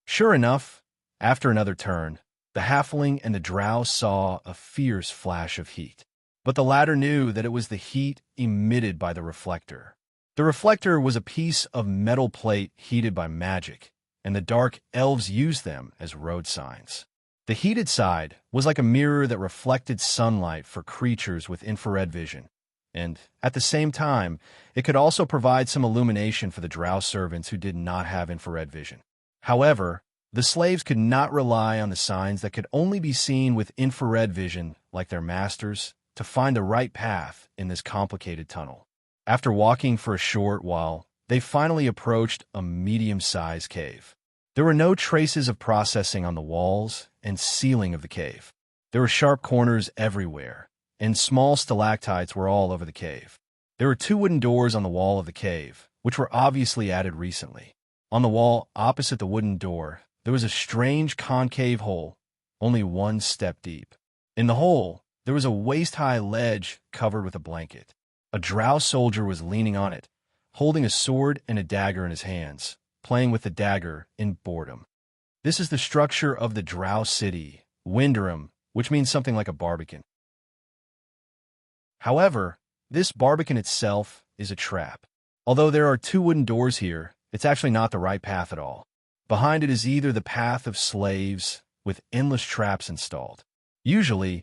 Sure enough, after another turn, the halfling and the drow saw a fierce flash of heat. But the latter knew that it was the heat emitted by the reflector. The reflector was a piece of metal plate heated by magic, and the dark elves used them as road signs. The heated side was like a mirror that reflected sunlight for creatures with infrared vision, and, at the same time, it could also provide some illumination for the drow servants who did not have infrared vision. However, the slaves could not rely on the signs that could only be seen with infrared vision like their masters to find the right path in this complicated tunnel. After walking for a short while, they finally approached a medium-sized cave. There were no traces of processing on the walls and ceiling of the cave. There were sharp corners everywhere, and small stalactites were all over the cave. There were 2 wooden doors on the wall of the cave, which were obviously added recently. On the wall opposite the wooden door, there was a strange concave hole, only 1 step deep. In the hole, there was a waist-high ledge covered with a blanket. A drow soldier was leaning on it, holding a sword and a dagger in his hands, playing with the dagger in boredom. This is the structure of the drow city, Winderham, which means something like a barbican. However, this barbican itself is a trap. Although there are 2 wooden doors here, it's actually not the right path at all. Behind it is either the path of slaves with endless traps installed. Usually,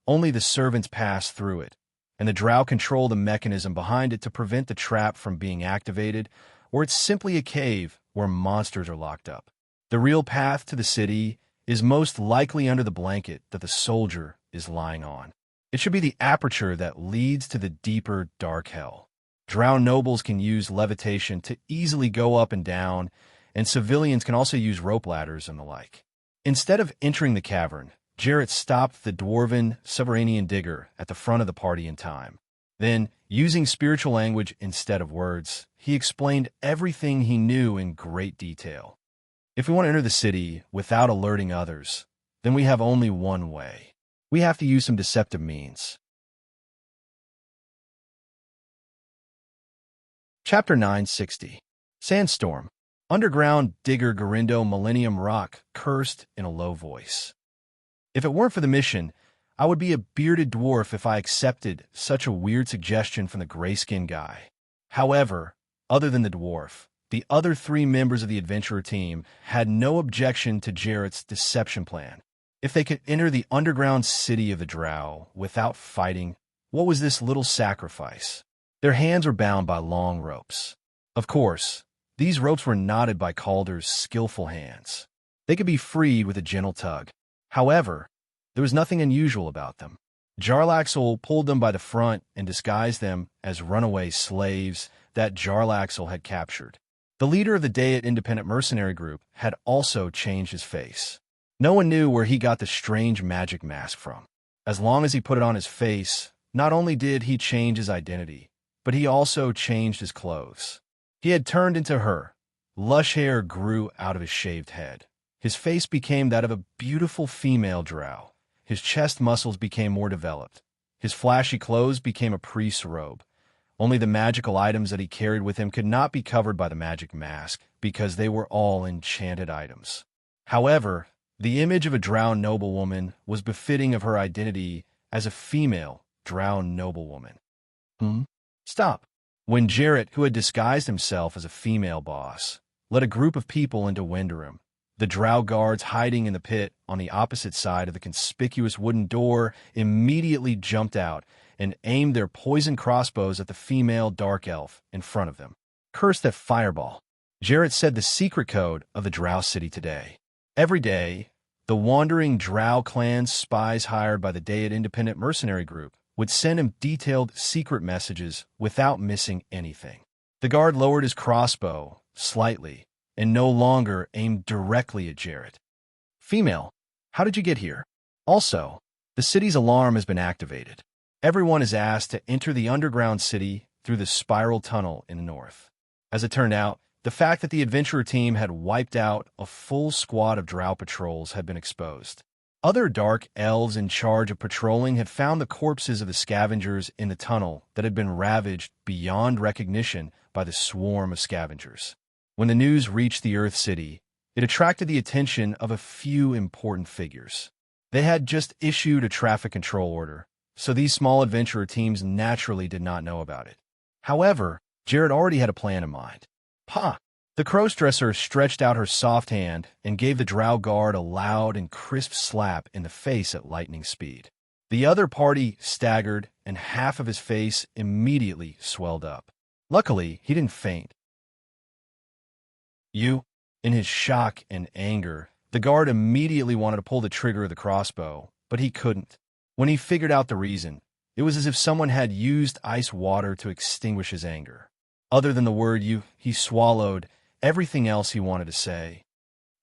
only the servants pass through it, and the drow control the mechanism behind it to prevent the trap from being activated, or it's simply a cave where monsters are locked up. The real path to the city is most likely under the blanket that the soldier is lying on. It should be the aperture that leads to the deeper dark hell. Drow nobles can use levitation to easily go up and down, and civilians can also use rope ladders and the like. Instead of entering the cavern, Jarrett stopped the dwarven Soveranian digger at the front of the party in time. Then, using spiritual language instead of words, he explained everything he knew in great detail. If we want to enter the city without alerting others, then we have only one way. We have to use some deceptive means. Chapter 960. Sandstorm. Underground digger Garindo Millennium Rock cursed in a low voice. If it weren't for the mission, I would be a bearded dwarf if I accepted such a weird suggestion from the gray-skinned guy. However, other than the dwarf, the other 3 members of the adventurer team had no objection to Jarrett's deception plan. If they could enter the underground city of the drow without fighting, what was this little sacrifice? Their hands were bound by long ropes. Of course, these ropes were knotted by Calder's skillful hands. They could be freed with a gentle tug. However, there was nothing unusual about them. Jarlaxle pulled them by the front and disguised them as runaway slaves that Jarlaxle had captured. The leader of the Dayat Independent Mercenary Group had also changed his face. No one knew where he got the strange magic mask from. As long as he put it on his face, not only did he change his identity, but he also changed his clothes. He had turned into her. Lush hair grew out of his shaved head. His face became that of a beautiful female drow. His chest muscles became more developed. His flashy clothes became a priest's robe. Only the magical items that he carried with him could not be covered by the magic mask, because they were all enchanted items. However, the image of a drow noblewoman was befitting of her identity as a female drow noblewoman. Stop. When Jarrett, who had disguised himself as a female boss, led a group of people into Winderham, the drow guards hiding in the pit on the opposite side of the conspicuous wooden door immediately jumped out and aimed their poisoned crossbows at the female dark elf in front of them. Curse that fireball. Jarrett said the secret code of the Drow City today. Every day, the wandering drow clan spies hired by the Dayat Independent Mercenary Group would send him detailed secret messages without missing anything. The guard lowered his crossbow slightly and no longer aimed directly at Jarrett. Female, how did you get here? Also, the city's alarm has been activated. Everyone is asked to enter the underground city through the spiral tunnel in the north. As it turned out, the fact that the adventurer team had wiped out a full squad of drow patrols had been exposed. Other dark elves in charge of patrolling had found the corpses of the scavengers in the tunnel that had been ravaged beyond recognition by the swarm of scavengers. When the news reached the Earth City, it attracted the attention of a few important figures. They had just issued a traffic control order, so these small adventurer teams naturally did not know about it. However, Jarrett already had a plan in mind. Pa! The crossdresser stretched out her soft hand and gave the drow guard a loud and crisp slap in the face at lightning speed. The other party staggered, and half of his face immediately swelled up. Luckily, he didn't faint. You? In his shock and anger, the guard immediately wanted to pull the trigger of the crossbow, but he couldn't. When he figured out the reason, it was as if someone had used ice water to extinguish his anger. Other than the word you, he swallowed everything else he wanted to say.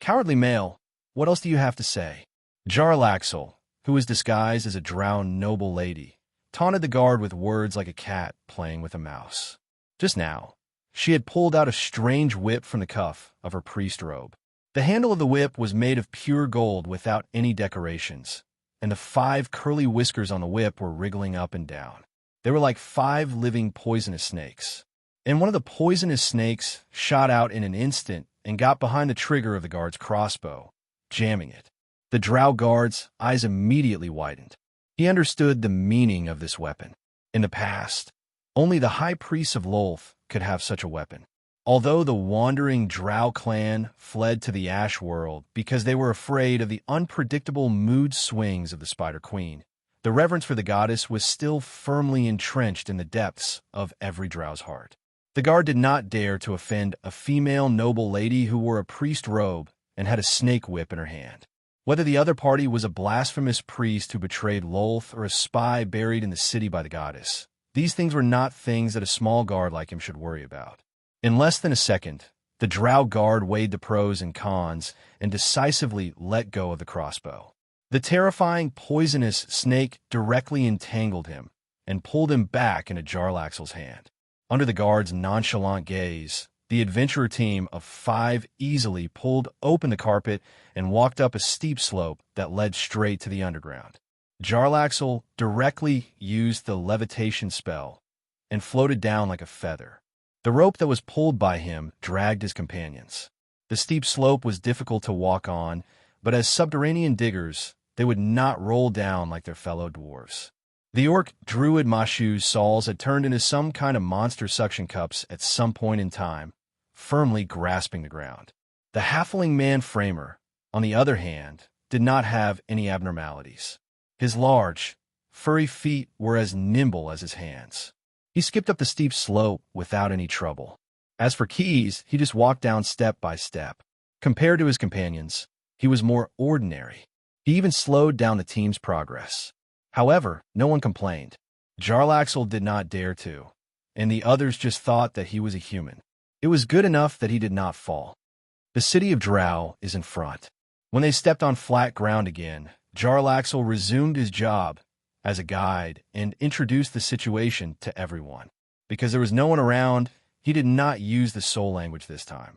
Cowardly male, what else do you have to say? Jarlaxle, who was disguised as a drow noble lady, taunted the guard with words like a cat playing with a mouse. Just now, she had pulled out a strange whip from the cuff of her priest robe. The handle of the whip was made of pure gold without any decorations, and the 5 curly whiskers on the whip were wriggling up and down. They were like 5 living poisonous snakes. And one of the poisonous snakes shot out in an instant and got behind the trigger of the guard's crossbow, jamming it. The drow guard's eyes immediately widened. He understood the meaning of this weapon. In the past, only the high priests of Lolth could have such a weapon. Although the wandering drow clan fled to the Ash World because they were afraid of the unpredictable mood swings of the Spider Queen, the reverence for the goddess was still firmly entrenched in the depths of every drow's heart. The guard did not dare to offend a female noble lady who wore a priest robe and had a snake whip in her hand. Whether the other party was a blasphemous priest who betrayed Lolth or a spy buried in the city by the goddess, these things were not things that a small guard like him should worry about. In less than a second, the drow guard weighed the pros and cons and decisively let go of the crossbow. The terrifying, poisonous snake directly entangled him and pulled him back into Jarlaxle's hand. Under the guard's nonchalant gaze, the adventurer team of 5 easily pulled open the carpet and walked up a steep slope that led straight to the underground. Jarlaxle directly used the levitation spell and floated down like a feather. The rope that was pulled by him dragged his companions. The steep slope was difficult to walk on, but as subterranean diggers, they would not roll down like their fellow dwarves. The orc druid Mashu's saws had turned into some kind of monster suction cups at some point in time, firmly grasping the ground. The halfling man Framer, on the other hand, did not have any abnormalities. His large, furry feet were as nimble as his hands. He skipped up the steep slope without any trouble. As for Keys, he just walked down step by step. Compared to his companions, he was more ordinary. He even slowed down the team's progress. However, no one complained. Jarlaxle did not dare to, and the others just thought that he was a human. It was good enough that he did not fall. The city of Drow is in front. When they stepped on flat ground again, Jarlaxle resumed his job as a guide and introduced the situation to everyone. Because there was no one around, he did not use the soul language this time.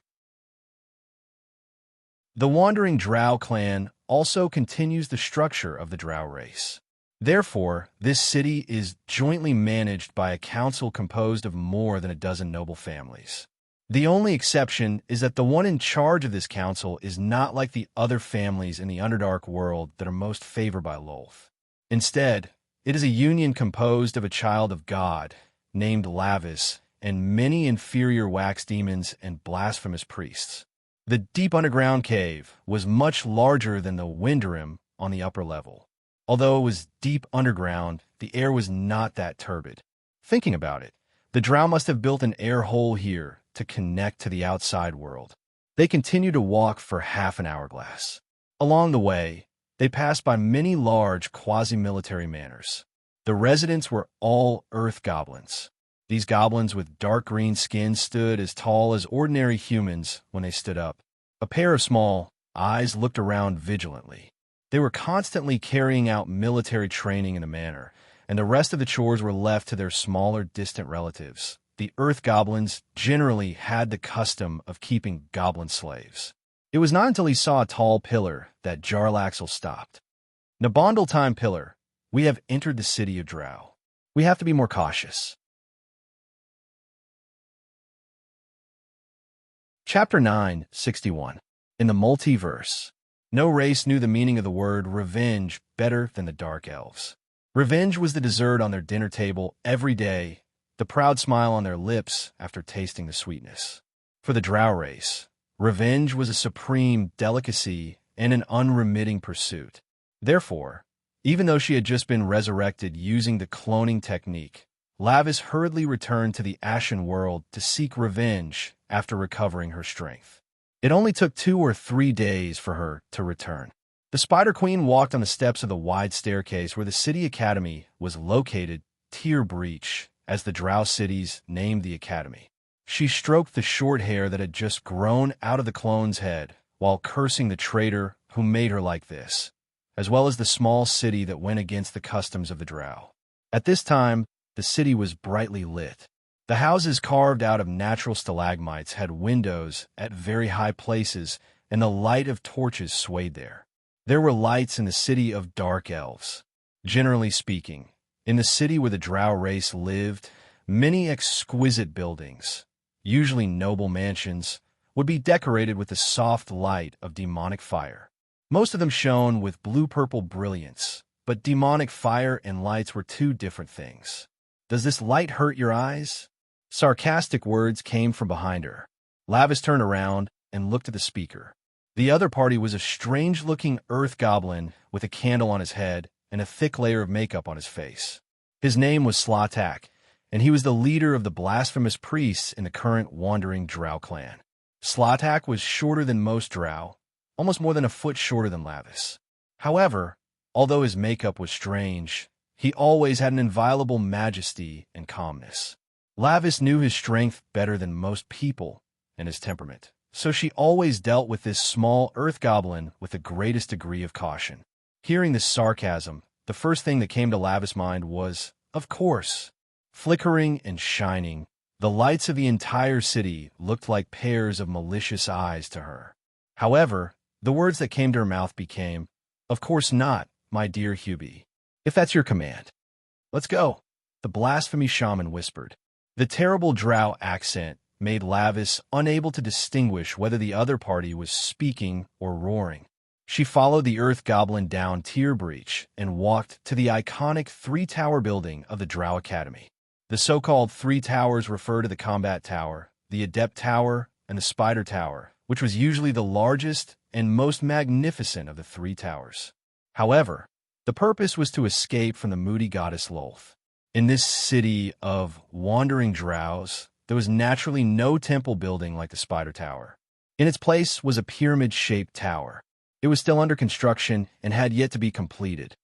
The Wandering Drow clan also continues the structure of the Drow race. Therefore, this city is jointly managed by a council composed of more than a dozen noble families. The only exception is that the one in charge of this council is not like the other families in the Underdark world that are most favored by Lolth. Instead, it is a union composed of a child of God named Lavis and many inferior wax demons and blasphemous priests. The deep underground cave was much larger than the Windarim on the upper level. Although it was deep underground, the air was not that turbid. Thinking about it, the Drow must have built an air hole here to connect to the outside world. They continued to walk for half an hourglass. Along the way, they passed by many large quasi-military manors. The residents were all earth goblins. These goblins with dark green skin stood as tall as ordinary humans when they stood up. A pair of small eyes looked around vigilantly. They were constantly carrying out military training in the manor, and the rest of the chores were left to their smaller, distant relatives. The earth goblins generally had the custom of keeping goblin slaves. It was not until he saw a tall pillar that Jarlaxle stopped. Nabondal time pillar, we have entered the city of Drow. We have to be more cautious. Chapter 9:61. In the Multiverse. No race knew the meaning of the word revenge better than the Dark Elves. Revenge was the dessert on their dinner table every day, the proud smile on their lips after tasting the sweetness. For the Drow race, revenge was a supreme delicacy and an unremitting pursuit. Therefore, even though she had just been resurrected using the cloning technique, Lavis hurriedly returned to the Ashen world to seek revenge after recovering her strength. It only took 2 or 3 days for her to return. The Spider Queen walked on the steps of the wide staircase where the city academy was located, Tier Breach, as the Drow cities named the academy. She stroked the short hair that had just grown out of the clone's head, while cursing the traitor who made her like this, as well as the small city that went against the customs of the Drow. At this time, the city was brightly lit. The houses carved out of natural stalagmites had windows at very high places, and the light of torches swayed there. There were lights in the city of Dark Elves. Generally speaking, in the city where the Drow race lived, many exquisite buildings, usually noble mansions, would be decorated with the soft light of demonic fire. Most of them shone with blue-purple brilliance, but demonic fire and lights were two different things. Does this light hurt your eyes? Sarcastic words came from behind her. Lavis turned around and looked at the speaker. The other party was a strange-looking earth goblin with a candle on his head and a thick layer of makeup on his face. His name was Slatak, and he was the leader of the blasphemous priests in the current Wandering Drow clan. Slatak was shorter than most Drow, almost more than a foot shorter than Lavis. However, although his makeup was strange, he always had an inviolable majesty and calmness. Lavis knew his strength better than most people and his temperament, so she always dealt with this small earth goblin with the greatest degree of caution. Hearing this sarcasm, the first thing that came to Lavis' mind was, of course. Flickering and shining, the lights of the entire city looked like pairs of malicious eyes to her. However, the words that came to her mouth became, "Of course not, my dear Hubie. If that's your command. Let's go," the blasphemy shaman whispered. The terrible Drow accent made Lavis unable to distinguish whether the other party was speaking or roaring. She followed the earth goblin down Tier Breach and walked to the iconic 3-tower building of the Drow Academy. The so-called 3 towers refer to the Combat Tower, the Adept Tower, and the Spider Tower, which was usually the largest and most magnificent of the 3 towers. However, the purpose was to escape from the moody goddess Lolth. In this city of wandering Drows, there was naturally no temple building like the Spider Tower. In its place was a pyramid-shaped tower. It was still under construction and had yet to be completed.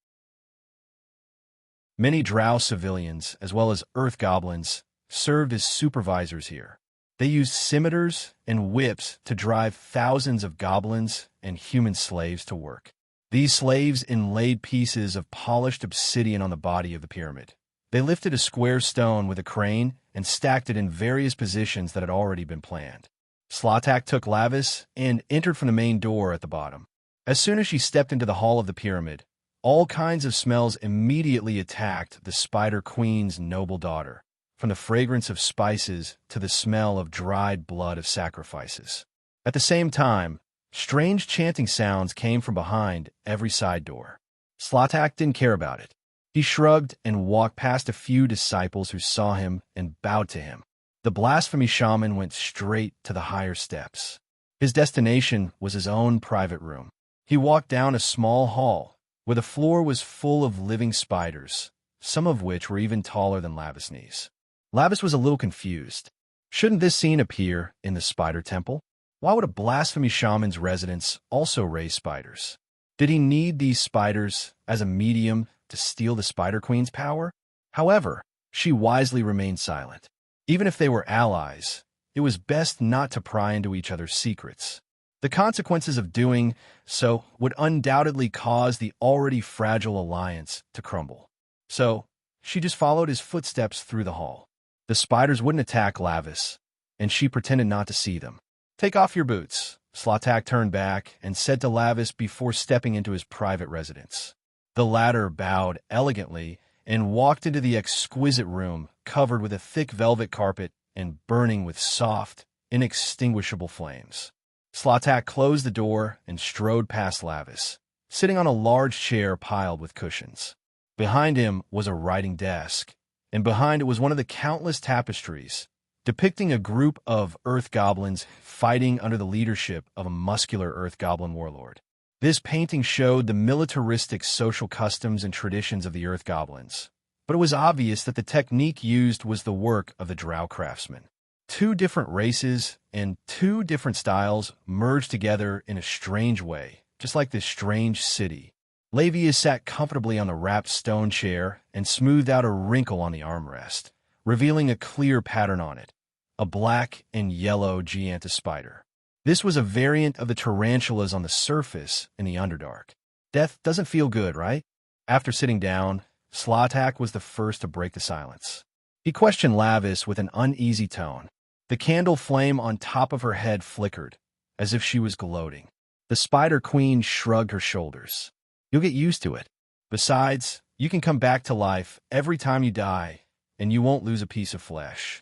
Many Drow civilians, as well as earth goblins, served as supervisors here. They used scimitars and whips to drive thousands of goblins and human slaves to work. These slaves inlaid pieces of polished obsidian on the body of the pyramid. They lifted a square stone with a crane and stacked it in various positions that had already been planned. Slatak took Lavis and entered from the main door at the bottom. As soon as she stepped into the hall of the pyramid, all kinds of smells immediately attacked the Spider Queen's noble daughter, from the fragrance of spices to the smell of dried blood of sacrifices. At the same time, strange chanting sounds came from behind every side door. Slatak didn't care about it. He shrugged and walked past a few disciples who saw him and bowed to him. The blasphemy shaman went straight to the higher steps. His destination was his own private room. He walked down a small hall where the floor was full of living spiders, some of which were even taller than Lavis' knees. Lavis was a little confused. Shouldn't this scene appear in the spider temple? Why would a blasphemy shaman's residence also raise spiders? Did he need these spiders as a medium to steal the Spider Queen's power? However, she wisely remained silent. Even if they were allies, it was best not to pry into each other's secrets. The consequences of doing so would undoubtedly cause the already fragile alliance to crumble. So, she just followed his footsteps through the hall. The spiders wouldn't attack Lavis, and she pretended not to see them. "Take off your boots," Slatak turned back and said to Lavis before stepping into his private residence. The latter bowed elegantly and walked into the exquisite room covered with a thick velvet carpet and burning with soft, inextinguishable flames. Slatak closed the door and strode past Lavis, sitting on a large chair piled with cushions. Behind him was a writing desk, and behind it was one of the countless tapestries depicting a group of earth goblins fighting under the leadership of a muscular earth goblin warlord. This painting showed the militaristic social customs and traditions of the earth goblins, but it was obvious that the technique used was the work of the drow craftsmen. Two different races and two different styles merged together in a strange way, just like this strange city. Lavius sat comfortably on the wrapped stone chair and smoothed out a wrinkle on the armrest, revealing a clear pattern on it, a black and yellow gianta spider. This was a variant of the tarantulas on the surface in the Underdark. Death doesn't feel good, right? After sitting down, Slatak was the first to break the silence. He questioned Lavis with an uneasy tone. The candle flame on top of her head flickered, as if she was gloating. The Spider Queen shrugged her shoulders. "You'll get used to it. Besides, you can come back to life every time you die, and you won't lose a piece of flesh.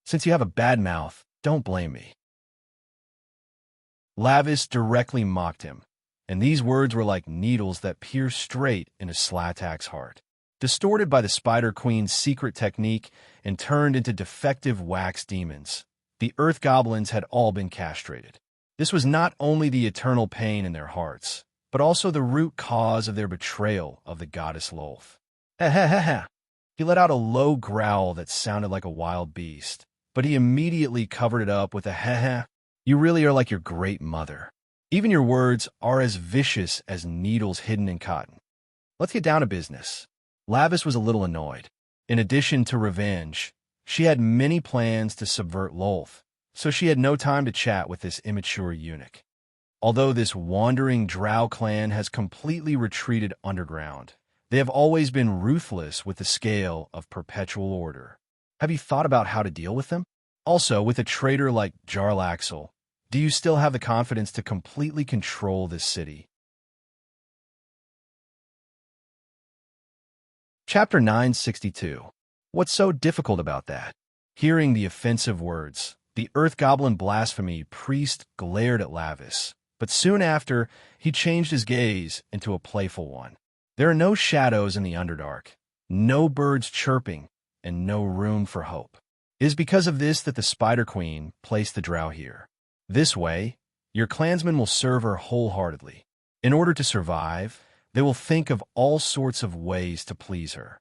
Since you have a bad mouth, don't blame me." Lavis directly mocked him, and these words were like needles that pierced straight into Slatak's heart. Distorted by the Spider Queen's secret technique and turned into defective wax demons, the Earth Goblins had all been castrated. This was not only the eternal pain in their hearts, but also the root cause of their betrayal of the goddess Lolth. "Ha ha ha ha!" He let out a low growl that sounded like a wild beast, but he immediately covered it up with a "ha ha." "You really are like your great mother. Even your words are as vicious as needles hidden in cotton. Let's get down to business." Lavis was a little annoyed. In addition to revenge, she had many plans to subvert Lolth, so she had no time to chat with this immature eunuch. Although this wandering drow clan has completely retreated underground, they have always been ruthless with the scale of perpetual order. Have you thought about how to deal with them? Also, with a traitor like Jarlaxle, do you still have the confidence to completely control this city? Chapter 962. What's so difficult about that? Hearing the offensive words, the Earth Goblin blasphemy priest glared at Lavis, but soon after, he changed his gaze into a playful one. There are no shadows in the Underdark, no birds chirping, and no room for hope. It is because of this that the Spider Queen placed the drow here. This way, your clansmen will serve her wholeheartedly. In order to survive, they will think of all sorts of ways to please her.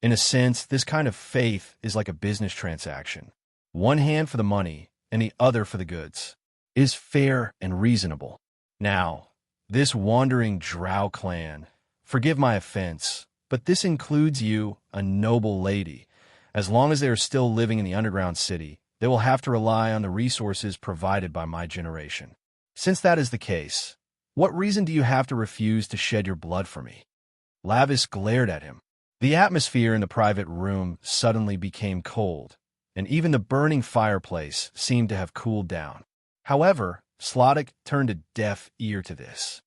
In a sense, this kind of faith is like a business transaction. One hand for the money and the other for the goods. It is fair and reasonable. Now, this wandering drow clan, forgive my offense, but this includes you, a noble lady. As long as they are still living in the underground city, they will have to rely on the resources provided by my generation. Since that is the case, what reason do you have to refuse to shed your blood for me?" Lavis glared at him. The atmosphere in the private room suddenly became cold, and even the burning fireplace seemed to have cooled down. However, Slodic turned a deaf ear to this.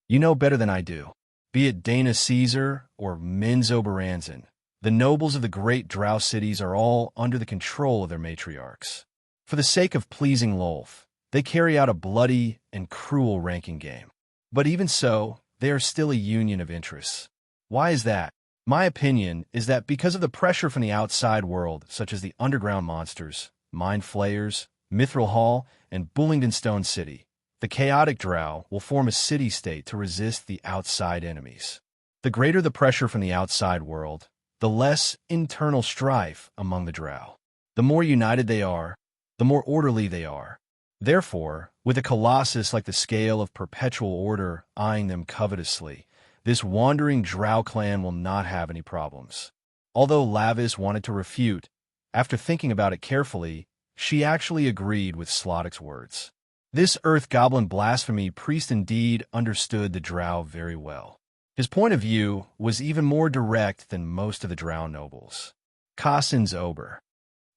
"You know better than I do. Be it Dana Caesar or Minzo Baranzan, the nobles of the great drow cities are all under the control of their matriarchs. For the sake of pleasing Lolth, they carry out a bloody and cruel ranking game. But even so, they are still a union of interests. Why is that? My opinion is that because of the pressure from the outside world, such as the underground monsters, mind flayers, Mithril Hall, and Bullingdon Stone City, the chaotic drow will form a city-state to resist the outside enemies. The greater the pressure from the outside world, the less internal strife among the drow. The more united they are, the more orderly they are. Therefore, with a colossus like the Scale of Perpetual Order eyeing them covetously, this wandering drow clan will not have any problems." Although Lavis wanted to refute, after thinking about it carefully, she actually agreed with Slodic's words. This Earth Goblin blasphemy priest indeed understood the drow very well. His point of view was even more direct than most of the drow nobles. Kassin's Ober.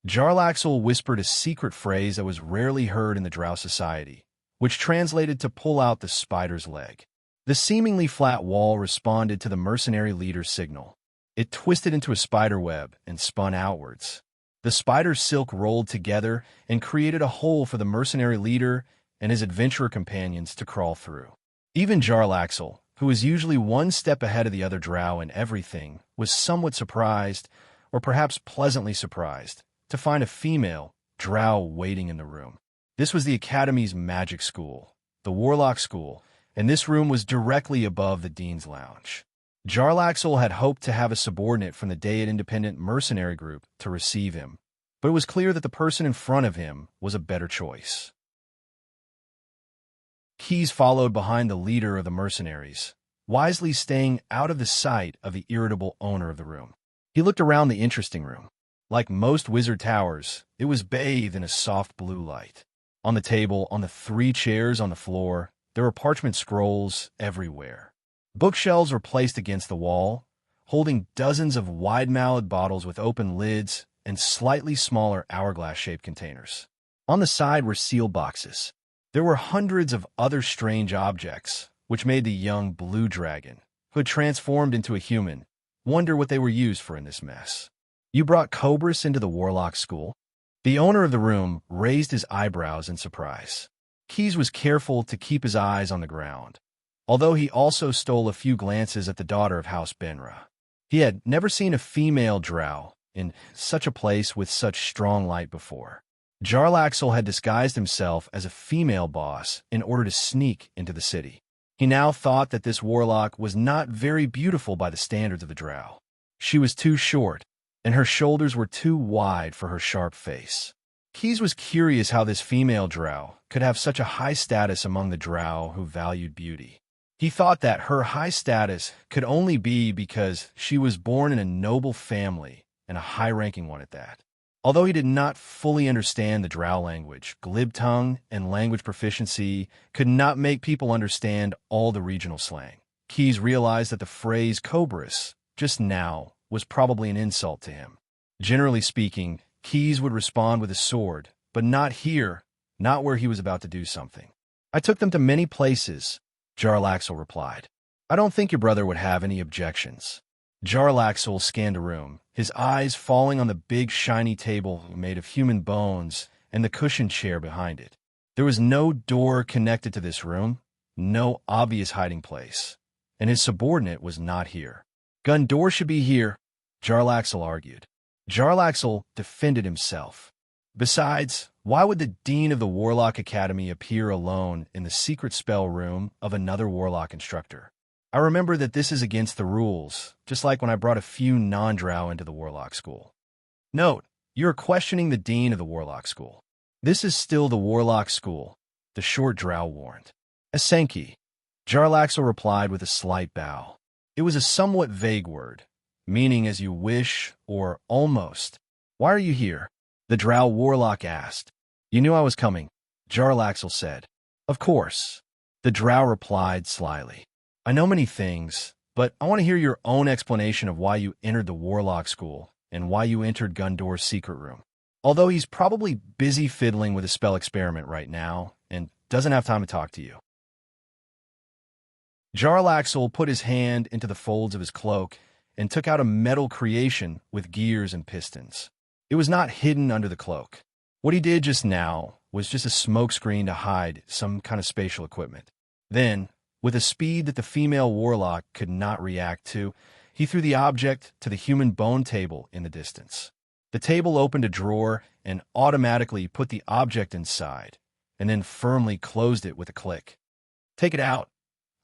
Jarlaxle whispered a secret phrase that was rarely heard in the drow society, which translated to pull out the spider's leg. The seemingly flat wall responded to the mercenary leader's signal. It twisted into a spider web and spun outwards. The spider's silk rolled together and created a hole for the mercenary leader and his adventurer companions to crawl through. Even Jarlaxle, who was usually one step ahead of the other drow in everything, was somewhat surprised, or perhaps pleasantly surprised, to find a female drow waiting in the room. This was the Academy's magic school, the Warlock School, and this room was directly above the Dean's Lounge. Jarlaxle had hoped to have a subordinate from the Dayad Independent Mercenary Group to receive him, but it was clear that the person in front of him was a better choice. Keys followed behind the leader of the mercenaries, wisely staying out of the sight of the irritable owner of the room. He looked around the interesting room. Like most wizard towers, it was bathed in a soft blue light. On the table, on the 3 chairs on the floor, there were parchment scrolls everywhere. Bookshelves were placed against the wall, holding dozens of wide-mouthed bottles with open lids and slightly smaller hourglass-shaped containers. On the side were seal boxes. There were hundreds of other strange objects, which made the young blue dragon, who had transformed into a human, wonder what they were used for in this mess. "You brought Cobras into the Warlock School?" The owner of the room raised his eyebrows in surprise. Keys was careful to keep his eyes on the ground, although he also stole a few glances at the daughter of House Benra. He had never seen a female drow in such a place with such strong light before. Jarlaxle had disguised himself as a female boss in order to sneak into the city. He now thought that this warlock was not very beautiful by the standards of the drow. She was too short, and her shoulders were too wide for her sharp face. Keys was curious how this female drow could have such a high status among the drow who valued beauty. He thought that her high status could only be because she was born in a noble family, and a high-ranking one at that. Although he did not fully understand the drow language, glib tongue and language proficiency could not make people understand all the regional slang. Keys realized that the phrase Cobras, just now, was probably an insult to him. Generally speaking, Keys would respond with a sword, but not here, not where he was about to do something. "I took them to many places," Jarlaxle replied. "I don't think your brother would have any objections." Jarlaxle scanned the room, his eyes falling on the big shiny table made of human bones and the cushioned chair behind it. There was no door connected to this room, no obvious hiding place, and his subordinate was not here. "Gundor should be here," Jarlaxle argued. Jarlaxle defended himself. Besides, why would the Dean of the Warlock Academy appear alone in the secret spell room of another Warlock instructor? I remember that this is against the rules, just like when I brought a few non-drow into the Warlock School. Note, you are questioning the Dean of the Warlock School. This is still the Warlock School, the short drow warned. "Asenki," Jarlaxle replied with a slight bow. It was a somewhat vague word, meaning as you wish or almost. "Why are you here?" The Drow Warlock asked. You knew I was coming, Jarlaxle said. Of course, the Drow replied slyly. I know many things, but I want to hear your own explanation of why you entered the Warlock School and why you entered Gundor's secret room. Although he's probably busy fiddling with a spell experiment right now and doesn't have time to talk to you. Jarlaxle put his hand into the folds of his cloak and took out a metal creation with gears and pistons. It was not hidden under the cloak. What he did just now was just a smokescreen to hide some kind of spatial equipment. Then, with a speed that the female warlock could not react to, he threw the object to the human bone table in the distance. The table opened a drawer and automatically put the object inside, and then firmly closed it with a click. Take it out.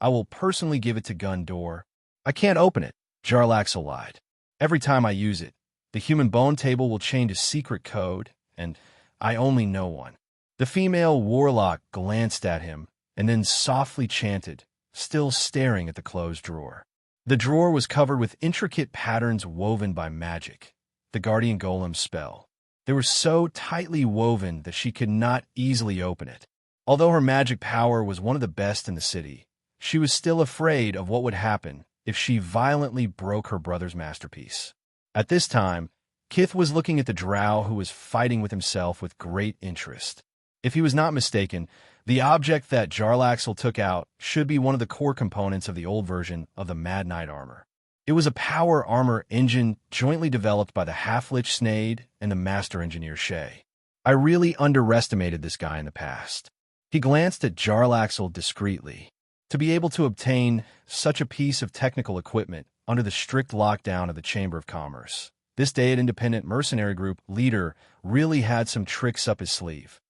I will personally give it to Gundor. I can't open it, Jarlaxle lied. Every time I use it, the human bone table will change a secret code, and I only know one. The female warlock glanced at him and then softly chanted, still staring at the closed drawer. The drawer was covered with intricate patterns woven by magic, the Guardian Golem spell. They were so tightly woven that she could not easily open it. Although her magic power was one of the best in the city, she was still afraid of what would happen if she violently broke her brother's masterpiece. At this time, Kith was looking at the drow who was fighting with himself with great interest. If he was not mistaken, the object that Jarlaxle took out should be one of the core components of the old version of the Mad Knight armor. It was a power armor engine jointly developed by the Half-Lich Snade and the Master Engineer Shay. I really underestimated this guy in the past. He glanced at Jarlaxle discreetly. To be able to obtain such a piece of technical equipment under the strict lockdown of the Chamber of Commerce, this Dayad Independent Mercenary Group leader really had some tricks up his sleeve.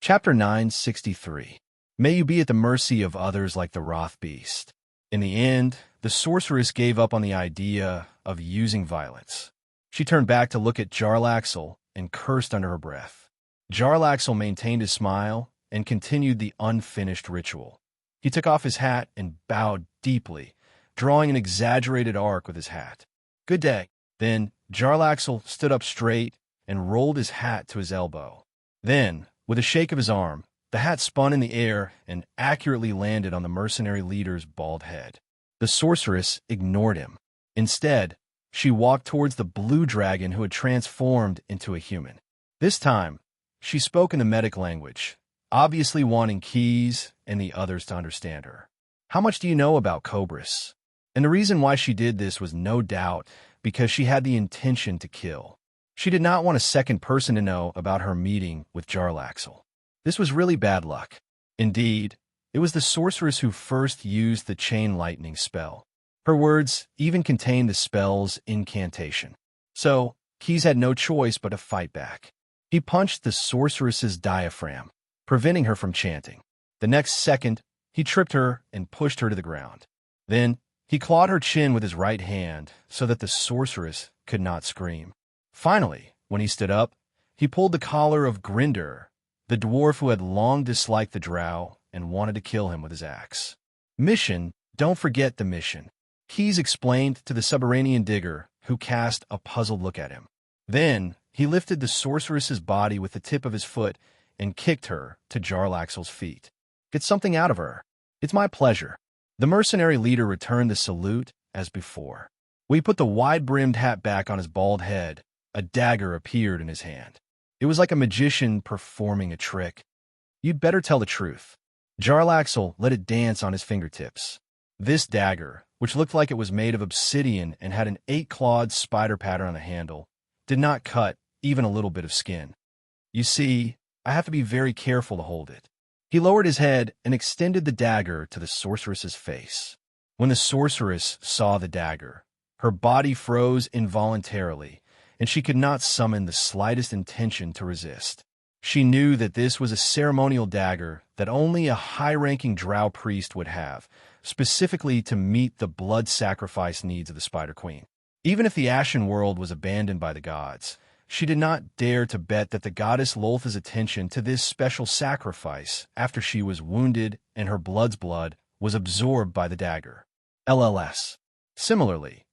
Chapter 963. May you be at the mercy of others like the Wrath Beast. In the end, the sorceress gave up on the idea of using violence. She turned back to look at Jarlaxle and cursed under her breath. Jarlaxle maintained his smile and continued the unfinished ritual. He took off his hat and bowed deeply, drawing an exaggerated arc with his hat. Good day. Then Jarlaxle stood up straight and rolled his hat to his elbow. Then, with a shake of his arm, the hat spun in the air and accurately landed on the mercenary leader's bald head. The sorceress ignored him. Instead, she walked towards the blue dragon who had transformed into a human. This time, she spoke in the medic language, obviously wanting Keys and the others to understand her. How much do you know about Cobras? And the reason why she did this was no doubt because she had the intention to kill. She did not want a second person to know about her meeting with Jarlaxle. This was really bad luck. Indeed, it was the sorceress who first used the chain lightning spell. Her words even contained the spell's incantation. So, Keys had no choice but to fight back. He punched the sorceress's diaphragm, preventing her from chanting. The next second, he tripped her and pushed her to the ground. Then, he clawed her chin with his right hand so that the sorceress could not scream. Finally, when he stood up, he pulled the collar of Grinder, the dwarf who had long disliked the drow and wanted to kill him with his axe. Mission, don't forget the mission. Keys explained to the subterranean digger, who cast a puzzled look at him. Then, he lifted the sorceress's body with the tip of his foot and kicked her to Jarlaxle's feet. Get something out of her. It's my pleasure. The mercenary leader returned the salute as before. When he put the wide-brimmed hat back on his bald head, a dagger appeared in his hand. It was like a magician performing a trick. You'd better tell the truth. Jarlaxle let it dance on his fingertips. This dagger, which looked like it was made of obsidian and had an 8-clawed spider pattern on the handle, did not cut even a little bit of skin. You see, I have to be very careful to hold it. He lowered his head and extended the dagger to the sorceress's face. When the sorceress saw the dagger, her body froze involuntarily, and she could not summon the slightest intention to resist. She knew that this was a ceremonial dagger that only a high-ranking drow priest would have, specifically to meet the blood sacrifice needs of the Spider Queen. Even if the Ashen World was abandoned by the gods, she did not dare to bet that the goddess Loltha's attention to this special sacrifice after she was wounded and her blood's blood was absorbed by the dagger. LLS. Similarly,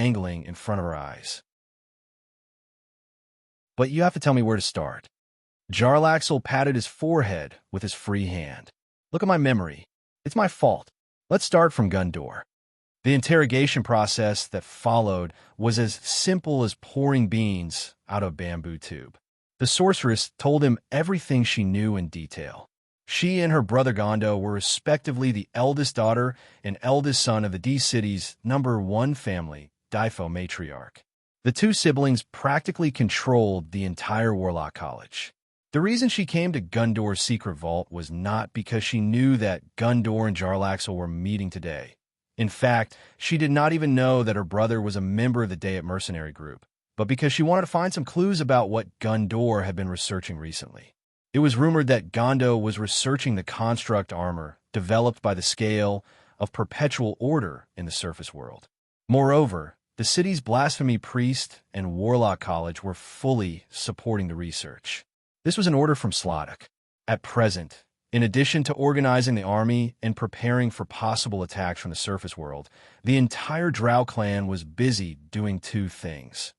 dangling in front of her eyes. But you have to tell me where to start. Jarlaxle patted his forehead with his free hand. Look at my memory. It's my fault. Let's start from Gundor. The interrogation process that followed was as simple as pouring beans out of a bamboo tube. The sorceress told him everything she knew in detail. She and her brother Gondo were respectively the eldest daughter and eldest son of the D City's #1 family, Difo matriarch. The two siblings practically controlled the entire Warlock College. The reason she came to Gundor's secret vault was not because she knew that Gundor and Jarlaxle were meeting today. In fact, she did not even know that her brother was a member of the Dayat mercenary group, but because she wanted to find some clues about what Gundor had been researching recently. It was rumored that Gondo was researching the construct armor developed by the scale of perpetual order in the surface world. Moreover, the city's blasphemy priest and Warlock College were fully supporting the research. This was an order from Slodok. At present, in addition to organizing the army and preparing for possible attacks from the surface world, the entire Drow clan was busy doing two things.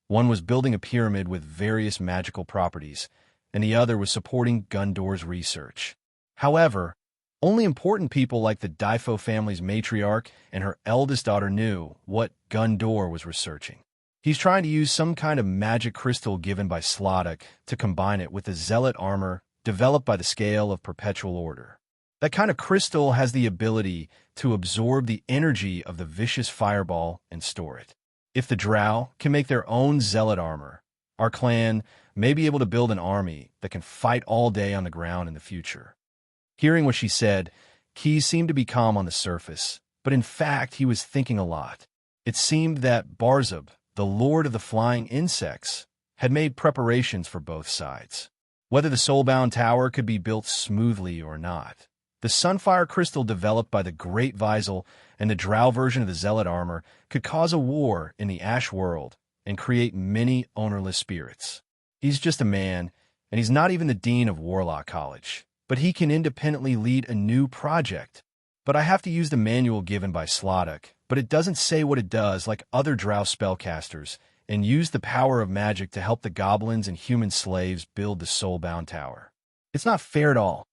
One was building a pyramid with various magical properties, and the other was supporting Gundor's research. However, only important people like the Difo family's matriarch and her eldest daughter knew what Gundor was researching. He's trying to use some kind of magic crystal given by Slodok to combine it with the zealot armor developed by the scale of perpetual order. That kind of crystal has the ability to absorb the energy of the vicious fireball and store it. If the Drow can make their own zealot armor, our clan may be able to build an army that can fight all day on the ground in the future. Hearing what she said, Keyes seemed to be calm on the surface, but in fact he was thinking a lot. It seemed that Barzub, the lord of the flying insects, had made preparations for both sides. Whether the soulbound tower could be built smoothly or not, the sunfire crystal developed by the Great Visel and the Drow version of the zealot armor could cause a war in the Ash world and create many ownerless spirits. He's just a man, and he's not even the dean of Warlock College, but he can independently lead a new project. But I have to use the manual given by Slodok, but it doesn't say what it does like other Drow spellcasters, and use the power of magic to help the goblins and human slaves build the soulbound tower. It's not fair at all.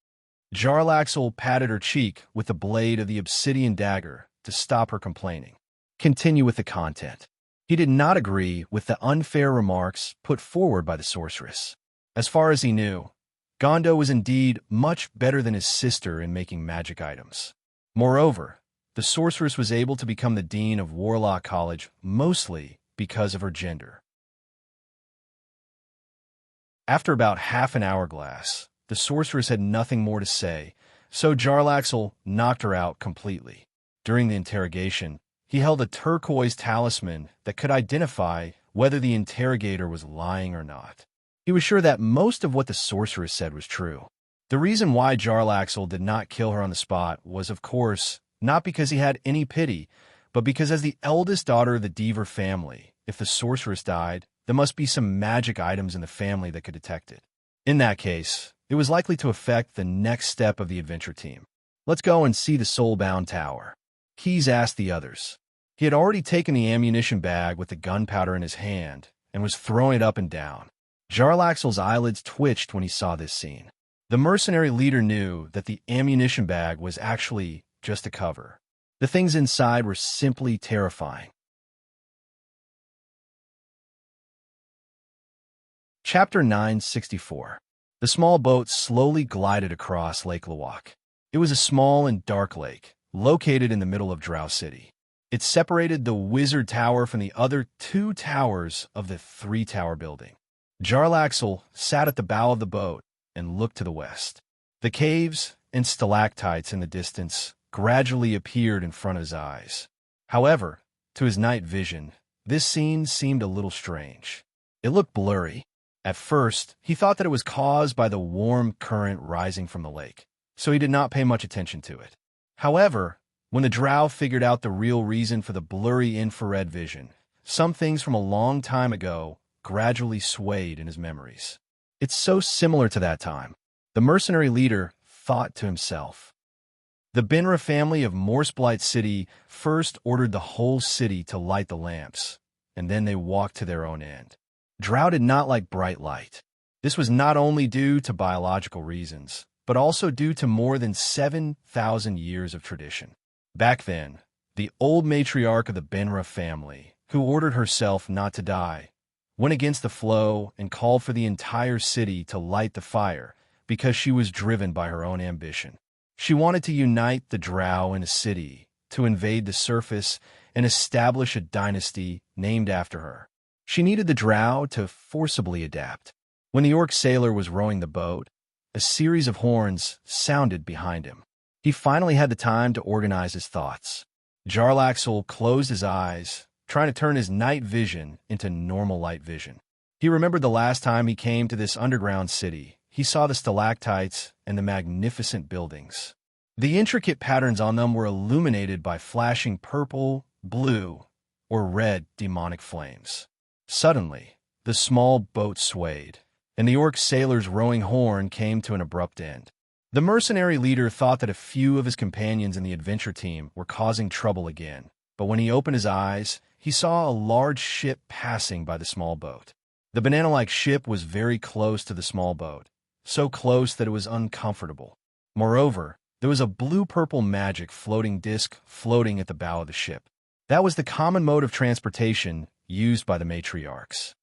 Jarlaxle patted her cheek with the blade of the obsidian dagger to stop her complaining. Continue with the content. He did not agree with the unfair remarks put forward by the sorceress. As far as he knew, Gondo was indeed much better than his sister in making magic items. Moreover, the sorceress was able to become the dean of Warlock College mostly because of her gender. After about half an hourglass, the sorceress had nothing more to say, so Jarlaxle knocked her out completely. During the interrogation, he held a turquoise talisman that could identify whether the interrogator was lying or not. He was sure that most of what the sorceress said was true. The reason why Jarlaxle did not kill her on the spot was, of course, not because he had any pity, but because as the eldest daughter of the Deaver family, if the sorceress died, there must be some magic items in the family that could detect it. In that case, it was likely to affect the next step of the adventure team. Let's go and see the soulbound tower. Keyes asked the others. He had already taken the ammunition bag with the gunpowder in his hand and was throwing it up and down. Jarlaxle's eyelids twitched when he saw this scene. The mercenary leader knew that the ammunition bag was actually just a cover. The things inside were simply terrifying. Chapter 964. The small boat slowly glided across Lake Lawak. It was a small and dark lake, located in the middle of Drow City. It separated the Wizard Tower from the other two towers of the three-tower building. Jarlaxle sat at the bow of the boat and looked to the west. The caves and stalactites in the distance gradually appeared in front of his eyes. However, to his night vision, this scene seemed a little strange. It looked blurry. At first, he thought that it was caused by the warm current rising from the lake, so he did not pay much attention to it. However, when the Drow figured out the real reason for the blurry infrared vision, Some things from a long time ago gradually swayed in his memories. It's so similar to that time. The mercenary leader thought to himself. The Binra family of Morseblight City first ordered the whole city to light the lamps, and then they walked to their own end. Drow did not like bright light. This was not only due to biological reasons, but also due to more than 7,000 years of tradition. Back then, the old matriarch of the Binra family, who ordered herself not to die, went against the flow and called for the entire city to light the fire because she was driven by her own ambition. She wanted to unite the Drow in a city, to invade the surface and establish a dynasty named after her. She needed the Drow to forcibly adapt. When the orc sailor was rowing the boat, a series of horns sounded behind him. He finally had the time to organize his thoughts. Jarlaxle closed his eyes, trying to turn his night vision into normal light vision. He remembered the last time he came to this underground city. He saw the stalactites and the magnificent buildings. The intricate patterns on them were illuminated by flashing purple, blue, or red demonic flames. Suddenly, the small boat swayed, and the orc sailor's rowing horn came to an abrupt end. The mercenary leader thought that a few of his companions in the adventure team were causing trouble again, but when he opened his eyes, he saw a large ship passing by the small boat. The banana-like ship was very close to the small boat, so close that it was uncomfortable. Moreover, there was a blue-purple magic floating disc floating at the bow of the ship. That was the common mode of transportation used by the matriarchs.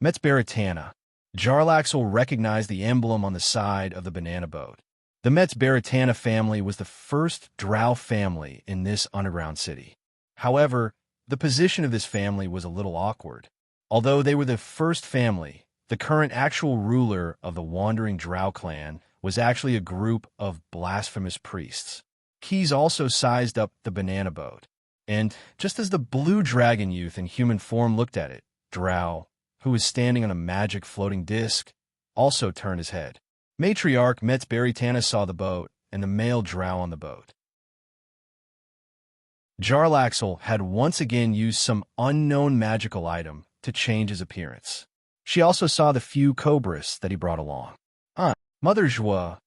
Metzbaratana. Jarlaxle recognized the emblem on the side of the banana boat. The Metzbaratana family was the first Drow family in this underground city. However, the position of this family was a little awkward. Although they were the first family, the current actual ruler of the wandering Drow clan was actually a group of blasphemous priests. Keys also sized up the banana boat, and just as the blue dragon youth in human form looked at it, Drow, who was standing on a magic floating disc, also turned his head. Matriarch Metzbaratana saw the boat and the male Drow on the boat. Jarlaxle had once again used some unknown magical item to change his appearance. She also saw the few cobras that he brought along. Mother Joie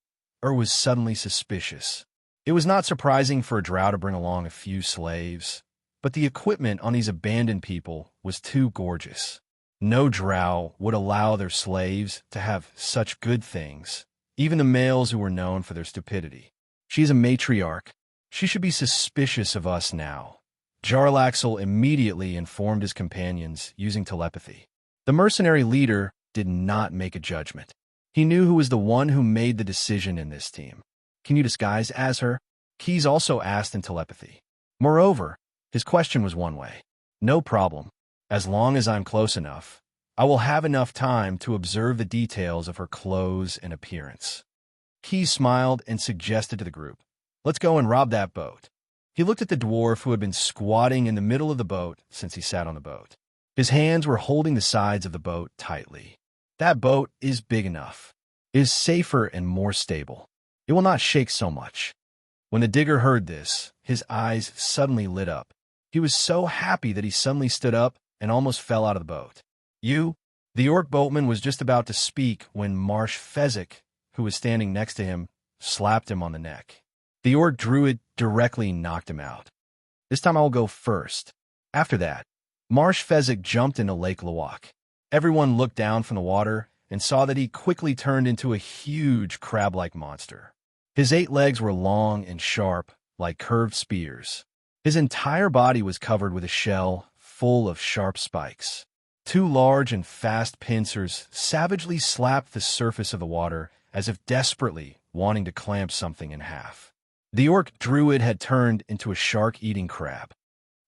was suddenly suspicious. It was not surprising for a Drow to bring along a few slaves, but the equipment on these abandoned people was too gorgeous. No Drow would allow their slaves to have such good things, even the males who were known for their stupidity. She's a matriarch. She should be suspicious of us now. Jarlaxle immediately informed his companions using telepathy. The mercenary leader did not make a judgment. He knew who was the one who made the decision in this team. Can you disguise as her? Keys also asked in telepathy. Moreover, his question was one way. No problem. As long as I'm close enough, I will have enough time to observe the details of her clothes and appearance. Keys smiled and suggested to the group, "Let's go and rob that boat." He looked at the dwarf who had been squatting in the middle of the boat since he sat on the boat. His hands were holding the sides of the boat tightly. That boat is big enough. It is safer and more stable. It will not shake so much. When the digger heard this, his eyes suddenly lit up. He was so happy that he suddenly stood up and almost fell out of the boat. The orc boatman was just about to speak when Marsh Fezzik, who was standing next to him, slapped him on the neck. The orc druid directly knocked him out. This time I will go first. After that, Marsh Fezzik jumped into Lake Lawak. Everyone looked down from the water and saw that he quickly turned into a huge crab-like monster. His 8 legs were long and sharp, like curved spears. His entire body was covered with a shell full of sharp spikes. 2 large and fast pincers savagely slapped the surface of the water as if desperately wanting to clamp something in half. The orc druid had turned into a shark-eating crab.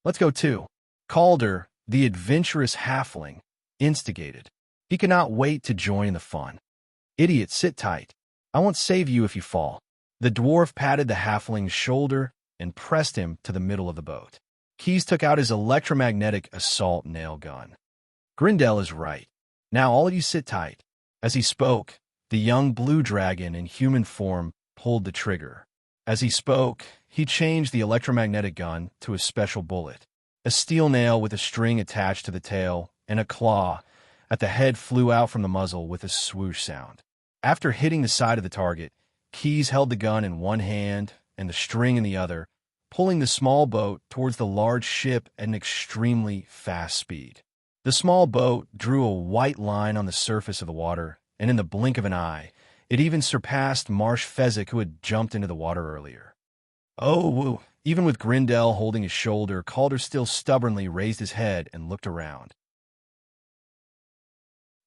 "Let's go too." Calder, the adventurous halfling, instigated. He could not wait to join the fun. "Idiot, sit tight. I won't save you if you fall." The dwarf patted the halfling's shoulder and pressed him to the middle of the boat. Keys took out his electromagnetic assault nail gun. "Grindel is right. Now all of you sit tight." As he spoke, the young blue dragon in human form pulled the trigger. As he spoke, he changed the electromagnetic gun to a special bullet. A steel nail with a string attached to the tail and a claw at the head flew out from the muzzle with a swoosh sound. After hitting the side of the target, Keyes held the gun in one hand and the string in the other, pulling the small boat towards the large ship at an extremely fast speed. The small boat drew a white line on the surface of the water, and in the blink of an eye, it even surpassed Marsh Fezzik, who had jumped into the water earlier. Oh, woo! Even with Grindel holding his shoulder, Calder still stubbornly raised his head and looked around.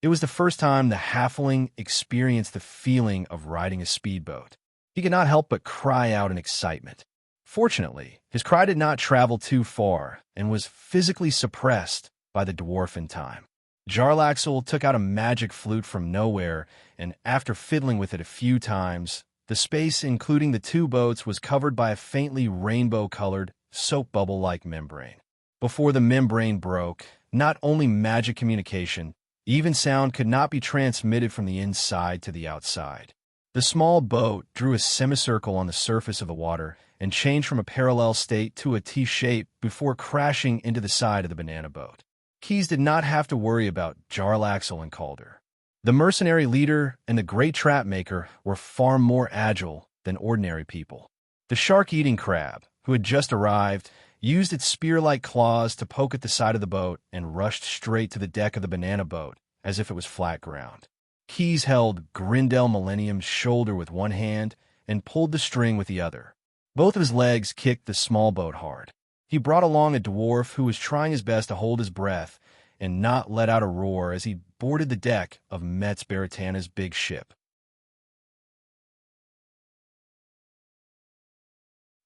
It was the first time the halfling experienced the feeling of riding a speedboat. He could not help but cry out in excitement. Fortunately, his cry did not travel too far and was physically suppressed by the dwarf in time. Jarlaxle took out a magic flute from nowhere, and after fiddling with it a few times, the space, including the two boats, was covered by a faintly rainbow-colored, soap bubble-like membrane. Before the membrane broke, not only magic communication, even sound could not be transmitted from the inside to the outside. The small boat drew a semicircle on the surface of the water and changed from a parallel state to a T shape before crashing into the side of the banana boat. Keyes did not have to worry about Jarlaxle and Calder. The mercenary leader and the great trap maker were far more agile than ordinary people. The shark-eating crab, who had just arrived, used its spear-like claws to poke at the side of the boat and rushed straight to the deck of the banana boat as if it was flat ground. Keyes held Grindel Millennium's shoulder with one hand and pulled the string with the other. Both of his legs kicked the small boat hard. He brought along a dwarf who was trying his best to hold his breath and not let out a roar as he boarded the deck of Metz Baratana's big ship.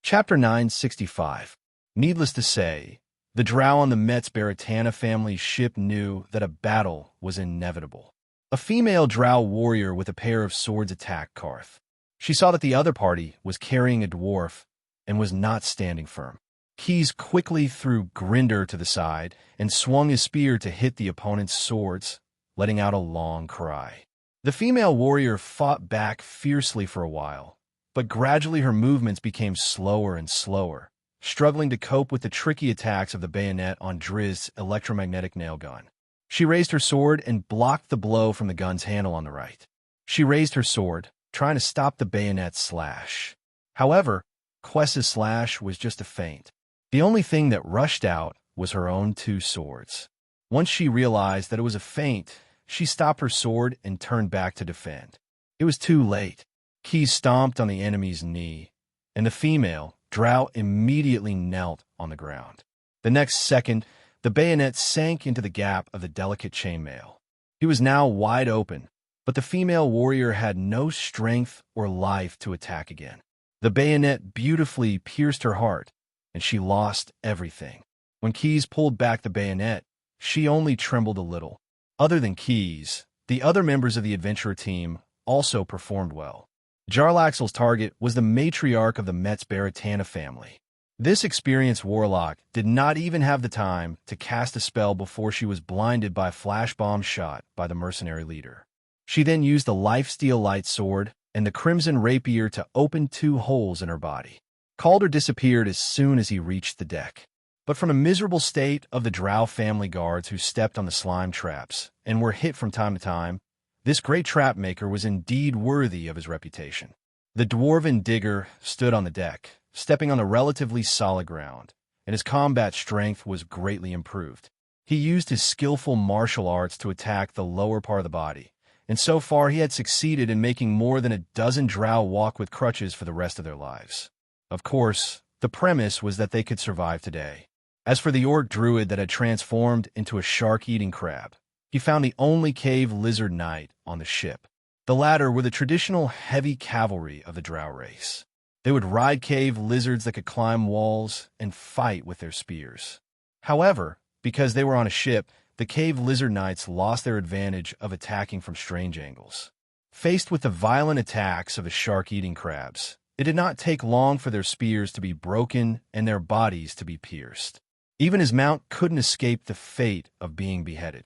Chapter 965. Needless to say, the drow on the Metz Baratana family's ship knew that a battle was inevitable. A female drow warrior with a pair of swords attacked Karth. She saw that the other party was carrying a dwarf and was not standing firm. Keyes quickly threw Grinder to the side and swung his spear to hit the opponent's swords, letting out a long cry. The female warrior fought back fiercely for a while, but gradually her movements became slower and slower, struggling to cope with the tricky attacks of the bayonet on Drizzt's electromagnetic nail gun. She raised her sword and blocked the blow from the gun's handle on the right. She raised her sword, trying to stop the bayonet's slash. However, Quess's slash was just a feint. The only thing that rushed out was her own two swords. Once she realized that it was a feint, she stopped her sword and turned back to defend. It was too late. Keyes stomped on the enemy's knee, and the female, drow, immediately knelt on the ground. The next second, the bayonet sank into the gap of the delicate chainmail. He was now wide open, but the female warrior had no strength or life to attack again. The bayonet beautifully pierced her heart, and she lost everything. When Keyes pulled back the bayonet, she only trembled a little. Other than Keyes, the other members of the adventurer team also performed well. Jarlaxle's target was the matriarch of the Metz Baratana family. This experienced warlock did not even have the time to cast a spell before she was blinded by a flash bomb shot by the mercenary leader. She then used the lifesteal light sword and the crimson rapier to open two holes in her body. Calder disappeared as soon as he reached the deck. But from a miserable state of the drow family guards who stepped on the slime traps and were hit from time to time, this great trap maker was indeed worthy of his reputation. The dwarven digger stood on the deck, stepping on the relatively solid ground, and his combat strength was greatly improved. He used his skillful martial arts to attack the lower part of the body, and so far he had succeeded in making more than a dozen drow walk with crutches for the rest of their lives. Of course, the premise was that they could survive today. As for the orc druid that had transformed into a shark-eating crab, he found the only cave lizard knight on the ship. The latter were the traditional heavy cavalry of the drow race. They would ride cave lizards that could climb walls and fight with their spears. However, because they were on a ship, the cave lizard knights lost their advantage of attacking from strange angles. Faced with the violent attacks of the shark-eating crabs, it did not take long for their spears to be broken and their bodies to be pierced. Even his mount couldn't escape the fate of being beheaded.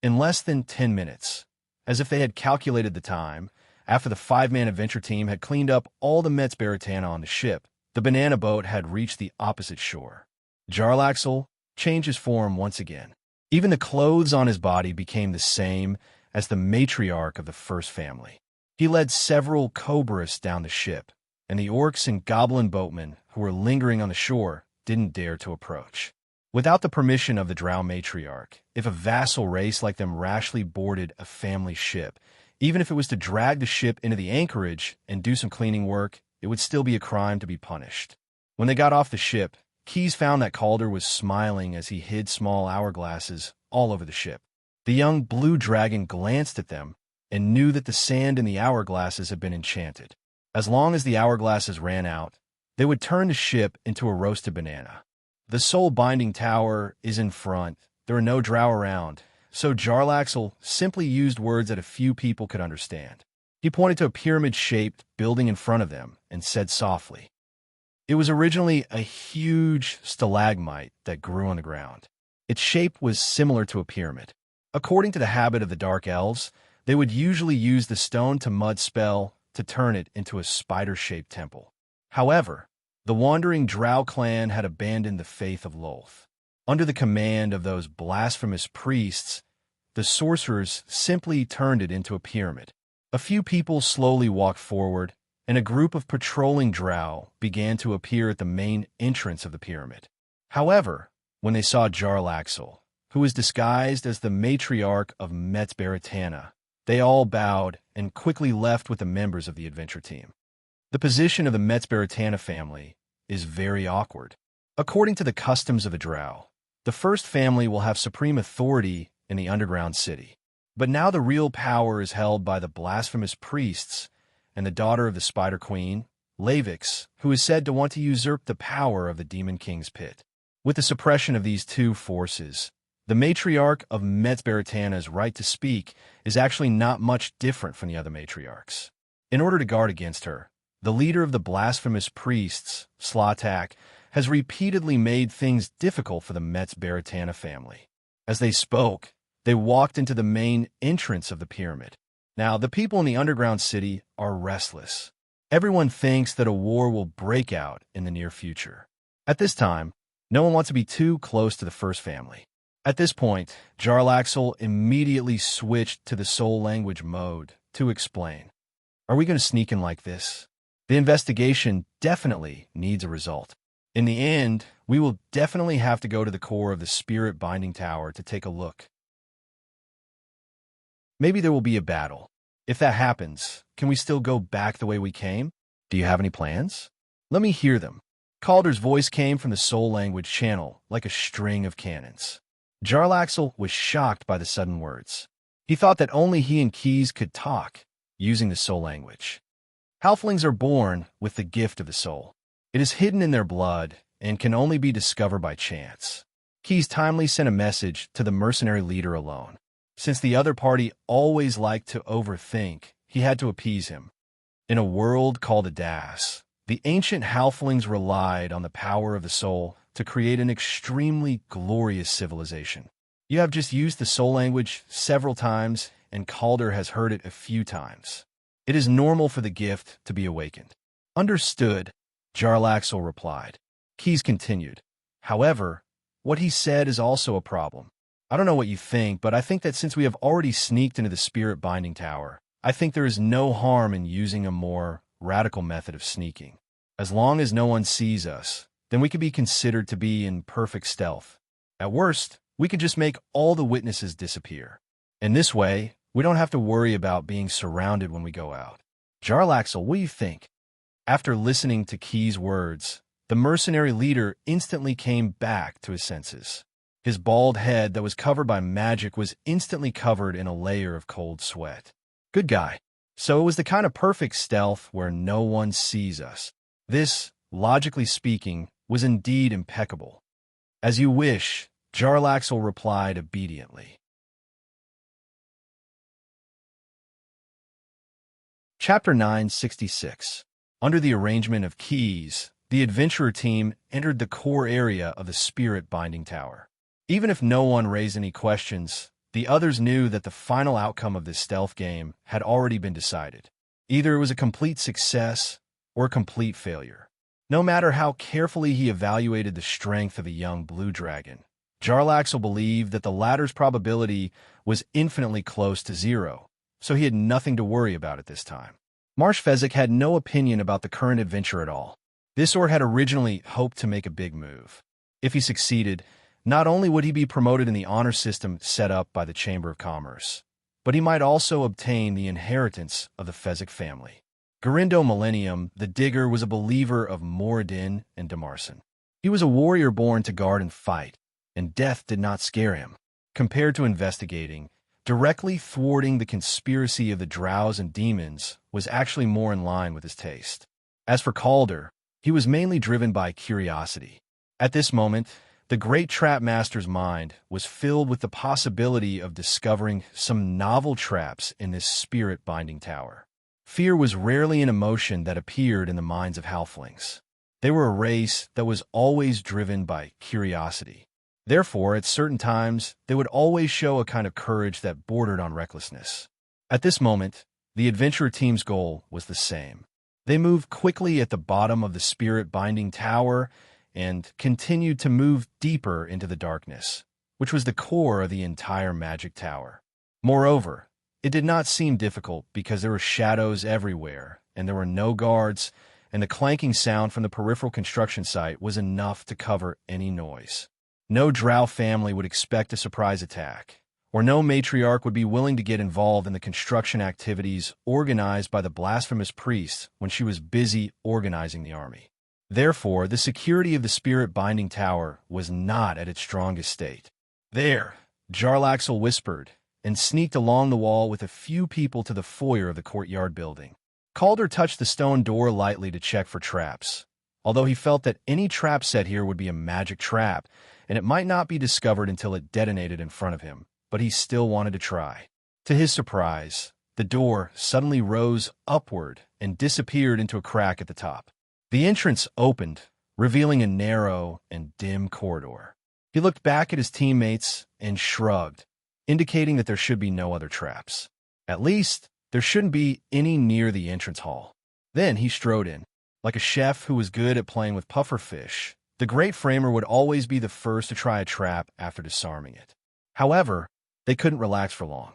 In less than 10 minutes, as if they had calculated the time, after the 5-man adventure team had cleaned up all the Metz Baratana on the ship, The banana boat had reached the opposite shore. Jarlaxle changed his form once again. Even the clothes on his body became the same as the matriarch of the first family. He led several cobras down the ship, and the orcs and goblin boatmen who were lingering on the shore didn't dare to approach. Without the permission of the drow matriarch, if a vassal race like them rashly boarded a family ship, even if it was to drag the ship into the anchorage and do some cleaning work, it would still be a crime to be punished. When they got off the ship, Keys found that Calder was smiling as he hid small hourglasses all over the ship. The young blue dragon glanced at them and knew that the sand in the hourglasses had been enchanted. As long as the hourglasses ran out, they would turn the ship into a roasted banana. The soul-binding tower is in front. There are no drow around, so Jarlaxle simply used words that a few people could understand. He pointed to a pyramid-shaped building in front of them and said softly. It was originally a huge stalagmite that grew on the ground. Its shape was similar to a pyramid. According to the habit of the Dark Elves, they would usually use the stone-to-mud spell to turn it into a spider-shaped temple. However, the wandering drow clan had abandoned the faith of Lolth. Under the command of those blasphemous priests, the sorcerers simply turned it into a pyramid. A few people slowly walked forward, and a group of patrolling drow began to appear at the main entrance of the pyramid. However, when they saw Jarlaxle, who was disguised as the matriarch of Metzbaratana, they all bowed and quickly left with the members of the adventure team. The position of the Metzbaratana family is very awkward. According to the customs of the drow, the first family will have supreme authority in the underground city. But now the real power is held by the blasphemous priests and the daughter of the Spider Queen, Lavix, who is said to want to usurp the power of the Demon King's pit. With the suppression of these two forces, the matriarch of Metzbaratana's right to speak is actually not much different from the other matriarchs. In order to guard against her, the leader of the blasphemous priests, Slatak, has repeatedly made things difficult for the Metzbaratana family. As they spoke, they walked into the main entrance of the pyramid. Now, the people in the underground city are restless. Everyone thinks that a war will break out in the near future. At this time, no one wants to be too close to the first family. At this point, Jarlaxle immediately switched to the soul language mode to explain. Are we going to sneak in like this? The investigation definitely needs a result. In the end, we will definitely have to go to the core of the spirit binding tower to take a look. Maybe there will be a battle. If that happens, can we still go back the way we came? Do you have any plans? Let me hear them. Calder's voice came from the soul language channel like a string of cannons. Jarlaxle was shocked by the sudden words. He thought that only he and Keys could talk, using the soul language. Halflings are born with the gift of the soul. It is hidden in their blood and can only be discovered by chance. Keys timely sent a message to the mercenary leader alone. Since the other party always liked to overthink, he had to appease him. In a world called a Das, the ancient halflings relied on the power of the soul to create an extremely glorious civilization. You have just used the soul language several times, and Calder has heard it a few times. It is normal for the gift to be awakened. Understood, Jarlaxle replied. Keys continued. However, what he said is also a problem. I don't know what you think, but I think that since we have already sneaked into the spirit binding tower, I think there is no harm in using a more radical method of sneaking. As long as no one sees us, then we could be considered to be in perfect stealth. At worst, we could just make all the witnesses disappear. In this way, we don't have to worry about being surrounded when we go out. Jarlaxle, what do you think? After listening to Key's words, the mercenary leader instantly came back to his senses. His bald head that was covered by magic was instantly covered in a layer of cold sweat. Good guy. So it was the kind of perfect stealth where no one sees us. This, logically speaking, was indeed impeccable. As you wish, Jarlaxle replied obediently. Chapter 966. Under the arrangement of Keys, the adventurer team entered the core area of the spirit binding tower. Even if no one raised any questions, the others knew that the final outcome of this stealth game had already been decided. Either it was a complete success or a complete failure. No matter how carefully he evaluated the strength of the young blue dragon, Jarlaxle believed that the latter's probability was infinitely close to zero, so he had nothing to worry about at this time. Marsh Fezzik had no opinion about the current adventure at all. This orc had originally hoped to make a big move. If he succeeded, not only would he be promoted in the honor system set up by the Chamber of Commerce, but he might also obtain the inheritance of the Fezzik family. Garindo Millennium, the Digger, was a believer of Moradin and Demarson. He was a warrior born to guard and fight, and death did not scare him. Compared to investigating, directly thwarting the conspiracy of the drows and demons was actually more in line with his taste. As for Calder, he was mainly driven by curiosity. At this moment, the great trap master's mind was filled with the possibility of discovering some novel traps in this spirit-binding tower. Fear was rarely an emotion that appeared in the minds of halflings. They were a race that was always driven by curiosity. Therefore, at certain times, they would always show a kind of courage that bordered on recklessness. At this moment, the adventurer team's goal was the same. They moved quickly at the bottom of the spirit-binding tower and continued to move deeper into the darkness, which was the core of the entire magic tower. Moreover, it did not seem difficult because there were shadows everywhere, and there were no guards, and the clanking sound from the peripheral construction site was enough to cover any noise. No drow family would expect a surprise attack, or no matriarch would be willing to get involved in the construction activities organized by the blasphemous priest when she was busy organizing the army. Therefore, the security of the spirit-binding tower was not at its strongest state. There, Jarlaxle whispered, and sneaked along the wall with a few people to the foyer of the courtyard building. Calder touched the stone door lightly to check for traps, although he felt that any trap set here would be a magic trap, and it might not be discovered until it detonated in front of him, but he still wanted to try. To his surprise, the door suddenly rose upward and disappeared into a crack at the top. The entrance opened, revealing a narrow and dim corridor. He looked back at his teammates and shrugged, indicating that there should be no other traps. At least, there shouldn't be any near the entrance hall. Then he strode in. Like a chef who was good at playing with pufferfish, the great framer would always be the first to try a trap after disarming it. However, they couldn't relax for long.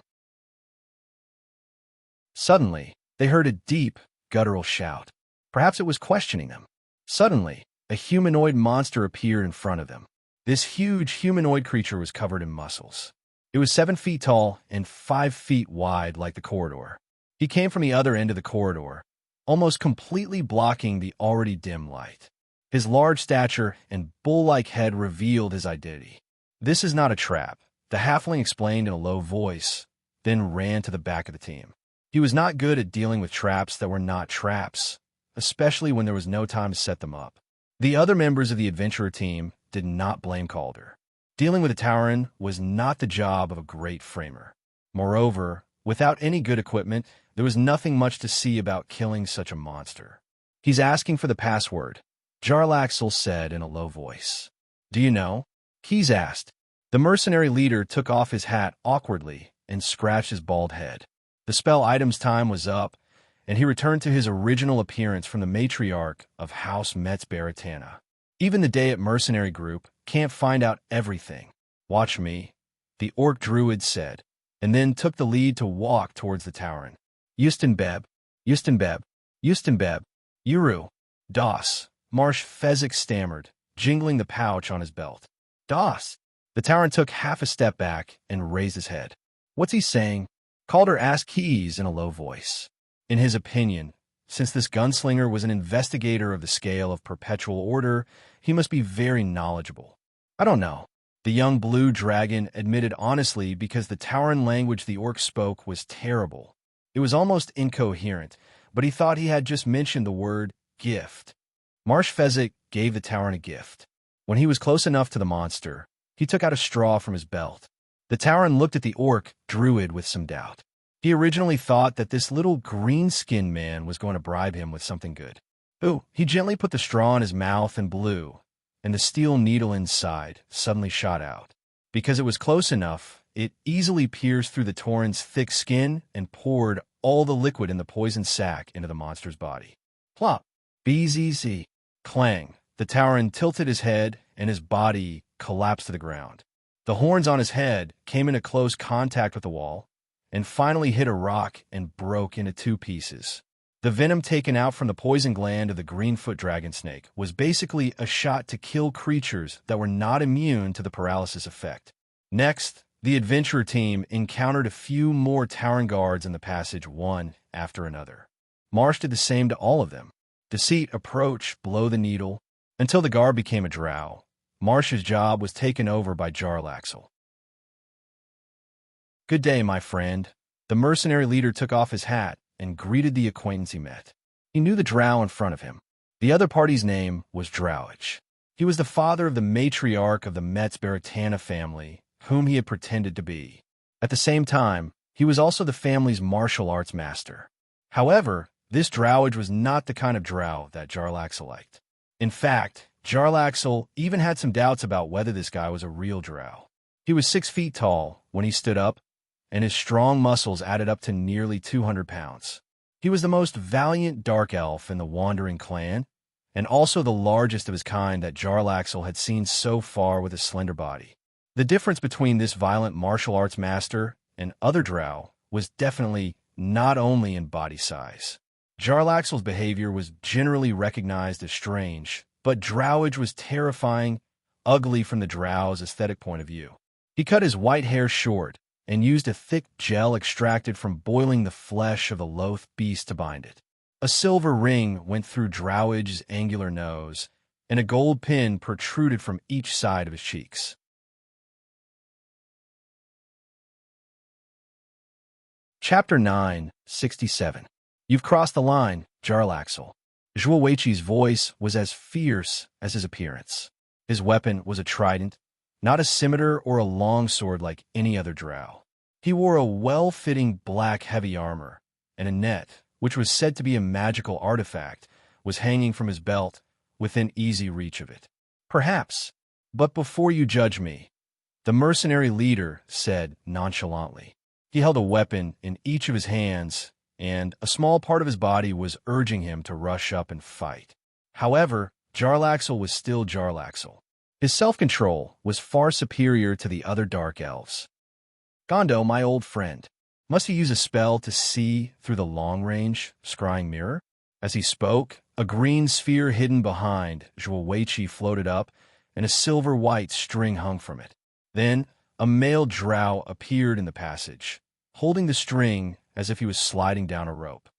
Suddenly, they heard a deep, guttural shout. Perhaps it was questioning them. Suddenly, a humanoid monster appeared in front of them. This huge humanoid creature was covered in muscles. It was 7 feet tall and 5 feet wide like the corridor. He came from the other end of the corridor, almost completely blocking the already dim light. His large stature and bull-like head revealed his identity. "This is not a trap," the halfling explained in a low voice, then ran to the back of the team. He was not good at dealing with traps that were not traps, especially when there was no time to set them up. The other members of the adventurer team did not blame Calder. Dealing with a Tauren was not the job of a great framer. Moreover, without any good equipment, there was nothing much to see about killing such a monster. "He's asking for the password," Jarlaxle said in a low voice. "Do you know?" He's asked. The mercenary leader took off his hat awkwardly and scratched his bald head. The spell item's time was up, and he returned to his original appearance from the matriarch of House Metz Baratana. "Even the day at mercenary group can't find out everything. Watch me," the orc druid said, and then took the lead to walk towards the Tauren. Yustenbeb, Yustenbeb, Yustenbeb, Uru, Das, Marsh Fezzik stammered, jingling the pouch on his belt. "Das." The Tauren took half a step back and raised his head. "What's he saying?" Calder asked Keys in a low voice. In his opinion, since this gunslinger was an investigator of the scale of perpetual order, he must be very knowledgeable. "I don't know," the young blue dragon admitted honestly, because the Tauren language the orc spoke was terrible. It was almost incoherent, but he thought he had just mentioned the word gift. Marsh Fezzik gave the Tauren a gift. When he was close enough to the monster, he took out a straw from his belt. The Tauren looked at the orc druid with some doubt. He originally thought that this little green-skinned man was going to bribe him with something good. He gently put the straw in his mouth and blew, and the steel needle inside suddenly shot out. Because it was close enough, it easily pierced through the Tauren's thick skin and poured all the liquid in the poison sac into the monster's body. Plop! BZZ. Clang! The Tauren tilted his head, and his body collapsed to the ground. The horns on his head came into close contact with the wall, and finally hit a rock and broke into two pieces. The venom taken out from the poison gland of the greenfoot dragon snake was basically a shot to kill creatures that were not immune to the paralysis effect. Next, the adventurer team encountered a few more Tauren guards in the passage, one after another. Marsh did the same to all of them. Deceit approached below the needle until the guard became a drow. Marsh's job was taken over by Jarlaxle. "Good day, my friend." The mercenary leader took off his hat and greeted the acquaintance he met. He knew the drow in front of him. The other party's name was Drowage. He was the father of the matriarch of the Metz Baratana family, whom he had pretended to be. At the same time, he was also the family's martial arts master. However, this Drowage was not the kind of drow that Jarlaxle liked. In fact, Jarlaxle even had some doubts about whether this guy was a real drow. He was 6 feet tall when he stood up, and his strong muscles added up to nearly 200 pounds. He was the most valiant dark elf in the Wandering clan, and also the largest of his kind that Jarlaxle had seen so far with his slender body. The difference between this violent martial arts master and other drow was definitely not only in body size. Jarlaxle's behavior was generally recognized as strange, but Drowage was terrifying, ugly from the drow's aesthetic point of view. He cut his white hair short and used a thick gel extracted from boiling the flesh of the loath beast to bind it. A silver ring went through Drowage's angular nose, and a gold pin protruded from each side of his cheeks. Chapter 9, 67. "You've crossed the line, Jarlaxle." Zhuoweiqi's voice was as fierce as his appearance. His weapon was a trident, not a scimitar or a longsword like any other drow. He wore a well-fitting black heavy armor, and a net, which was said to be a magical artifact, was hanging from his belt within easy reach of it. "Perhaps, but before you judge me," the mercenary leader said nonchalantly. He held a weapon in each of his hands, and a small part of his body was urging him to rush up and fight. However, Jarlaxle was still Jarlaxle. His self-control was far superior to the other dark elves. "Gondo, my old friend, must you use a spell to see through the long-range, scrying mirror?" As he spoke, a green sphere hidden behind Zhuoweiqi floated up, and a silver-white string hung from it. Then, a male drow appeared in the passage, holding the string as if he was sliding down a rope.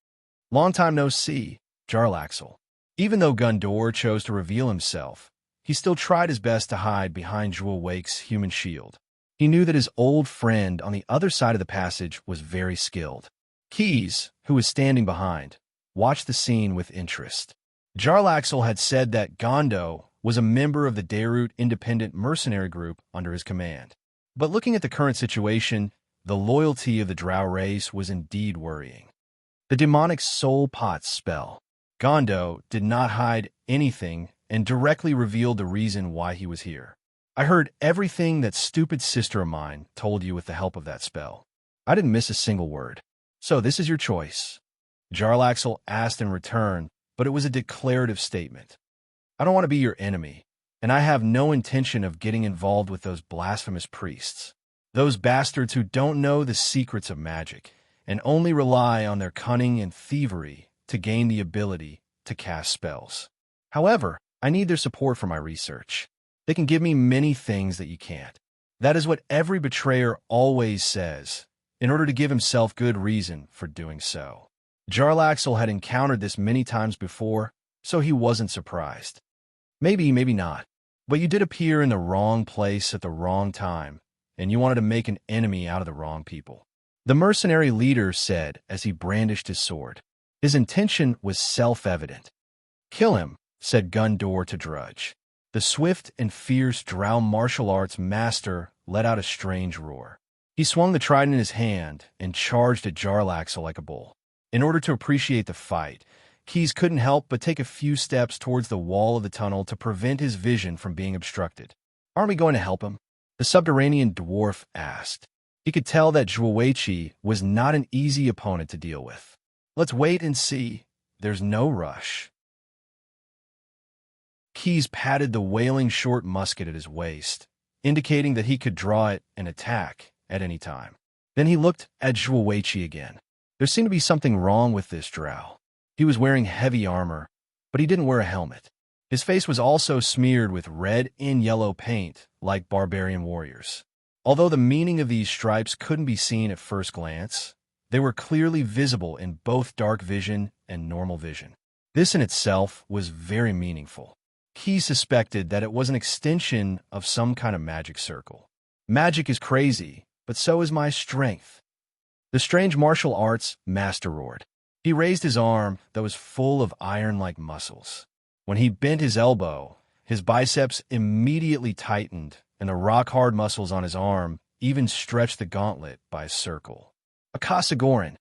"Long time no see, Jarlaxle." Even though Gundor chose to reveal himself, he still tried his best to hide behind Zhuoweiqi's human shield. He knew that his old friend on the other side of the passage was very skilled. Keys, who was standing behind, watched the scene with interest. Jarlaxle had said that Gondo was a member of the Dairut independent mercenary group under his command. But looking at the current situation, the loyalty of the drow race was indeed worrying. The demonic soul pot spell. Gondo did not hide anything and directly revealed the reason why he was here. "I heard everything that stupid sister of mine told you with the help of that spell. I didn't miss a single word. So this is your choice." Jarlaxle asked in return, but it was a declarative statement. "I don't want to be your enemy, and I have no intention of getting involved with those blasphemous priests. Those bastards who don't know the secrets of magic and only rely on their cunning and thievery to gain the ability to cast spells. However, I need their support for my research. They can give me many things that you can't." That is what every betrayer always says, in order to give himself good reason for doing so. Jarlaxle had encountered this many times before, so he wasn't surprised. "Maybe, maybe not. But you did appear in the wrong place at the wrong time, and you wanted to make an enemy out of the wrong people," the mercenary leader said as he brandished his sword. His intention was self-evident. "Kill him," said Gundor to Drudge. The swift and fierce drow martial arts master let out a strange roar. He swung the trident in his hand and charged at Jarlaxle like a bull. In order to appreciate the fight, Keys couldn't help but take a few steps towards the wall of the tunnel to prevent his vision from being obstructed. "Aren't we going to help him?" the subterranean dwarf asked. He could tell that Zhuoweiqi was not an easy opponent to deal with. "Let's wait and see. There's no rush." Keyes patted the wailing short musket at his waist, indicating that he could draw it and attack at any time. Then he looked at Zhuoweiqi again. There seemed to be something wrong with this drow. He was wearing heavy armor, but he didn't wear a helmet. His face was also smeared with red and yellow paint, like barbarian warriors. Although the meaning of these stripes couldn't be seen at first glance, they were clearly visible in both dark vision and normal vision. This in itself was very meaningful. He suspected that it was an extension of some kind of magic circle. Magic is crazy, but so is my strength. The strange martial arts master roared. He raised his arm that was full of iron-like muscles. When he bent his elbow, his biceps immediately tightened, and the rock-hard muscles on his arm even stretched the gauntlet by a circle. Akasagoran.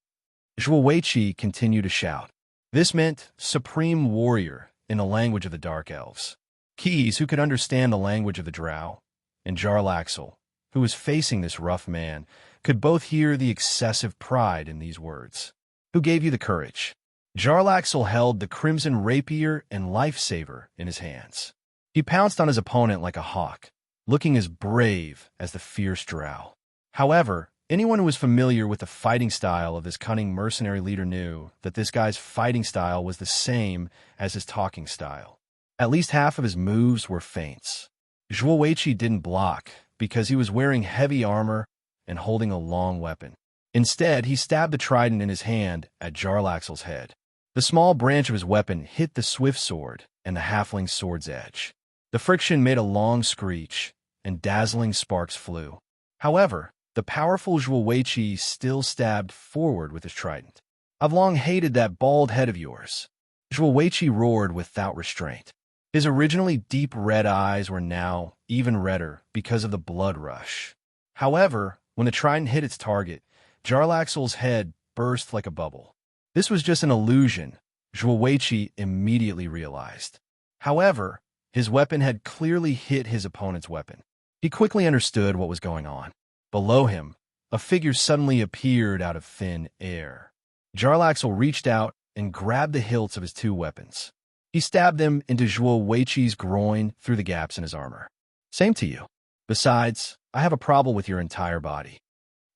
Zhuoweiqi continued to shout. This meant supreme warrior in the language of the Dark Elves. Keyes, who could understand the language of the drow, and Jarlaxle, who was facing this rough man, could both hear the excessive pride in these words. Who gave you the courage? Jarlaxle held the crimson rapier and lifesaver in his hands. He pounced on his opponent like a hawk, looking as brave as the fierce drow. However, anyone who was familiar with the fighting style of this cunning mercenary leader knew that this guy's fighting style was the same as his talking style. At least half of his moves were feints. Zhuoweiqi didn't block because he was wearing heavy armor and holding a long weapon. Instead, he stabbed the trident in his hand at Jarlaxle's head. The small branch of his weapon hit the swift sword and the halfling's sword's edge. The friction made a long screech, and dazzling sparks flew. However, the powerful Zhuoweiqi still stabbed forward with his trident. I've long hated that bald head of yours. Zhuoweiqi roared without restraint. His originally deep red eyes were now even redder because of the blood rush. However, when the trident hit its target, Jarlaxle's head burst like a bubble. This was just an illusion, Zhuoweiqi immediately realized. However, his weapon had clearly hit his opponent's weapon. He quickly understood what was going on. Below him, a figure suddenly appeared out of thin air. Jarlaxle reached out and grabbed the hilts of his two weapons. He stabbed them into Zhuoweiqi's groin through the gaps in his armor. Same to you. Besides, I have a problem with your entire body.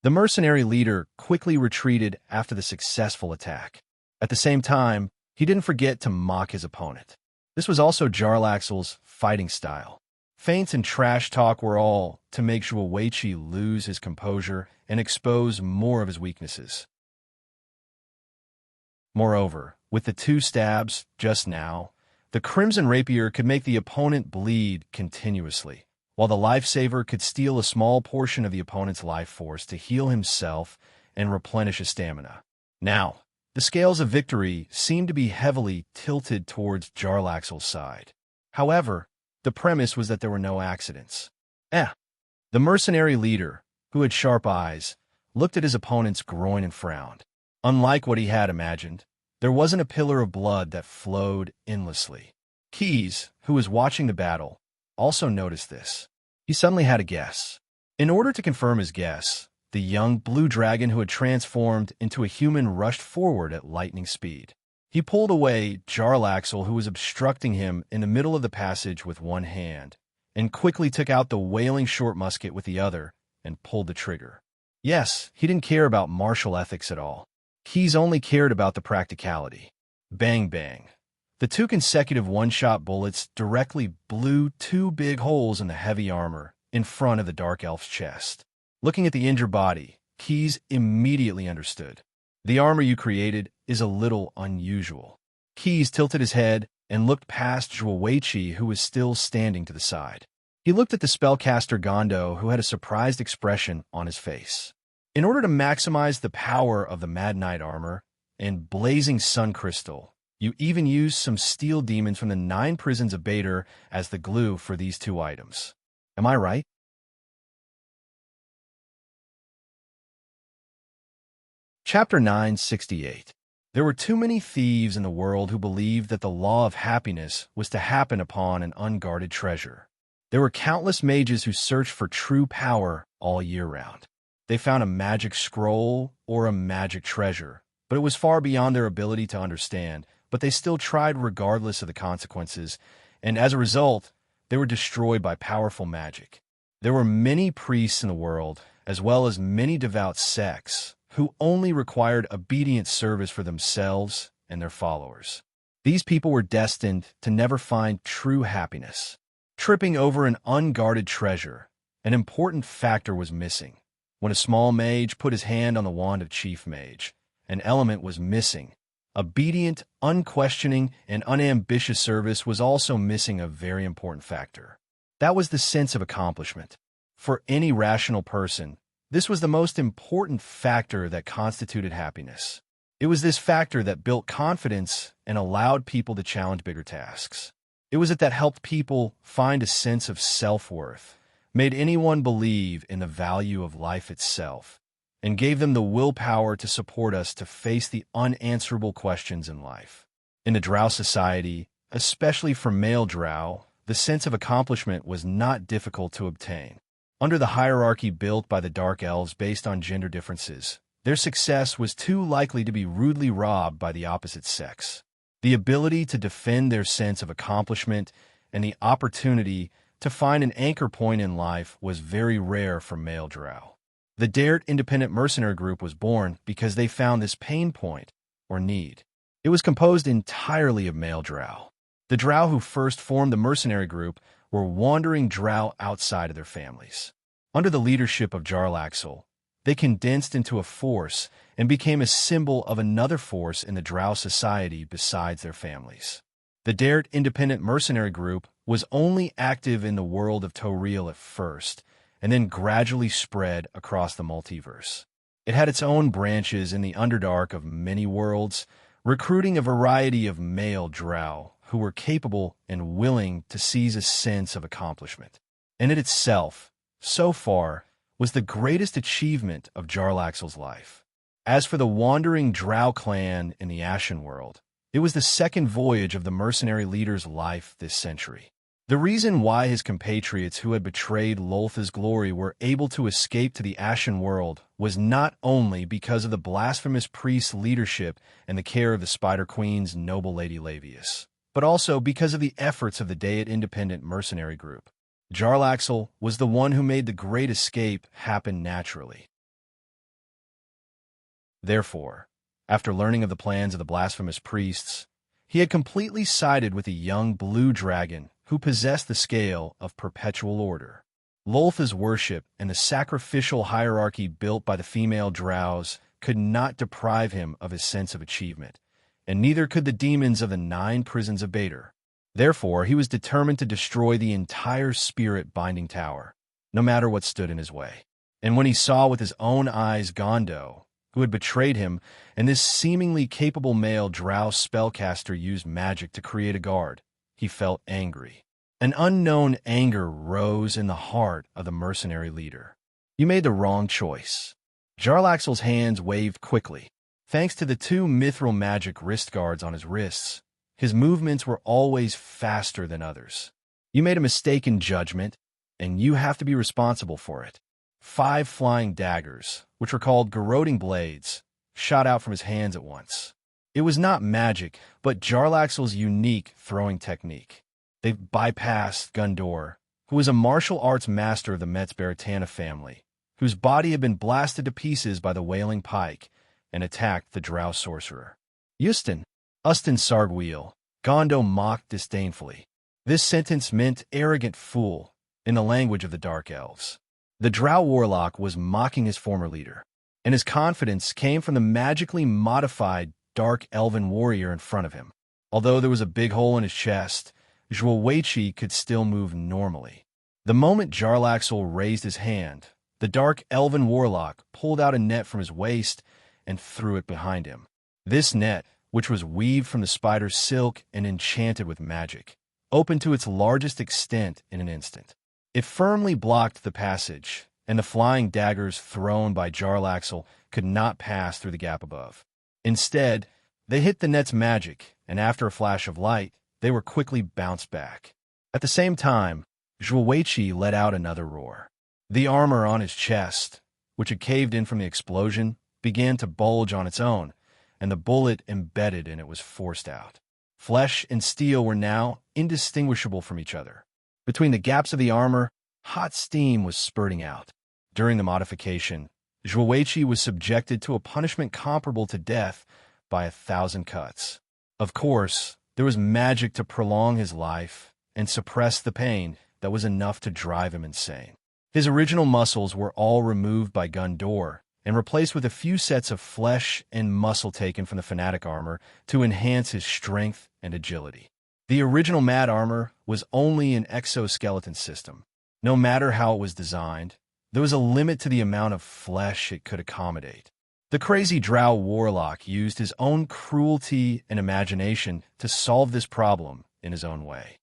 The mercenary leader quickly retreated after the successful attack. At the same time, he didn't forget to mock his opponent. This was also Jarlaxle's fighting style. Feints and trash talk were all to make Zhuoweiqi lose his composure and expose more of his weaknesses. Moreover, with the two stabs just now, the crimson rapier could make the opponent bleed continuously, while the lifesaver could steal a small portion of the opponent's life force to heal himself and replenish his stamina. Now, the scales of victory seemed to be heavily tilted towards Jarlaxle's side. However, the premise was that there were no accidents. The mercenary leader, who had sharp eyes, looked at his opponent's groin and frowned. Unlike what he had imagined, there wasn't a pillar of blood that flowed endlessly. Keyes, who was watching the battle, also noticed this. He suddenly had a guess. In order to confirm his guess, the young blue dragon who had transformed into a human rushed forward at lightning speed. He pulled away Jarlaxle, who was obstructing him in the middle of the passage with one hand, and quickly took out the wailing short musket with the other and pulled the trigger. Yes, he didn't care about martial ethics at all. Keyes only cared about the practicality. Bang, bang. The two consecutive one-shot bullets directly blew two big holes in the heavy armor in front of the Dark Elf's chest. Looking at the injured body, Keyes immediately understood. The armor you created is a little unusual. Keyes tilted his head and looked past Zhuoweiqi, who was still standing to the side. He looked at the spellcaster Gondo, who had a surprised expression on his face. In order to maximize the power of the Mad Knight armor and blazing sun crystal, you even used some steel demons from the 9 prisons of Bader as the glue for these two items. Am I right? Chapter 968. There were too many thieves in the world who believed that the law of happiness was to happen upon an unguarded treasure. There were countless mages who searched for true power all year round. They found a magic scroll or a magic treasure, but it was far beyond their ability to understand, but they still tried regardless of the consequences, and as a result, they were destroyed by powerful magic. There were many priests in the world, as well as many devout sects, who only required obedient service for themselves and their followers. These people were destined to never find true happiness. Tripping over an unguarded treasure, an important factor was missing. When a small mage put his hand on the wand of chief mage, an element was missing. Obedient, unquestioning, and unambitious service was also missing a very important factor. That was the sense of accomplishment. For any rational person, this was the most important factor that constituted happiness. It was this factor that built confidence and allowed people to challenge bigger tasks. It was it that helped people find a sense of self-worth, made anyone believe in the value of life itself, and gave them the willpower to support us to face the unanswerable questions in life. In the Drow society, especially for male Drow, the sense of accomplishment was not difficult to obtain. Under the hierarchy built by the Dark Elves based on gender differences, their success was too likely to be rudely robbed by the opposite sex. The ability to defend their sense of accomplishment and the opportunity to find an anchor point in life was very rare for male Drow. The Dared Independent Mercenary Group was born because they found this pain point, or need. It was composed entirely of male Drow. The Drow who first formed the mercenary group were wandering Drow outside of their families. Under the leadership of Jarlaxle, they condensed into a force and became a symbol of another force in the Drow society besides their families. The Dared Independent Mercenary Group was only active in the world of Toril at first, and then gradually spread across the multiverse. It had its own branches in the Underdark of many worlds, recruiting a variety of male Drow who were capable and willing to seize a sense of accomplishment. And it itself, so far, was the greatest achievement of Jarlaxle's life. As for the wandering Drow clan in the Ashen World, it was the second voyage of the mercenary leader's life this century. The reason why his compatriots who had betrayed Loltha's glory were able to escape to the Ashen World was not only because of the blasphemous priest's leadership and the care of the Spider Queen's noble Lady Lavius, but also because of the efforts of the Dared Independent Mercenary Group. Jarlaxle was the one who made the great escape happen naturally. Therefore, after learning of the plans of the blasphemous priests, he had completely sided with a young blue dragon who possessed the scale of perpetual order. Loltha's worship and the sacrificial hierarchy built by the female Drows could not deprive him of his sense of achievement, and neither could the demons of the 9 prisons of Bader. Therefore, he was determined to destroy the entire spirit-binding tower, no matter what stood in his way. And when he saw with his own eyes Gondo, who had betrayed him, and this seemingly capable male Drow spellcaster used magic to create a guard, he felt angry. An unknown anger rose in the heart of the mercenary leader. You made the wrong choice. Jarlaxle's hands waved quickly. Thanks to the 2 mithril magic wrist guards on his wrists, his movements were always faster than others. You made a mistake in judgment, and you have to be responsible for it. 5 flying daggers, which were called garroting blades, shot out from his hands at once. It was not magic, but Jarlaxle's unique throwing technique. They bypassed Gundor, who was a martial arts master of the Metz Baratana family, whose body had been blasted to pieces by the Wailing Pike, and attacked the Drow sorcerer. Ustin Sargwheel, Gondo mocked disdainfully. This sentence meant arrogant fool, in the language of the Dark Elves. The Drow warlock was mocking his former leader, and his confidence came from the magically modified Dark Elven warrior in front of him. Although there was a big hole in his chest, Zhuoweichi could still move normally. The moment Jarlaxle raised his hand, the Dark Elven warlock pulled out a net from his waist and threw it behind him. This net, which was weaved from the spider's silk and enchanted with magic, opened to its largest extent in an instant. It firmly blocked the passage, and the flying daggers thrown by Jarlaxle could not pass through the gap above. Instead, they hit the net's magic, and after a flash of light, they were quickly bounced back. At the same time, Zhuoweichi let out another roar. The armor on his chest, which had caved in from the explosion, began to bulge on its own, and the bullet embedded in it was forced out. Flesh and steel were now indistinguishable from each other. Between the gaps of the armor, hot steam was spurting out. During the modification, Zhuoweiqi was subjected to a punishment comparable to death by 1,000 cuts. Of course, there was magic to prolong his life and suppress the pain that was enough to drive him insane. His original muscles were all removed by Gundor and replaced with a few sets of flesh and muscle taken from the fanatic armor to enhance his strength and agility. The original Mad armor was only an exoskeleton system. No matter how it was designed, there was a limit to the amount of flesh it could accommodate. The crazy Drow warlock used his own cruelty and imagination to solve this problem in his own way.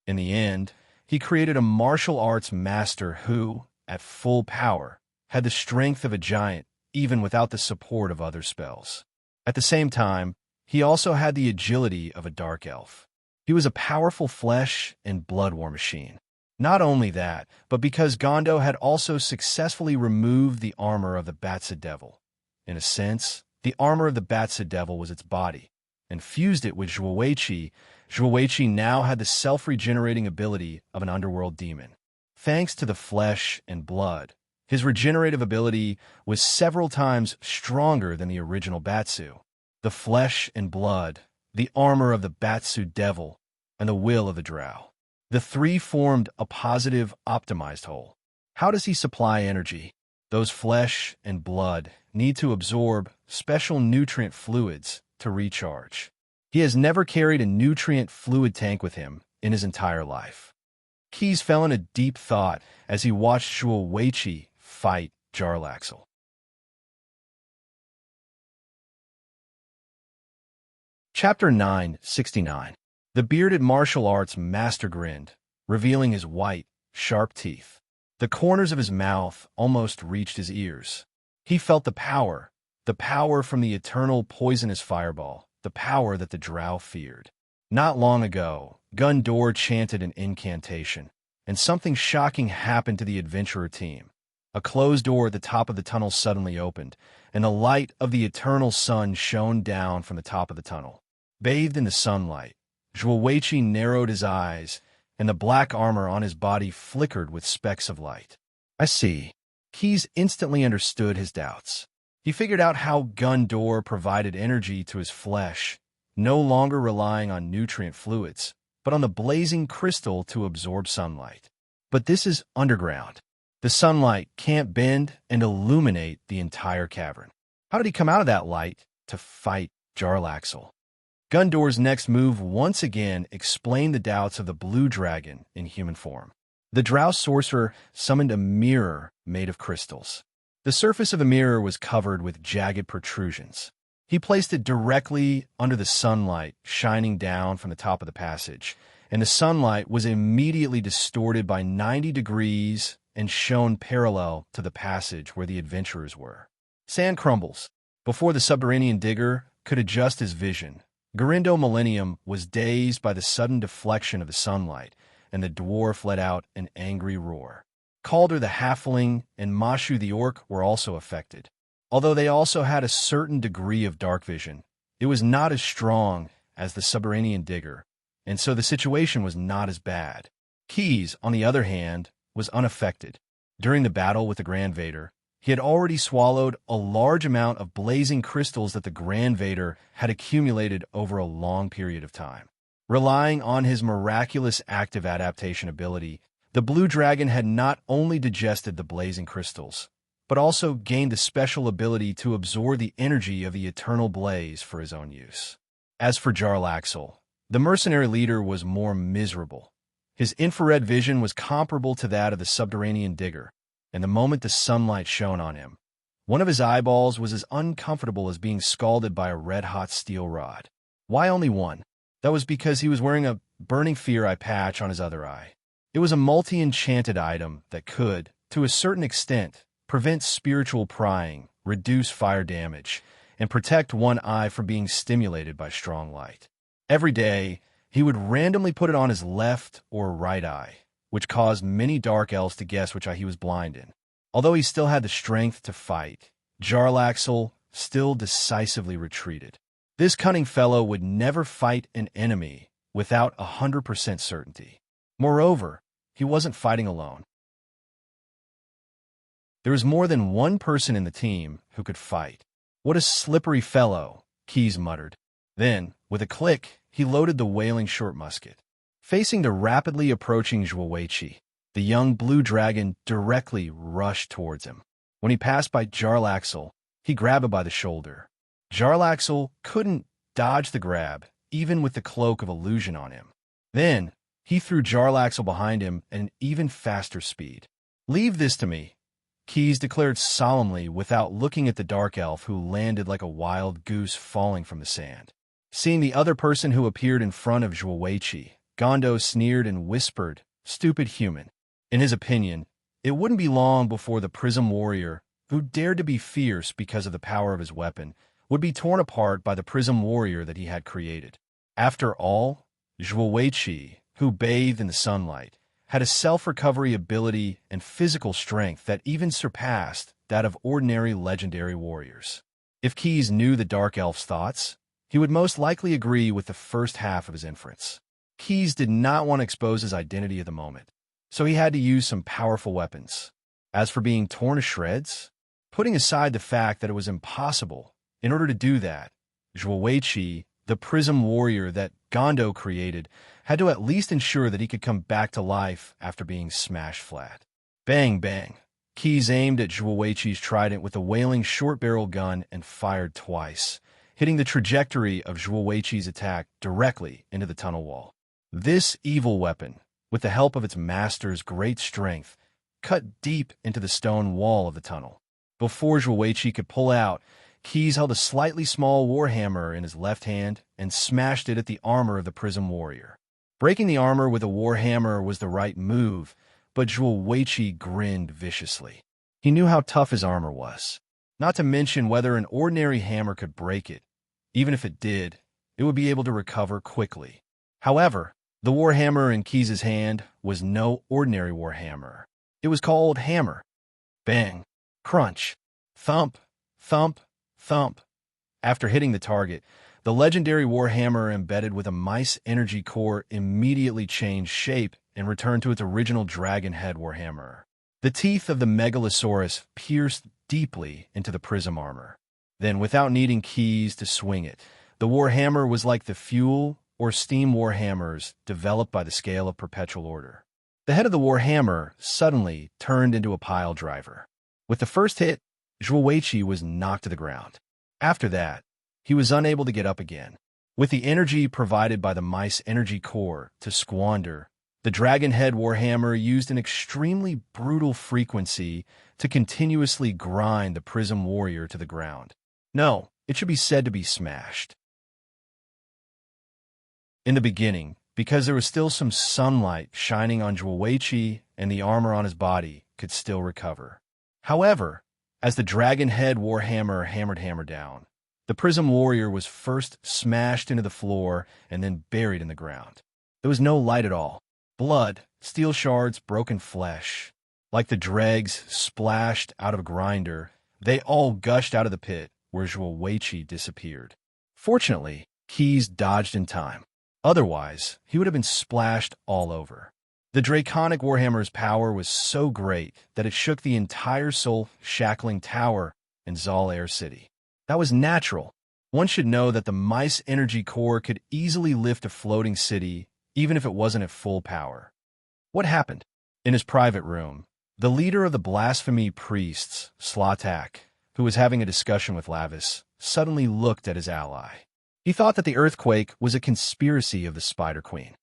In the end, he created a martial arts master who, at full power, had the strength of a giant even without the support of other spells. At the same time, he also had the agility of a dark elf. He was a powerful flesh and blood war machine. Not only that, but because Gondo had also successfully removed the armor of the Batsa Devil. In a sense, the armor of the Batsa Devil was its body, and fused it with Zhuoweiqi. Zhuoweiqi now had the self-regenerating ability of an underworld demon. Thanks to the flesh and blood, his regenerative ability was several times stronger than the original Batsu. The flesh and blood, the armor of the Batsu Devil, and the will of the Drow. The three formed a positive, optimized whole. How does he supply energy? Those flesh and blood need to absorb special nutrient fluids to recharge. He has never carried a nutrient fluid tank with him in his entire life. Keyes fell into deep thought as he watched Zhuoweiqi fight Jarlaxle. Chapter 969. The bearded martial arts master grinned, revealing his white, sharp teeth. The corners of his mouth almost reached his ears. He felt the power from the eternal poisonous fireball, the power that the Drow feared. Not long ago, Gundor chanted an incantation, and something shocking happened to the adventurer team. A closed door at the top of the tunnel suddenly opened, and the light of the eternal sun shone down from the top of the tunnel. Bathed in the sunlight, Zhuoweiqi narrowed his eyes, and the black armor on his body flickered with specks of light. I see. Keyes instantly understood his doubts. He figured out how Gundor provided energy to his flesh, no longer relying on nutrient fluids, but on the blazing crystal to absorb sunlight. But this is underground. The sunlight can't bend and illuminate the entire cavern. How did he come out of that light to fight Jarlaxle? Gundor's next move once again explained the doubts of the blue dragon in human form. The Drow sorcerer summoned a mirror made of crystals. The surface of the mirror was covered with jagged protrusions. He placed it directly under the sunlight shining down from the top of the passage, and the sunlight was immediately distorted by 90 degrees and shone parallel to the passage where the adventurers were. Sand crumbles. Before the subterranean digger could adjust his vision, Garindo Millennium was dazed by the sudden deflection of the sunlight, and the dwarf let out an angry roar. Calder the halfling and Mashu the orc were also affected. Although they also had a certain degree of dark vision, it was not as strong as the subterranean digger, and so the situation was not as bad. Keyes, on the other hand, was unaffected. During the battle with the Grand Vader, he had already swallowed a large amount of blazing crystals that the Grand Vader had accumulated over a long period of time. Relying on his miraculous active adaptation ability, the blue dragon had not only digested the blazing crystals, but also gained the special ability to absorb the energy of the eternal blaze for his own use. As for Jarlaxle, the mercenary leader was more miserable. His infrared vision was comparable to that of the subterranean digger, and the moment the sunlight shone on him, one of his eyeballs was as uncomfortable as being scalded by a red-hot steel rod. Why only one? That was because he was wearing a burning fear eye patch on his other eye. It was a multi-enchanted item that could, to a certain extent, prevent spiritual prying, reduce fire damage, and protect one eye from being stimulated by strong light. Every day, he would randomly put it on his left or right eye, which caused many dark elves to guess which eye he was blind in. Although he still had the strength to fight, Jarlaxle still decisively retreated. This cunning fellow would never fight an enemy without 100% certainty. Moreover, he wasn't fighting alone. There was more than one person in the team who could fight. What a slippery fellow, Keyes muttered. Then, with a click, he loaded the wailing short musket. Facing the rapidly approaching Zhuoweiqi, the young blue dragon directly rushed towards him. When he passed by Jarlaxle, he grabbed him by the shoulder. Jarlaxle couldn't dodge the grab, even with the cloak of illusion on him. Then, he threw Jarlaxle behind him at an even faster speed. "Leave this to me," Keyes declared solemnly without looking at the dark elf who landed like a wild goose falling from the sand. Seeing the other person who appeared in front of Zhuoweiqi, Gondo sneered and whispered, "Stupid human." In his opinion, it wouldn't be long before the Prism Warrior, who dared to be fierce because of the power of his weapon, would be torn apart by the Prism Warrior that he had created. After all, Zhuoweiqi, who bathed in the sunlight, had a self-recovery ability and physical strength that even surpassed that of ordinary legendary warriors. If Keyes knew the Dark Elf's thoughts, he would most likely agree with the first half of his inference. Keyes did not want to expose his identity at the moment, so he had to use some powerful weapons. As for being torn to shreds, putting aside the fact that it was impossible, in order to do that, Zhuoweiqi, the Prism Warrior that Gondo created, had to at least ensure that he could come back to life after being smashed flat. Bang, bang. Keyes aimed at Zhuoweiqi's trident with a wailing short-barrel gun and fired twice, hitting the trajectory of Zhuoweiqi's attack directly into the tunnel wall. This evil weapon, with the help of its master's great strength, cut deep into the stone wall of the tunnel. Before Zhuoweiqi could pull out, Keyes held a slightly small warhammer in his left hand and smashed it at the armor of the Prism Warrior. Breaking the armor with a warhammer was the right move, but Zhuoweiqi grinned viciously. He knew how tough his armor was, not to mention whether an ordinary hammer could break it. Even if it did, it would be able to recover quickly. However, the warhammer in Keyes' hand was no ordinary warhammer. It was called Hammer. Bang, crunch, thump, thump, thump. After hitting the target, the legendary warhammer embedded with a mice energy core immediately changed shape and returned to its original dragon head warhammer. The teeth of the megalosaurus pierced deeply into the prism armor. Then, without needing Keyes to swing it, the warhammer was like the fuel or steam warhammers developed by the scale of perpetual order. The head of the warhammer suddenly turned into a pile driver. With the first hit, Zhuoweiqi was knocked to the ground. After that, he was unable to get up again. With the energy provided by the mice energy core to squander, the Dragon Head Warhammer used an extremely brutal frequency to continuously grind the Prism Warrior to the ground. No, it should be said to be smashed. In the beginning, because there was still some sunlight shining on Zhuoweiqi and the armor on his body could still recover. However, as the Dragon Head Warhammer hammered down, the Prism Warrior was first smashed into the floor and then buried in the ground. There was no light at all. Blood, steel shards, broken flesh. Like the dregs splashed out of a grinder, they all gushed out of the pit where Zhuoweiqi disappeared. Fortunately, Keyes dodged in time. Otherwise, he would have been splashed all over. The Draconic Warhammer's power was so great that it shook the entire soul-shackling tower in Zal Air City. That was natural. One should know that the mice energy core could easily lift a floating city, even if it wasn't at full power. What happened? In his private room, the leader of the blasphemy priests, Slatak, who was having a discussion with Lavis, suddenly looked at his ally. He thought that the earthquake was a conspiracy of the Spider Queen.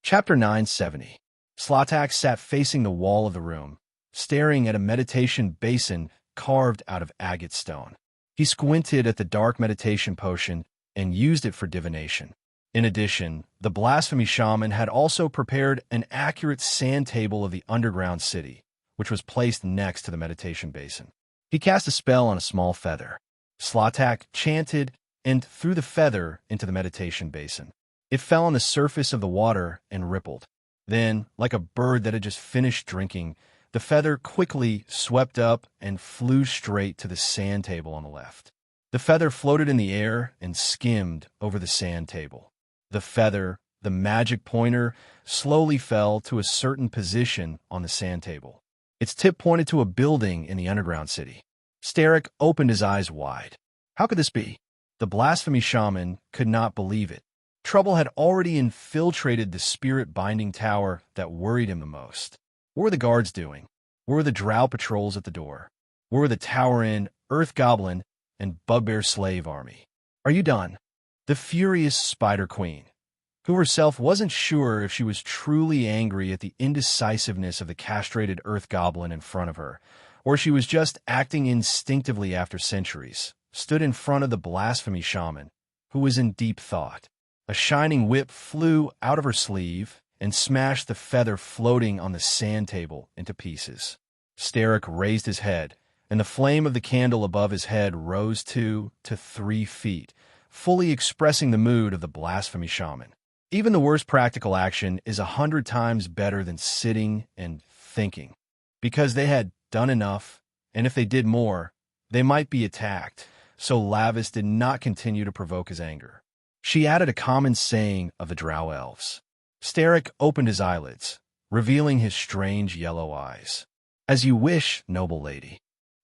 Chapter 970. Slatak sat facing the wall of the room, staring at a meditation basin carved out of agate stone. He squinted at the dark meditation potion and used it for divination. In addition, the blasphemy shaman had also prepared an accurate sand table of the underground city, which was placed next to the meditation basin. He cast a spell on a small feather. Slatak chanted and threw the feather into the meditation basin. It fell on the surface of the water and rippled. Then, like a bird that had just finished drinking, The feather quickly swept up and flew straight to the sand table on the left. The feather floated in the air and skimmed over the sand table. The feather, the magic pointer, slowly fell to a certain position on the sand table. Its tip pointed to a building in the underground city. Starrick opened his eyes wide. How could this be? The blasphemy shaman could not believe it. Trouble had already infiltrated the spirit-binding tower that worried him the most. What were the guards doing? Where were the drow patrols at the door? Where were the Tower Inn, Earth Goblin, and Bugbear slave army? Are you done? The furious Spider Queen, who herself wasn't sure if she was truly angry at the indecisiveness of the castrated Earth Goblin in front of her, or she was just acting instinctively after centuries, stood in front of the blasphemy shaman, who was in deep thought. A shining whip flew out of her sleeve and smashed the feather floating on the sand table into pieces. Starrick raised his head, and the flame of the candle above his head rose 2 to 3 feet, fully expressing the mood of the blasphemy shaman. Even the worst practical action is 100 times better than sitting and thinking, because they had done enough, and if they did more, they might be attacked, so Lavis did not continue to provoke his anger. She added a common saying of the drow elves. Starrick opened his eyelids, revealing his strange yellow eyes. As you wish, noble lady.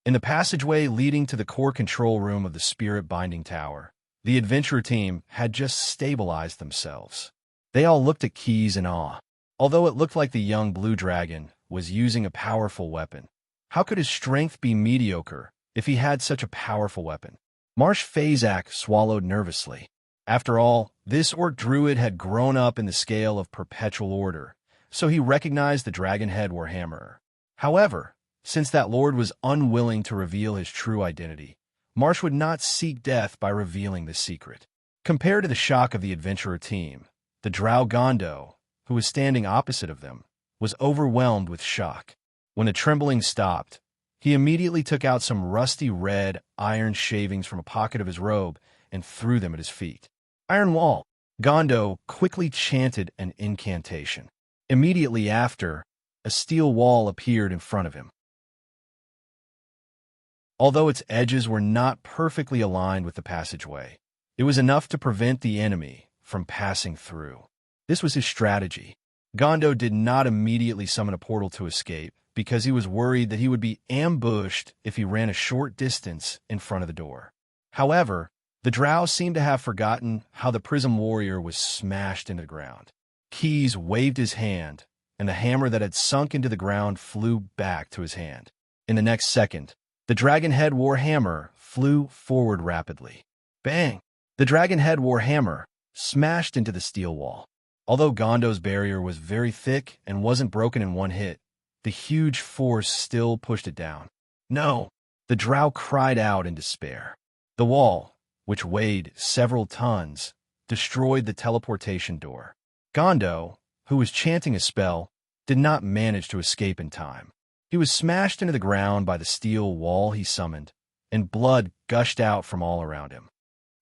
In the passageway leading to the core control room of the spirit-binding tower, the adventurer team had just stabilized themselves. They all looked at Keys in awe. Although it looked like the young blue dragon was using a powerful weapon, how could his strength be mediocre if he had such a powerful weapon? Marsh Fazak swallowed nervously. After all, this orc druid had grown up in the scale of perpetual order, so he recognized the dragon-head warhammerer. However, since that lord was unwilling to reveal his true identity, Marsh would not seek death by revealing this secret. Compared to the shock of the adventurer team, the drow Gondo, who was standing opposite of them, was overwhelmed with shock. When the trembling stopped, he immediately took out some rusty red iron shavings from a pocket of his robe and threw them at his feet. Iron wall. Gondo quickly chanted an incantation. Immediately after, a steel wall appeared in front of him. Although its edges were not perfectly aligned with the passageway, it was enough to prevent the enemy from passing through. This was his strategy. Gondo did not immediately summon a portal to escape because he was worried that he would be ambushed if he ran a short distance in front of the door. However, the drow seemed to have forgotten how the prism warrior was smashed into the ground. Keys waved his hand, and the hammer that had sunk into the ground flew back to his hand. In the next second, the dragon-head warhammer flew forward rapidly. Bang! The dragon-head warhammer smashed into the steel wall. Although Gondo's barrier was very thick and wasn't broken in one hit, the huge force still pushed it down. No! The drow cried out in despair. The wall, which weighed several tons, destroyed the teleportation door. Gondo, who was chanting a spell, did not manage to escape in time. He was smashed into the ground by the steel wall he summoned, and blood gushed out from all around him.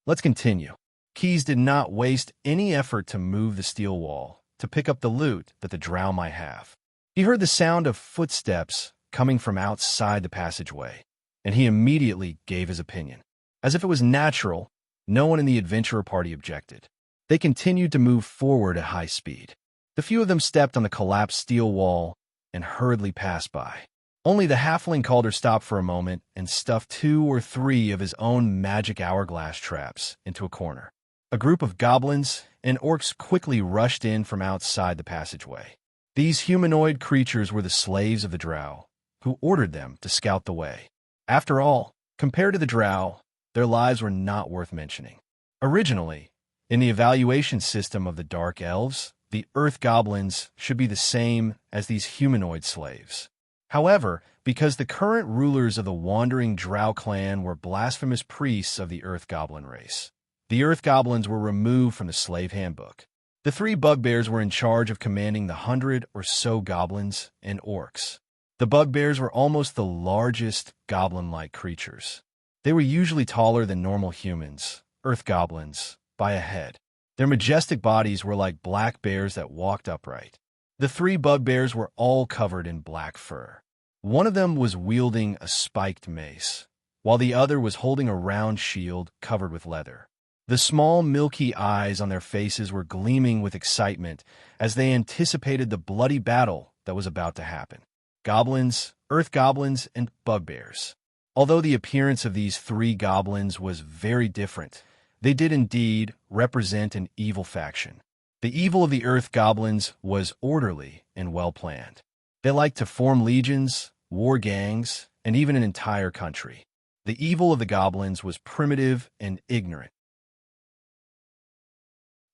Let's continue. Keys did not waste any effort to move the steel wall to pick up the loot that the drow might have. He heard the sound of footsteps coming from outside the passageway, and he immediately gave his opinion. As if it was natural, no one in the adventurer party objected. They continued to move forward at high speed. The few of them stepped on the collapsed steel wall and hurriedly passed by. Only the halfling Calder stopped for a moment and stuffed 2 or 3 of his own magic hourglass traps into a corner. A group of goblins and orcs quickly rushed in from outside the passageway. These humanoid creatures were the slaves of the drow, who ordered them to scout the way. After all, compared to the drow, their lives were not worth mentioning. Originally, in the evaluation system of the Dark Elves, the Earth Goblins should be the same as these humanoid slaves. However, because the current rulers of the Wandering Drow clan were blasphemous priests of the Earth Goblin race, the Earth Goblins were removed from the slave handbook. The 3 bugbears were in charge of commanding the 100 or so goblins and orcs. The bugbears were almost the largest goblin-like creatures. They were usually taller than normal humans, Earth Goblins, by a head. Their majestic bodies were like black bears that walked upright. The 3 bugbears were all covered in black fur. One of them was wielding a spiked mace, while the other was holding a round shield covered with leather. The small, milky eyes on their faces were gleaming with excitement as they anticipated the bloody battle that was about to happen. Goblins, earth goblins, and bugbears. Although the appearance of these three goblins was very different, they did indeed represent an evil faction. The evil of the earth goblins was orderly and well-planned. They liked to form legions, war gangs, and even an entire country. The evil of the goblins was primitive and ignorant.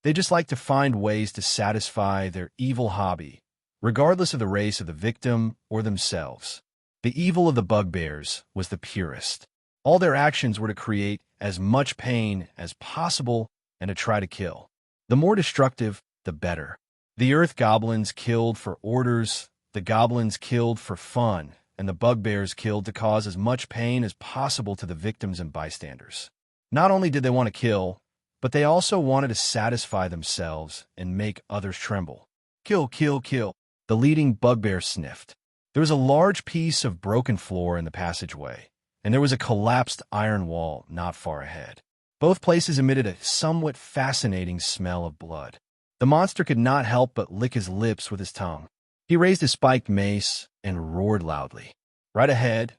They just liked to find ways to satisfy their evil hobby, regardless of the race of the victim or themselves. The evil of the bugbears was the purest. All their actions were to create as much pain as possible and to try to kill. The more destructive, the better. The earth goblins killed for orders, the goblins killed for fun, and the bugbears killed to cause as much pain as possible to the victims and bystanders. Not only did they want to kill, but they also wanted to satisfy themselves and make others tremble. Kill, kill, kill. The leading bugbear sniffed. There was a large piece of broken floor in the passageway, and there was a collapsed iron wall not far ahead. Both places emitted a somewhat fascinating smell of blood. The monster could not help but lick his lips with his tongue. He raised his spiked mace and roared loudly. Right ahead,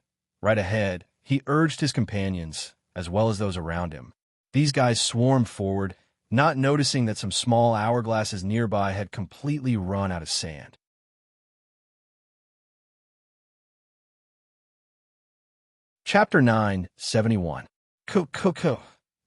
he urged his companions, as well as those around him. These guys swarmed forward, not noticing that some small hourglasses nearby had completely run out of sand. Chapter 9:71. Ko.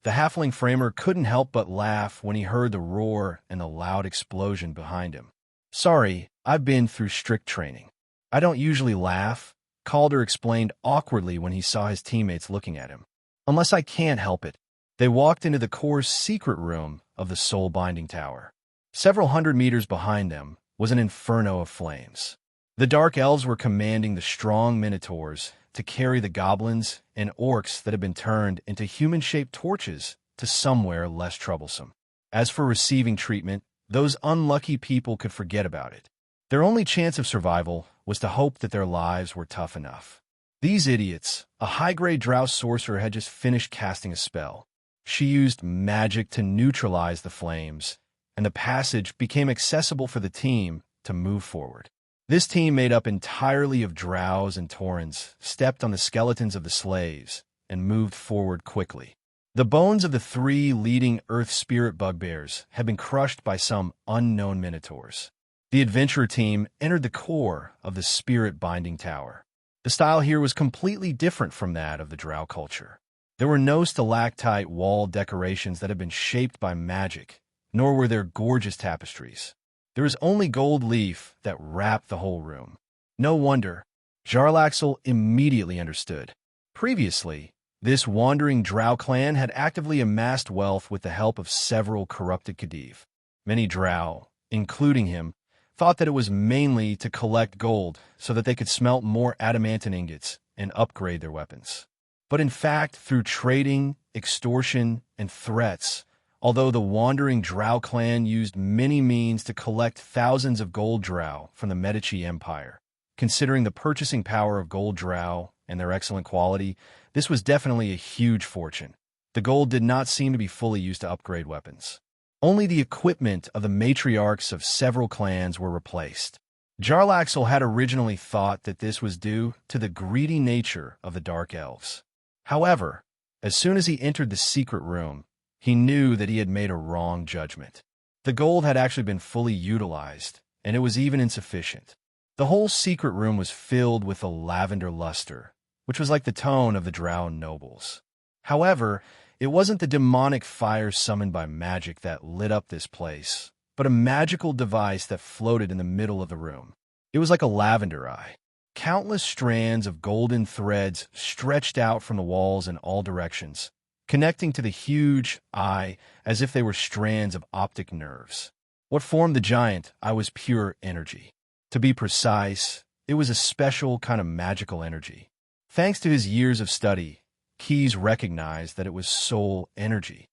The halfling framer couldn't help but laugh when he heard the roar and the loud explosion behind him. Sorry, I've been through strict training. I don't usually laugh, Calder explained awkwardly when he saw his teammates looking at him. Unless I can't help it. They walked into the core's secret room of the soul-binding tower. Several hundred meters behind them was an inferno of flames. The dark elves were commanding the strong minotaurs to carry the goblins and orcs that had been turned into human-shaped torches to somewhere less troublesome. As for receiving treatment, those unlucky people could forget about it. Their only chance of survival was to hope that their lives were tough enough. These idiots, a high-grade drow sorcerer had just finished casting a spell. She used magic to neutralize the flames, and the passage became accessible for the team to move forward. This team, made up entirely of drows and taurens, stepped on the skeletons of the slaves and moved forward quickly. The bones of the three leading earth spirit bugbears had been crushed by some unknown minotaurs. The adventurer team entered the core of the spirit-binding tower. The style here was completely different from that of the drow culture. There were no stalactite wall decorations that had been shaped by magic, nor were there gorgeous tapestries. There was only gold leaf that wrapped the whole room. No wonder. Jarlaxle immediately understood. Previously, this wandering drow clan had actively amassed wealth with the help of several corrupted Khedive. Many drow, including him, thought that it was mainly to collect gold so that they could smelt more adamantine ingots and upgrade their weapons. But in fact, through trading, extortion, and threats, although the wandering drow clan used many means to collect thousands of gold drow from the Medici Empire, considering the purchasing power of gold drow and their excellent quality, this was definitely a huge fortune. The gold did not seem to be fully used to upgrade weapons. Only the equipment of the matriarchs of several clans were replaced. Jarlaxle had originally thought that this was due to the greedy nature of the Dark Elves. However, as soon as he entered the secret room, he knew that he had made a wrong judgment. The gold had actually been fully utilized, and it was even insufficient. The whole secret room was filled with a lavender luster, which was like the tone of the drow nobles. However, it wasn't the demonic fire summoned by magic that lit up this place, but a magical device that floated in the middle of the room. It was like a lavender eye. Countless strands of golden threads stretched out from the walls in all directions, connecting to the huge eye as if they were strands of optic nerves. What formed the giant eye was pure energy. To be precise, it was a special kind of magical energy. Thanks to his years of study, Keyes recognized that it was soul energy.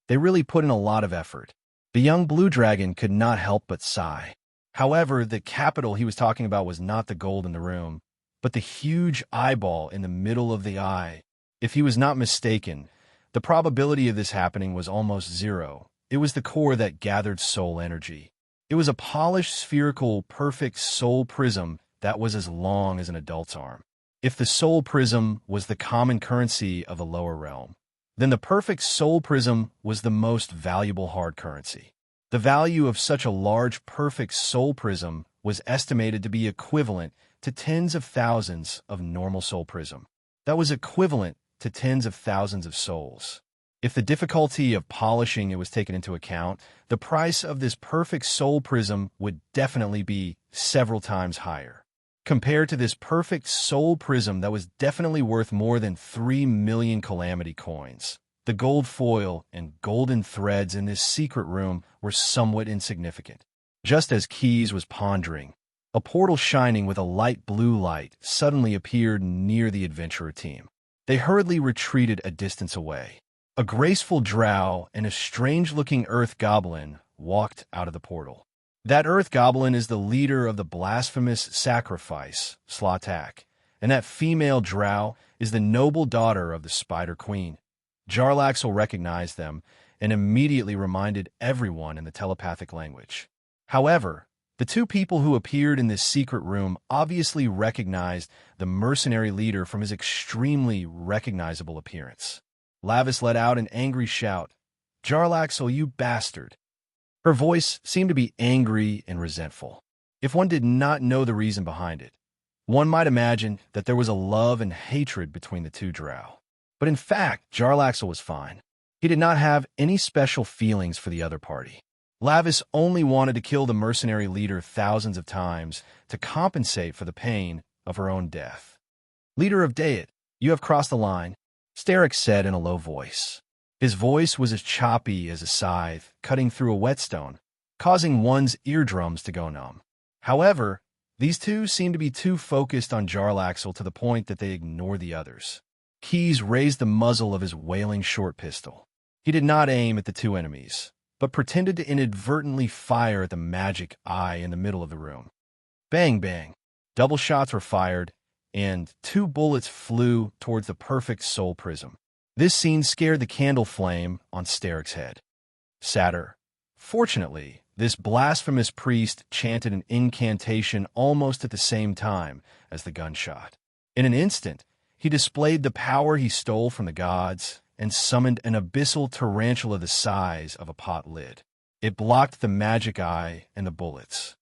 They really put in a lot of effort. The young blue dragon could not help but sigh. However, the capital he was talking about was not the gold in the room, but the huge eyeball in the middle of the eye. If he was not mistaken, the probability of this happening was almost zero. It was the core that gathered soul energy. It was a polished, spherical, perfect soul prism that was as long as an adult's arm. If the soul prism was the common currency of a lower realm, then the perfect soul prism was the most valuable hard currency. The value of such a large perfect soul prism was estimated to be equivalent to tens of thousands of normal soul prism. That was equivalent to tens of thousands of souls. If the difficulty of polishing it was taken into account, the price of this perfect soul prism would definitely be several times higher. Compared to this perfect soul prism that was definitely worth more than 3 million calamity coins, the gold foil and golden threads in this secret room were somewhat insignificant. Just as Keys was pondering, a portal shining with a light blue light suddenly appeared near the adventurer team. They hurriedly retreated a distance away. A graceful drow and a strange-looking earth goblin walked out of the portal. That earth goblin is the leader of the blasphemous sacrifice, Slatak, and that female drow is the noble daughter of the Spider Queen. Jarlaxle recognized them and immediately reminded everyone in the telepathic language. However, the two people who appeared in this secret room obviously recognized the mercenary leader from his extremely recognizable appearance. Lavis let out an angry shout. "Jarlaxle, you bastard!" Her voice seemed to be angry and resentful. If one did not know the reason behind it, one might imagine that there was a love and hatred between the two drow. But in fact, Jarlaxle was fine. He did not have any special feelings for the other party. Lavis only wanted to kill the mercenary leader thousands of times to compensate for the pain of her own death. "Leader of Dayet, you have crossed the line," Starrick said in a low voice. His voice was as choppy as a scythe cutting through a whetstone, causing one's eardrums to go numb. However, these two seemed to be too focused on Jarlaxle to the point that they ignored the others. Keys raised the muzzle of his wailing short pistol. He did not aim at the two enemies, but pretended to inadvertently fire at the magic eye in the middle of the room. Bang, bang. Double shots were fired, and 2 bullets flew towards the perfect soul prism. This scene scared the candle flame on Starrick's head. Sadder. Fortunately, this blasphemous priest chanted an incantation almost at the same time as the gunshot. In an instant, he displayed the power he stole from the gods and summoned an abyssal tarantula the size of a pot lid. It blocked the magic eye and the bullets.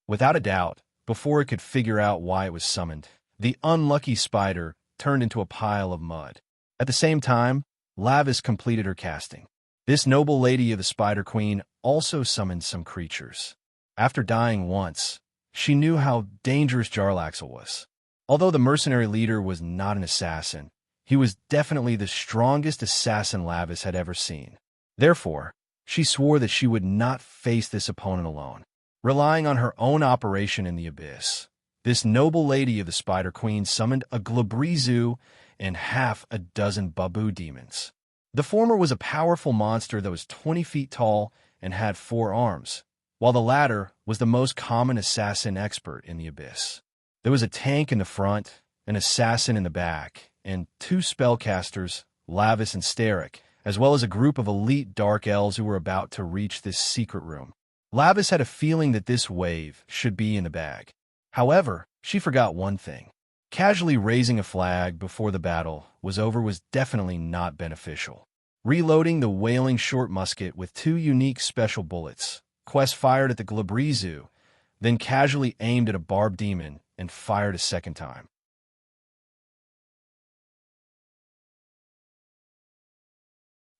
Without a doubt, before it could figure out why it was summoned, the unlucky spider turned into a pile of mud. At the same time, Lavis completed her casting. This noble lady of the Spider Queen also summoned some creatures. After dying once, she knew how dangerous Jarlaxle was. Although the mercenary leader was not an assassin, he was definitely the strongest assassin Lavis had ever seen. Therefore, she swore that she would not face this opponent alone. Relying on her own operation in the abyss, this noble lady of the Spider Queen summoned a Glabrizu and half a dozen Babu demons. The former was a powerful monster that was 20 feet tall and had 4 arms, while the latter was the most common assassin expert in the abyss. There was a tank in the front, an assassin in the back, and 2 spellcasters, Lavis and Starrick, as well as a group of elite dark elves who were about to reach this secret room. Lavis had a feeling that this wave should be in the bag. However, she forgot one thing. Casually raising a flag before the battle was over was definitely not beneficial. Reloading the wailing short musket with 2 unique special bullets, Quest fired at the Glabrizu, then casually aimed at a barbed demon and fired a second time.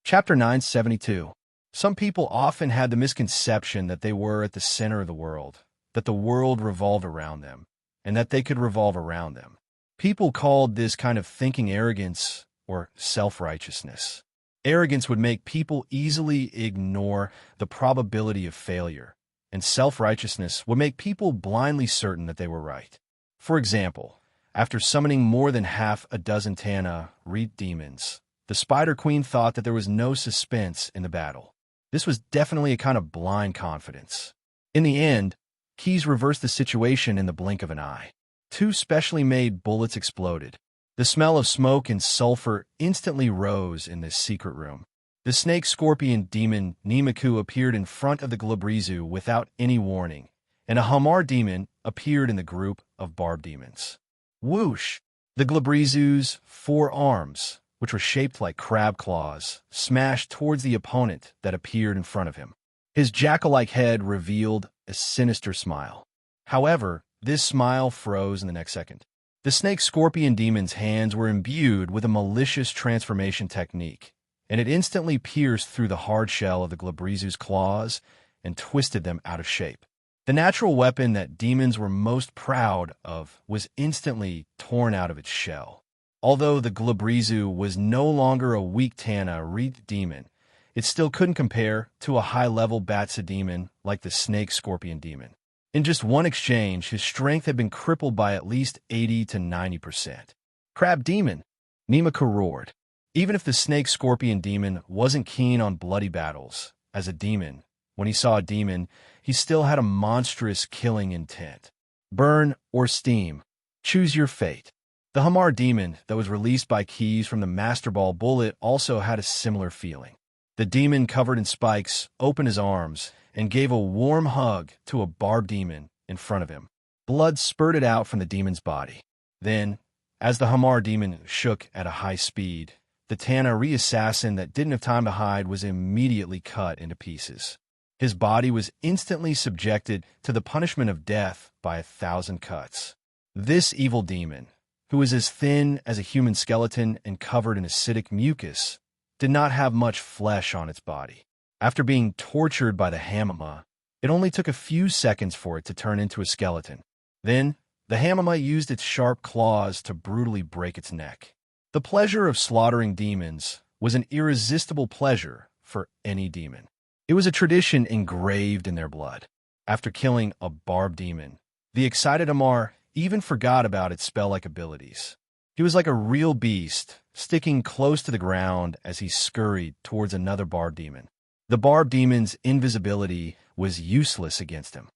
Chapter 972. Some people often had the misconception that they were at the center of the world, that the world revolved around them, and that they could revolve around them. People called this kind of thinking arrogance or self-righteousness. Arrogance would make people easily ignore the probability of failure, and self-righteousness would make people blindly certain that they were right. For example, after summoning more than half a dozen Tana Reet demons, the Spider Queen thought that there was no suspense in the battle. This was definitely a kind of blind confidence. In the end, Keys reversed the situation in the blink of an eye. 2 specially made bullets exploded. The smell of smoke and sulfur instantly rose in this secret room. The snake-scorpion demon Nemaku appeared in front of the Glabrizu without any warning, and a Hamar demon appeared in the group of barb demons. Whoosh! The Glabrizu's 4 arms, which were shaped like crab claws, smashed towards the opponent that appeared in front of him. His jackal-like head revealed a sinister smile. However, this smile froze in the next second. The snake-scorpion demon's hands were imbued with a malicious transformation technique, and it instantly pierced through the hard shell of the Glabrizu's claws and twisted them out of shape. The natural weapon that demons were most proud of was instantly torn out of its shell. Although the Glabrizu was no longer a weak Tana-wreathed demon, it still couldn't compare to a high-level Batsa demon like the snake-scorpion demon. In just one exchange, his strength had been crippled by at least 80 to 90%. Crab demon, Nemaku roared. Even if the snake-scorpion demon wasn't keen on bloody battles, as a demon, when he saw a demon, he still had a monstrous killing intent. Burn or steam. Choose your fate. The Hamar demon that was released by Keys from the Master Ball bullet also had a similar feeling. The demon covered in spikes opened his arms and gave a warm hug to a barb demon in front of him. Blood spurted out from the demon's body. Then, as the Hamar demon shook at a high speed, the Tana-Re assassin that didn't have time to hide was immediately cut into pieces. His body was instantly subjected to the punishment of death by 1,000 cuts. This evil demon, who was as thin as a human skeleton and covered in acidic mucus, did not have much flesh on its body. After being tortured by the Hamama, it only took a few seconds for it to turn into a skeleton. Then, the Hamama used its sharp claws to brutally break its neck. The pleasure of slaughtering demons was an irresistible pleasure for any demon. It was a tradition engraved in their blood. After killing a barb demon, the excited Amar even forgot about its spell-like abilities. He was like a real beast, sticking close to the ground as he scurried towards another barb demon. The barb demon's invisibility was useless against him.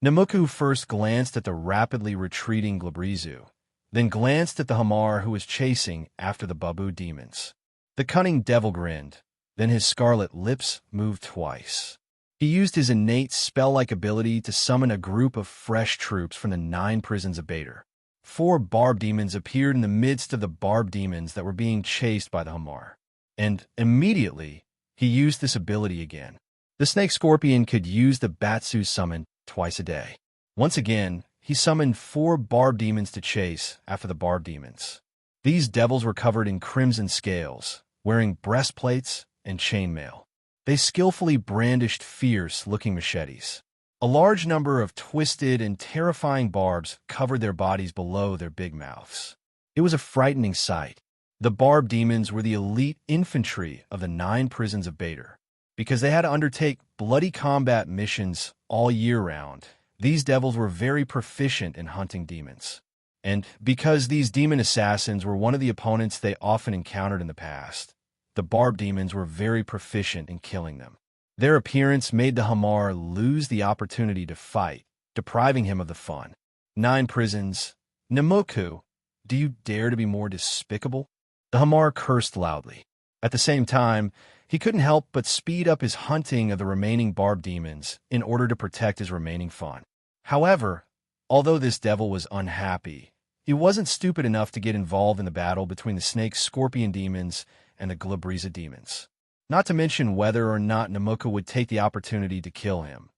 Nemaku first glanced at the rapidly retreating Glabrizu, then glanced at the Hamar who was chasing after the Babu demons. The cunning devil grinned, then his scarlet lips moved twice. He used his innate spell-like ability to summon a group of fresh troops from the 9 prisons of Bader. 4 barb demons appeared in the midst of the barb demons that were being chased by the Hamar. And immediately, he used this ability again. The snake-scorpion could use the Batsu summon twice a day. Once again, he summoned 4 barb demons to chase after the barb demons. These devils were covered in crimson scales, wearing breastplates and chainmail. They skillfully brandished fierce-looking machetes. A large number of twisted and terrifying barbs covered their bodies below their big mouths. It was a frightening sight. The barb demons were the elite infantry of the 9 prisons of Bader. Because they had to undertake bloody combat missions all year round, these devils were very proficient in hunting demons. And because these demon assassins were one of the opponents they often encountered in the past, the barb demons were very proficient in killing them. Their appearance made the Hamar lose the opportunity to fight, depriving him of the fun. 9 prisons. Nemaku, do you dare to be more despicable? The Hamar cursed loudly. At the same time, he couldn't help but speed up his hunting of the remaining barb demons in order to protect his remaining fun. However, although this devil was unhappy, he wasn't stupid enough to get involved in the battle between the snake-scorpion demons and the Glabriza demons. Not to mention whether or not Nemaku would take the opportunity to kill him.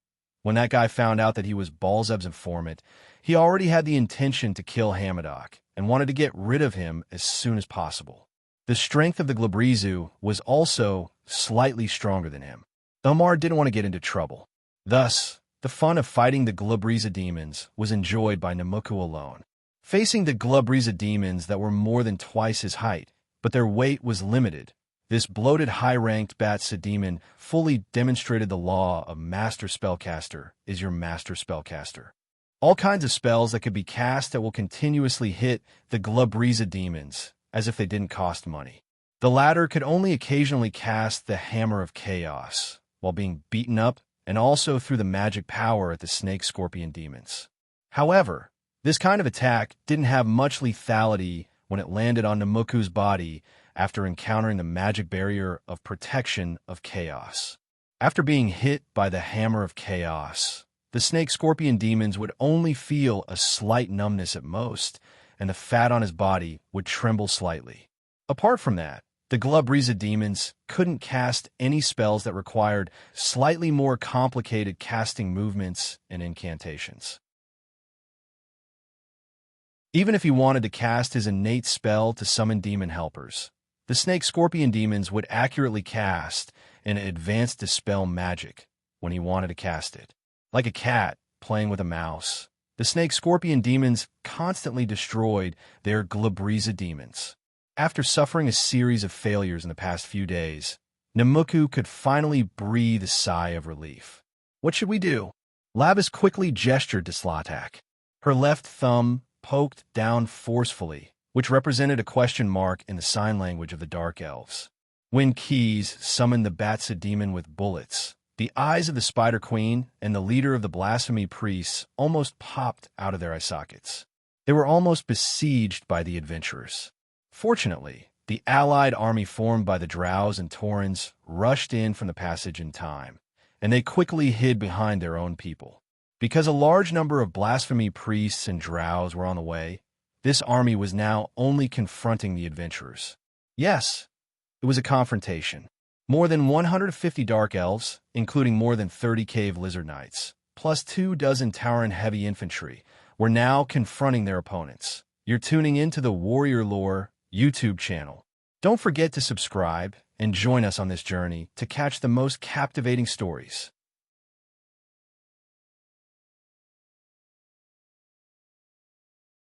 When that guy found out that he was Balzeb's informant, he already had the intention to kill Hamadok and wanted to get rid of him as soon as possible. The strength of the Glabrizu was also slightly stronger than him. The Hamar didn't want to get into trouble. Thus, the fun of fighting the Glabriza demons was enjoyed by Nemaku alone. Facing the Glabriza demons that were more than twice his height, but their weight was limited, this bloated high-ranked Batsa demon fully demonstrated the law of master spellcaster is your master spellcaster. All kinds of spells that could be cast that will continuously hit the Glabriza demons, as if they didn't cost money. The latter could only occasionally cast the Hammer of Chaos, while being beaten up and also through the magic power at the snake-scorpion demons. However, this kind of attack didn't have much lethality when it landed on Namuku's body after encountering the magic barrier of protection of chaos. After being hit by the Hammer of Chaos, the snake-scorpion demons would only feel a slight numbness at most, and the fat on his body would tremble slightly. Apart from that, the Glabriza demons couldn't cast any spells that required slightly more complicated casting movements and incantations. Even if he wanted to cast his innate spell to summon demon helpers, the snake-scorpion demons would accurately cast an advanced dispel magic when he wanted to cast it. Like a cat playing with a mouse, the snake-scorpion demons constantly destroyed their Glabriza demons. After suffering a series of failures in the past few days, Namuku could finally breathe a sigh of relief. What should we do? Labis quickly gestured to Slatak. Her left thumb poked down forcefully, which represented a question mark in the sign language of the Dark Elves. When Keys summoned the Batsa demon with bullets, the eyes of the Spider Queen and the leader of the Blasphemy Priests almost popped out of their eye sockets. They were almost besieged by the adventurers. Fortunately, the allied army formed by the Drows and Taurens rushed in from the passage in time, and they quickly hid behind their own people. Because a large number of blasphemy priests and Drows were on the way, this army was now only confronting the adventurers. Yes, it was a confrontation. More than 150 Dark Elves, including more than 30 Cave Lizard Knights, plus 24 Tauren heavy infantry, were now confronting their opponents. You're tuning into the Warrior Lore YouTube channel. Don't forget to subscribe and join us on this journey to catch the most captivating stories.